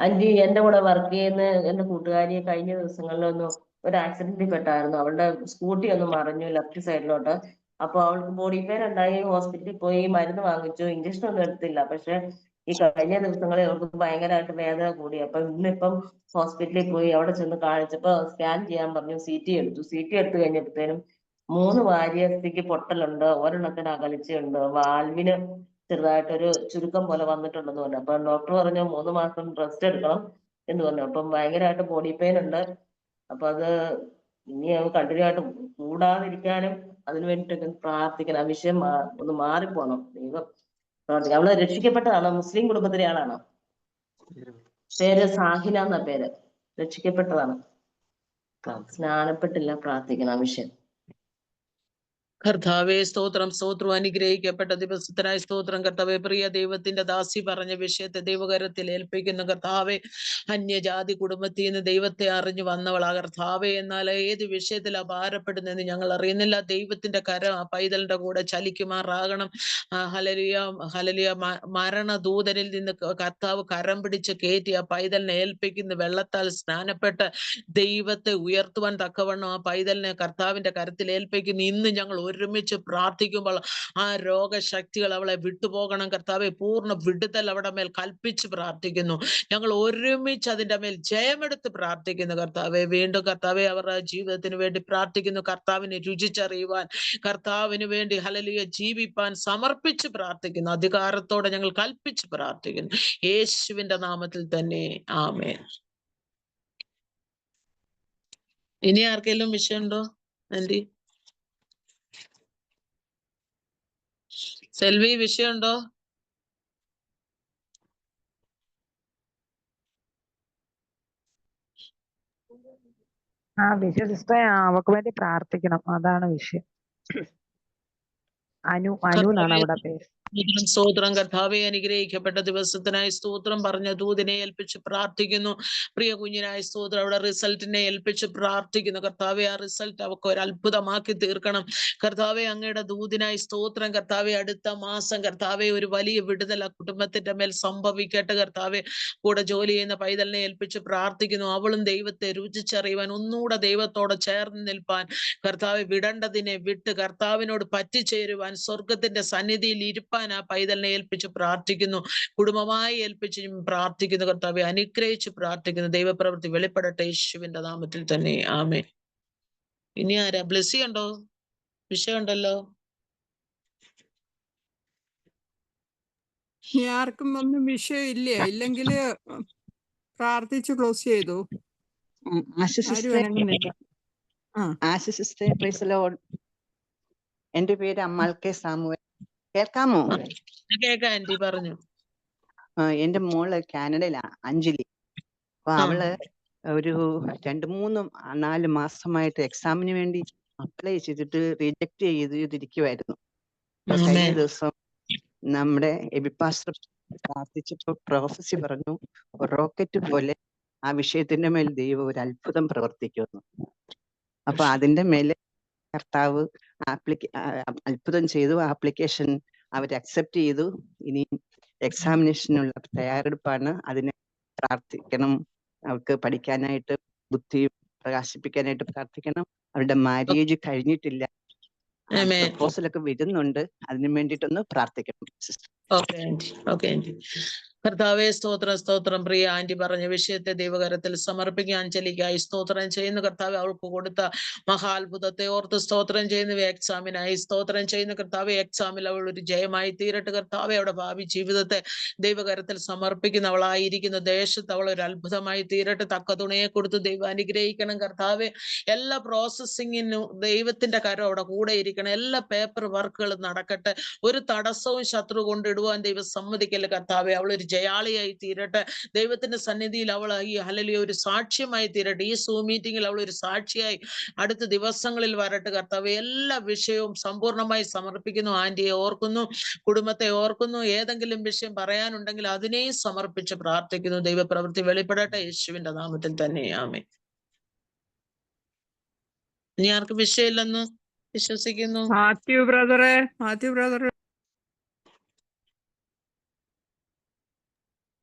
ആന്റി, എന്റെ കൂടെ വർക്ക് ചെയ്യുന്ന എന്റെ കൂട്ടുകാരി കഴിഞ്ഞ ദിവസങ്ങളിലൊന്നും ഒരു ആക്സിഡന്റിൽ പെട്ടായിരുന്നു. അവളുടെ സ്കൂട്ടി ഒന്ന് മറിഞ്ഞു ലെഫ്റ്റ് സൈഡിലോട്ട്. അപ്പൊ അവൾക്ക് ബോഡി പെയിൻ ഉണ്ടായി, ഹോസ്പിറ്റലിൽ പോയി മരുന്ന് വാങ്ങിച്ചു, ഇഞ്ചക്ഷൻ ഒന്നും എടുത്തില്ല. പക്ഷെ ഈ കഴിഞ്ഞ ദിവസങ്ങളിൽ അവർക്ക് ഭയങ്കരമായിട്ട് വേദന കൂടി. അപ്പൊ ഇന്നിപ്പം ഹോസ്പിറ്റലിൽ പോയി അവിടെ ചെന്ന് കാണിച്ചപ്പോ സ്കാൻ ചെയ്യാൻ പറഞ്ഞു. CT എടുത്തു. CT എടുത്തു കഴിഞ്ഞപ്പോഴത്തേനും 3 വാരിയസ്ഥിക്ക് പൊട്ടലുണ്ട്, ഒരെണ്ണത്തിന് അകൽച്ചയുണ്ട്, വാൽവിന് ചെറുതായിട്ടൊരു ചുരുക്കം പോലെ വന്നിട്ടുണ്ടെന്ന് പറഞ്ഞു. അപ്പൊ ഡോക്ടർ പറഞ്ഞു 3 മാസം റെസ്റ്റ് എടുക്കണം എന്ന് പറഞ്ഞു. അപ്പം ഭയങ്കരമായിട്ട് ബോഡി പെയിൻ ഉണ്ട്. അപ്പൊ അത് ഇനി കണ്ടിന്യൂ ആയിട്ട് കൂടാതിരിക്കാനും അതിനു വേണ്ടിയിട്ടൊക്കെ പ്രാർത്ഥിക്കണം. ആ വിഷയം ഒന്ന് മാറിപ്പോണം. ദൈവം പ്രാർത്ഥിക്കാം. അവള് രക്ഷിക്കപ്പെട്ടതാണോ? മുസ്ലിം കുടുംബത്തിലെ ആളാണോ? പേര് സാഹിന എന്ന പേര്. രക്ഷിക്കപ്പെട്ടതാണ്. സ്നാനപ്പെട്ടില്ല. പ്രാർത്ഥിക്കണം ആ വിഷയം. കർത്താവെ സ്തോത്രം, സ്തോത്രം. അനുഗ്രഹിക്കപ്പെട്ട ദിവസത്തിനായി സ്തോത്രം കർത്താവെ. പ്രിയ ദൈവത്തിന്റെ ദാസി പറഞ്ഞ വിഷയത്തെ ദൈവകരത്തിൽ ഏൽപ്പിക്കുന്ന കർത്താവെ. അന്യജാതി കുടുംബത്തിൽ നിന്ന് ദൈവത്തെ അറിഞ്ഞു വന്നവളാ കർത്താവെ. എന്നാൽ ഏത് വിഷയത്തിലാ ഭാരപ്പെടുന്നതെന്ന് ഞങ്ങൾ അറിയുന്നില്ല. ദൈവത്തിന്റെ കരം ആ പൈതലിന്റെ കൂടെ ചലിക്കുമാറാകണം. Hallelujah, hallelujah. മരണദൂതനിൽ നിന്ന് കർത്താവ് കരം പിടിച്ച് കയറ്റി ആ പൈതലിനെ ഏൽപ്പിക്കുന്നു. വെള്ളത്താൽ സ്നാനപ്പെട്ട് ദൈവത്തെ ഉയർത്തുവാൻ തക്കവണ്ണം ആ പൈതലിനെ കർത്താവിന്റെ കരത്തിൽ ഏൽപ്പിക്കുന്നു. ഇന്ന് ഞങ്ങൾ ഒരുമിച്ച് പ്രാർത്ഥിക്കുമ്പോൾ ആ രോഗശക്തികൾ അവളെ വിട്ടുപോകണം കർത്താവെ. പൂർണ്ണ വിടുതൽ അവിടെ മേൽ കൽപ്പിച്ച് പ്രാർത്ഥിക്കുന്നു. ഞങ്ങൾ ഒരുമിച്ച് അതിന്റെ മേൽ ജയമെടുത്ത് പ്രാർത്ഥിക്കുന്നു കർത്താവെ. വീണ്ടും കർത്താവെ അവരുടെ ജീവിതത്തിന് വേണ്ടി പ്രാർത്ഥിക്കുന്നു. കർത്താവിനെ രുചിച്ചറിയുവാൻ, കർത്താവിന് വേണ്ടി ഹല്ലേലൂയ ജീവിപ്പാൻ സമർപ്പിച്ച് പ്രാർത്ഥിക്കുന്നു. അധികാരത്തോടെ ഞങ്ങൾ കൽപ്പിച്ച് പ്രാർത്ഥിക്കുന്നു. യേശുവിന്റെ നാമത്തിൽ തന്നെ ആമേൻ. ഇനി ആർക്കെങ്കിലും വിഷയമുണ്ടോ? ആന്റി സെൽവി, വിഷയമുണ്ടോ? വിഷയ സിസ്റ്ററെ അവക്ക് വേണ്ടി പ്രാർത്ഥിക്കണം, അതാണ് വിഷയം. അനു എന്നാണ് അവിടെ പേര്. സ്തോത്രം കർത്താവെ. അനുഗ്രഹിക്കപ്പെട്ട ദിവസത്തിനായി സ്തോത്രം. പറഞ്ഞ ദൂതിനെ ഏൽപ്പിച്ച് പ്രാർത്ഥിക്കുന്നു. പ്രിയ കുഞ്ഞിനായി സ്തോത്രം. അവിടെ റിസൾട്ടിനെ ഏൽപ്പിച്ച് പ്രാർത്ഥിക്കുന്നു കർത്താവെ. ആ റിസൾട്ട് അവർക്ക് ഒരു അത്ഭുതമാക്കി തീർക്കണം കർത്താവെ. അങ്ങയുടെ ദൂതിനായി സ്തോത്രം കർത്താവെ. അടുത്ത മാസം കർത്താവെ ഒരു വലിയ വിടുതൽ ആ കുടുംബത്തിന്റെ മേൽ സംഭവിക്കട്ടെ കർത്താവെ. കൂടെ ജോലി ചെയ്യുന്ന പൈതലിനെ ഏൽപ്പിച്ച് പ്രാർത്ഥിക്കുന്നു. അവളും ദൈവത്തെ രുചിച്ചറിയുവാൻ, ഒന്നുകൂടെ ദൈവത്തോടെ ചേർന്ന് നിൽപ്പാൻ കർത്താവെ, വിടേണ്ടതിനെ വിട്ട് കർത്താവിനോട് പറ്റിച്ചേരുവാൻ, സ്വർഗത്തിന്റെ സന്നിധിയിൽ ഇരുപ്പാൻ ആ പൈതലിനെ ഏൽപ്പിച്ച് പ്രാർത്ഥിക്കുന്നു. കുടുംബമായി ഏൽപ്പിച്ച് പ്രാർത്ഥിക്കുന്നു കർത്താവെ. അനുഗ്രഹിച്ച് പ്രാർത്ഥിക്കുന്നു. ദൈവപ്രവൃത്തി വെളിപ്പെടട്ടെ യേശുവിന്റെ നാമത്തിൽ തന്നെ ആമേൻ. ഇനി ആരാ? ബ്ലെസ്സി ഉണ്ടോ? വിഷയമുണ്ടല്ലോ. ആർക്കും ഒന്നും വിഷയമില്ല. ഇല്ലെങ്കിൽ പ്രാർത്ഥിച്ച് ക്ലോസ് ചെയ്തു. ആരും അനങ്ങുന്നില്ല. എന്റെ പേര് അമ്മാൾ കെ സാമുവൽ. കേൾക്കാമോ? കേൾക്കാം ആന്റി, പറഞ്ഞു. എന്റെ മോള് കാനഡയിലാണ്, അഞ്ജലി. അപ്പൊ അവള് ഒരു 2-3-4 മാസമായിട്ട് എക്സാമിന് വേണ്ടി അപ്ലൈ ചെയ്തിട്ട് റിജക്ട് ചെയ്തിരിക്കുമായിരുന്നു. കഴിഞ്ഞ ദിവസം നമ്മുടെ എബിപ്പാസ്റ്റർ പ്രാർത്ഥിച്ചപ്പോ പ്രൊഫസി പറഞ്ഞു, റോക്കറ്റ് പോലെ ആ വിഷയത്തിന്റെ മേൽ ദൈവം ഒരു അത്ഭുതം പ്രവർത്തിക്കുന്നു. അപ്പൊ അതിന്റെ മേലെ കർത്താവ് അത്ഭുതം ചെയ്തു. ആപ്ലിക്കേഷൻ അവർ അക്സെപ്റ്റ് ചെയ്തു. ഇനി എക്സാമിനേഷനുള്ള തയ്യാറെടുപ്പാണ്. അതിന് പ്രാർത്ഥിക്കണം. അവർക്ക് പഠിക്കാനായിട്ട് ബുദ്ധി പ്രകാശിപ്പിക്കാനായിട്ട് പ്രാർത്ഥിക്കണം. അവരുടെ മാരേജ് കഴിഞ്ഞിട്ടില്ല, പ്രപ്പോസലൊക്കെ വരുന്നുണ്ട്. അതിനു വേണ്ടിയിട്ടൊന്ന് പ്രാർത്ഥിക്കണം sister. Okay aunty, okay aunty. കർത്താവെ സ്തോത്രം, സ്തോത്രം. പ്രിയ ആന്റി പറഞ്ഞ വിഷയത്തെ ദൈവകരത്തിൽ സമർപ്പിക്കുക. അഞ്ജലിക്കായി സ്തോത്രം ചെയ്യുന്നു കർത്താവെ. അവൾക്ക് കൊടുത്ത മഹാത്ഭുതത്തെ ഓർത്ത് സ്തോത്രം ചെയ്യുന്നു. എക്സാമിനായി സ്തോത്രം ചെയ്യുന്നു കർത്താവെ. എക്സാമിൽ അവൾ ഒരു ജയമായി തീരട്ടെ കർത്താവെ. അവിടെ ഭാവി ജീവിതത്തെ ദൈവകരത്തിൽ സമർപ്പിക്കുന്ന അവളായിരിക്കുന്ന ദേശത്ത് അവൾ ഒരു അത്ഭുതമായി തീരട്ടെ. തക്ക തുണയെ കൊടുത്ത് ദൈവം അനുഗ്രഹിക്കണം കർത്താവെ. എല്ലാ പ്രോസസ്സിങ്ങിനും ദൈവത്തിന്റെ കരം അവിടെ കൂടെ ഇരിക്കണം. എല്ലാ പേപ്പർ വർക്കുകളും നടക്കട്ടെ. ഒരു തടസ്സവും ശത്രു കൊണ്ടിടുവാൻ ദൈവം സമ്മതിക്കല്ല കർത്താവെ. അവളൊരു ജയാളിയായി തീരട്ടെ. ദൈവത്തിന്റെ സന്നിധിയിൽ അവൾ ഈ ഹല്ലേലൂയ ഒരു സാക്ഷ്യമായി തീരട്ടെ. ഈ സൂം മീറ്റിംഗിൽ അവൾ ഒരു സാക്ഷിയായി അടുത്ത ദിവസങ്ങളിൽ വരട്ടെ കർത്താവെ. എല്ലാ വിഷയവും സമ്പൂർണ്ണമായി സമർപ്പിക്കുന്നു. ആന്റിയെ ഓർക്കുന്നു, കുടുംബത്തെ ഓർക്കുന്നു. ഏതെങ്കിലും വിഷയം പറയാനുണ്ടെങ്കിൽ അതിനെയും സമർപ്പിച്ച് പ്രാർത്ഥിക്കുന്നു. ദൈവപ്രവൃത്തി വെളിപ്പെടട്ടെ യേശുവിന്റെ നാമത്തിൽ തന്നെ ആമേൻ. ഇനി ആർക്കും വിഷയമില്ലെന്ന് വിശ്വസിക്കുന്നു. മാത്യു ബ്രദറെ,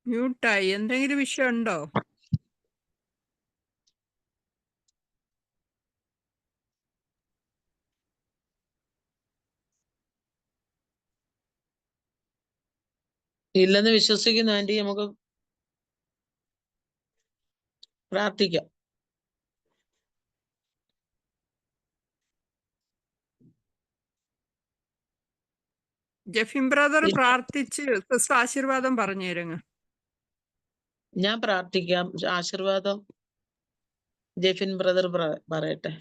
മ്യൂട്ടായി. എന്തെങ്കിലും വിഷയമുണ്ടോ? ഇല്ലെന്ന് വിശ്വസിക്കുന്നു ആന്റി. നമുക്ക് പ്രാർത്ഥിക്കാം. ജെഫിൻ ബ്രദർ പ്രാർത്ഥിച്ച് സിസ്റ്റർ ആശീർവാദം പറഞ്ഞേരുങ്ങ്. ഞാൻ പ്രാർത്ഥിക്കാം. ആശീർവാദം ജെഫിൻ ബ്രദർ പറയട്ടെ.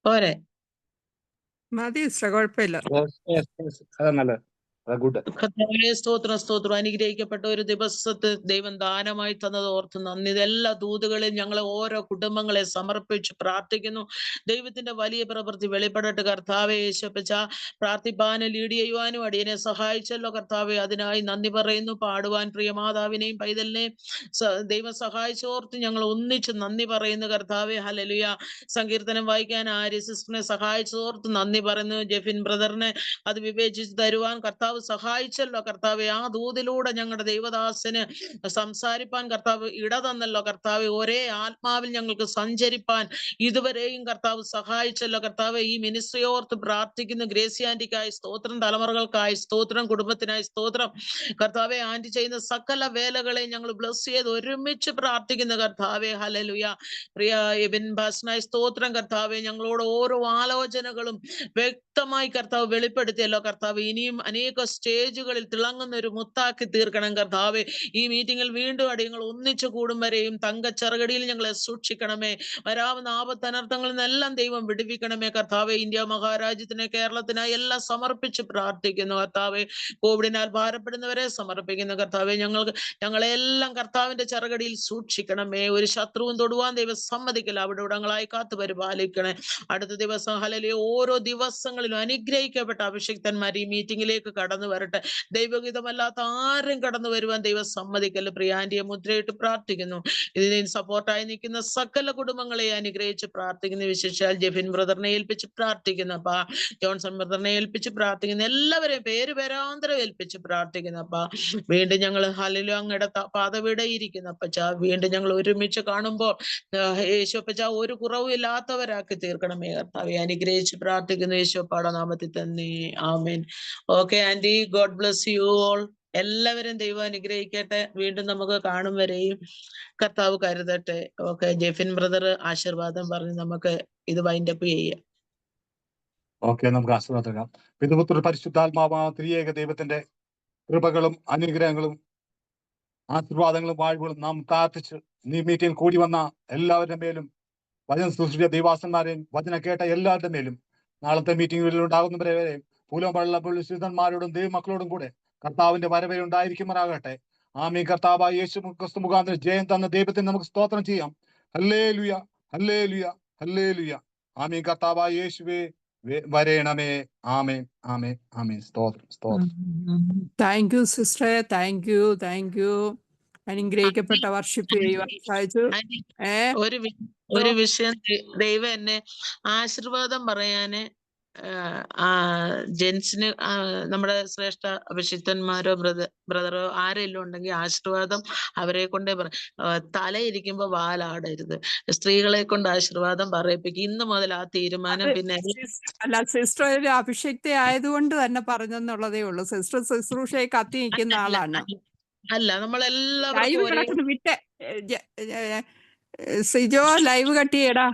പോരെ? മതി സിസ്റ്റർ, കുഴപ്പമില്ല. അതാ നല്ലത്. ഗുഡ്. കർത്താവേ, സ്തോത്രം സ്തോത്രം. അനുഗ്രഹിക്കപ്പെട്ട ഒരു ദിവസത്തെ ദൈവം ദാനമായി തന്നത് ഓർത്ത് നന്ദി. ഇതെല്ലാ ദൂതുകളെയും ഞങ്ങളെ ഓരോ കുടുംബങ്ങളെ സമർപ്പിച്ച് പ്രാർത്ഥിക്കുന്നു. ദൈവത്തിന്റെ വലിയ പ്രവൃത്തി വെളിപ്പെടട്ടെ കർത്താവേ. യേശുപ്പച്ച പ്രാർത്ഥിപ്പാനും ലീഡ് ചെയ്യുവാനും അടിയനെ സഹായിച്ചല്ലോ കർത്താവേ. അതിനായി നന്ദി പറയുന്നു. പാടുവാൻ പ്രിയ മാതാവിനെയും പൈതലിനെയും ദൈവം സഹായിച്ചോർത്ത് ഞങ്ങൾ ഒന്നിച്ച് നന്ദി പറയുന്നു കർത്താവേ. ഹല്ലേലൂയ. സങ്കീർത്തനം വായിക്കാൻ ആര്യ സിസ്റ്ററിനെ സഹായിച്ചോർത്ത് നന്ദി പറയുന്നു. ജെഫിൻ ബ്രദറിനെ അത് വിവേചിച്ച് തരുവാൻ കർത്താവ് സഹായിച്ചല്ലോ കർത്താവെ. ആ ദൂതിലൂടെ ഞങ്ങളുടെ ദൈവദാസന് സംസാരിപ്പാൻ കർത്താവ് ഇടതന്നല്ലോ കർത്താവെ. ഒരേ ആത്മാവിൽ ഞങ്ങൾക്ക് സഞ്ചരിപ്പാൻ ഇതുവരെയും കർത്താവ് സഹായിച്ചല്ലോ കർത്താവെ. ഈ മിനിസ്ട്രി ഓർത്ത് പ്രാർത്ഥിക്കുന്നു. ഗ്രേസി ആന്റിക്കായി സ്തോത്രം, തലമുറകൾക്കായി സ്തോത്രം, കുടുംബത്തിനായി സ്തോത്രം കർത്താവെ. ആന്റി ചെയ്യുന്ന സകല വേലകളെ ഞങ്ങൾ ബ്ലസ് ചെയ്ത് ഒരുമിച്ച് പ്രാർത്ഥിക്കുന്നു കർത്താവെ. ഹല്ലേലൂയ. പ്രിയ എബിൻ ഭാസ്നായി സ്തോത്രം കർത്താവെ. ഞങ്ങളോട് ഓരോ ആലോചനകളും വ്യക്തമായി കർത്താവ് വെളിപ്പെടുത്തിയല്ലോ കർത്താവ്. ഇനിയും അനേക സ്റ്റേജുകളിൽ തിളങ്ങുന്ന ഒരു മുത്താക്കി തീർക്കണം കർത്താവെ. ഈ മീറ്റിംഗിൽ വീണ്ടും അടിയങ്ങൾ ഒന്നിച്ചു കൂടും വരെയും തങ്കച്ചെറുകടിയിൽ ഞങ്ങളെ സൂക്ഷിക്കണമേ. വരാവുന്ന ആപത്തനർത്ഥങ്ങളിൽ നിന്നെല്ലാം ദൈവം വിടുവിക്കണമേ കർത്താവെ. ഇന്ത്യ മഹാരാജ്യത്തിനെ, കേരളത്തിനായി എല്ലാം സമർപ്പിച്ച് പ്രാർത്ഥിക്കുന്നു കർത്താവെ. കോവിഡിനാൽ ഭാരപ്പെടുന്നവരെ സമർപ്പിക്കുന്നു കർത്താവെ. ഞങ്ങളെല്ലാം കർത്താവിന്റെ ചെറുകടിയിൽ സൂക്ഷിക്കണമേ. ഒരു ശത്രുവും തൊടുവാൻ ദൈവം സമ്മതിക്കില്ല. അവിടെ ഇടങ്ങളായി കാത്തു പരിപാലിക്കണേ. അടുത്ത ദിവസം ഹല്ലേലൂയ ഓരോ ദിവസങ്ങളിലും അനുഗ്രഹിക്കപ്പെട്ട അഭിഷിക്തന്മാർ ഈ മീറ്റിംഗിലേക്ക് കടന്നു വരട്ടെ. ദൈവഗീതമല്ലാത്ത ആരും കടന്നു വരുവാൻ ദൈവം സമ്മതിക്കല്ല. പ്രിയാന്റിയെ മുദ്രയിട്ട് പ്രാർത്ഥിക്കുന്നു. ഇതിന് സപ്പോർട്ടായി നിൽക്കുന്ന സകല കുടുംബങ്ങളെ അനുഗ്രഹിച്ച് പ്രാർത്ഥിക്കുന്നു. വിശേഷാൽ ജെഫിൻ ബ്രദറിനെ ഏൽപ്പിച്ച് പ്രാർത്ഥിക്കുന്നു അപ്പാ. ജോൺസൺ ബ്രദറിനെ ഏൽപ്പിച്ച് പ്രാർത്ഥിക്കുന്നു. എല്ലാവരെയും പേരാന്തരം ഏൽപ്പിച്ച് പ്രാർത്ഥിക്കുന്നു അപ്പാ. വീണ്ടും ഞങ്ങൾ ഹല്ലേലൂയ അങ്ങയുടെ പാദവിടെ ഇരിക്കുന്നു അപ്പച്ച. വീണ്ടും ഞങ്ങൾ ഒരുമിച്ച് കാണുമ്പോൾ യേശുപ്പച്ച ഒരു കുറവും ഇല്ലാത്തവരാക്കി തീർക്കണമേ കർത്താവെ. അനുഗ്രഹിച്ച് പ്രാർത്ഥിക്കുന്നു യേശുപ്പാടെ നാമത്തിൽ തന്നെ. ആമേൻ. Okay aunty, God bless you all. എല്ലാവരും ദൈവം അനുഗ്രഹിക്കട്ടെ. വീണ്ടും നമുക്ക് കാണും വരെയും കർത്താവ് കരുതട്ടെ. ഓക്കെ, ജെഫിൻ ബ്രദർ ആശീർവാദം പറഞ്ഞ് നമുക്ക് ഇത് വൈൻഡപ്പ് ചെയ്യാം. ഓക്കെ, നമുക്ക് ആശീർവാദം. പിതൃപുത്ര പരിശുദ്ധാത്മാവാ ത്രിയേക ദൈവത്തിന്റെ കൃപകളും അനുഗ്രഹങ്ങളും ആശീർവാദങ്ങളും വാഴ്വുകളും നാം പ്രാർത്ഥിച്ച് ഈ മീറ്റിംഗ് കൂടി വന്ന എല്ലാവരുടെ മേലും, വചന സൃഷ്ടിച്ച ദൈവാസന്മാരെയും വചന കേട്ട എല്ലാവരുടെ മേലും, നാളത്തെ മീറ്റിംഗുകളിൽ ഉണ്ടാകുന്നവരെ വരെയും പൂലംപള്ളിമാരോടും ദൈവമക്കളോടും കൂടെ കർത്താവിന്റെ വരവേ ഉണ്ടായിരിക്കുമാറാകട്ടെ. ആമീൻ. കർത്താവായ യേശു ക്രിസ്തു മുഖാന്തരം ജയം തന്ന ദൈവത്തിന് നമുക്ക് സ്തോത്രം ചെയ്യാം. ഹല്ലേലൂയ, ഹല്ലേലൂയ, ഹല്ലേലൂയ. ആമീൻ. കർത്താവായ യേശുവേ വരേണമേ. ആമേൻ, ആമേൻ, ആമേൻ. സ്തോത്രം, സ്തോത്രം. താങ്ക് യു സിസ്റ്ററെ. Thank you. അനുഗ്രഹിക്കപ്പെട്ട വർഷിപ്പ് ചെയ്യുവാൻ സാധിച്ചു. ഒരു വിഷയം ദൈവം എന്നെ ആശീർവാദം പറയാന് ജെൻസിന് നമ്മുടെ ശ്രേഷ്ഠ അഭിഷിക്തന്മാരോ ബ്രദറോ ആരെങ്കിലും ഉണ്ടെങ്കിൽ ആശീർവാദം അവരെ കൊണ്ടേ തലയിരിക്കുമ്പോ വാലാടരുത്. സ്ത്രീകളെ കൊണ്ട് ആശീർവാദം പറയിപ്പിക്കും. ഇന്ന് മുതൽ ആ തീരുമാനം. പിന്നെ അല്ല, സിസ്റ്റർ ഒരു അഭിഷിക്ത ആയതുകൊണ്ട് തന്നെ പറഞ്ഞെന്നുള്ളതേ ഉള്ളൂ. സിസ്റ്റർ ശുശ്രൂഷയെ കത്തി നിൽക്കുന്ന ആളാണ്. അല്ല, നമ്മളെല്ലാവരും വിട്ടെ. സിജോ ലൈവ് കട്ട് ചെയ്യടാ.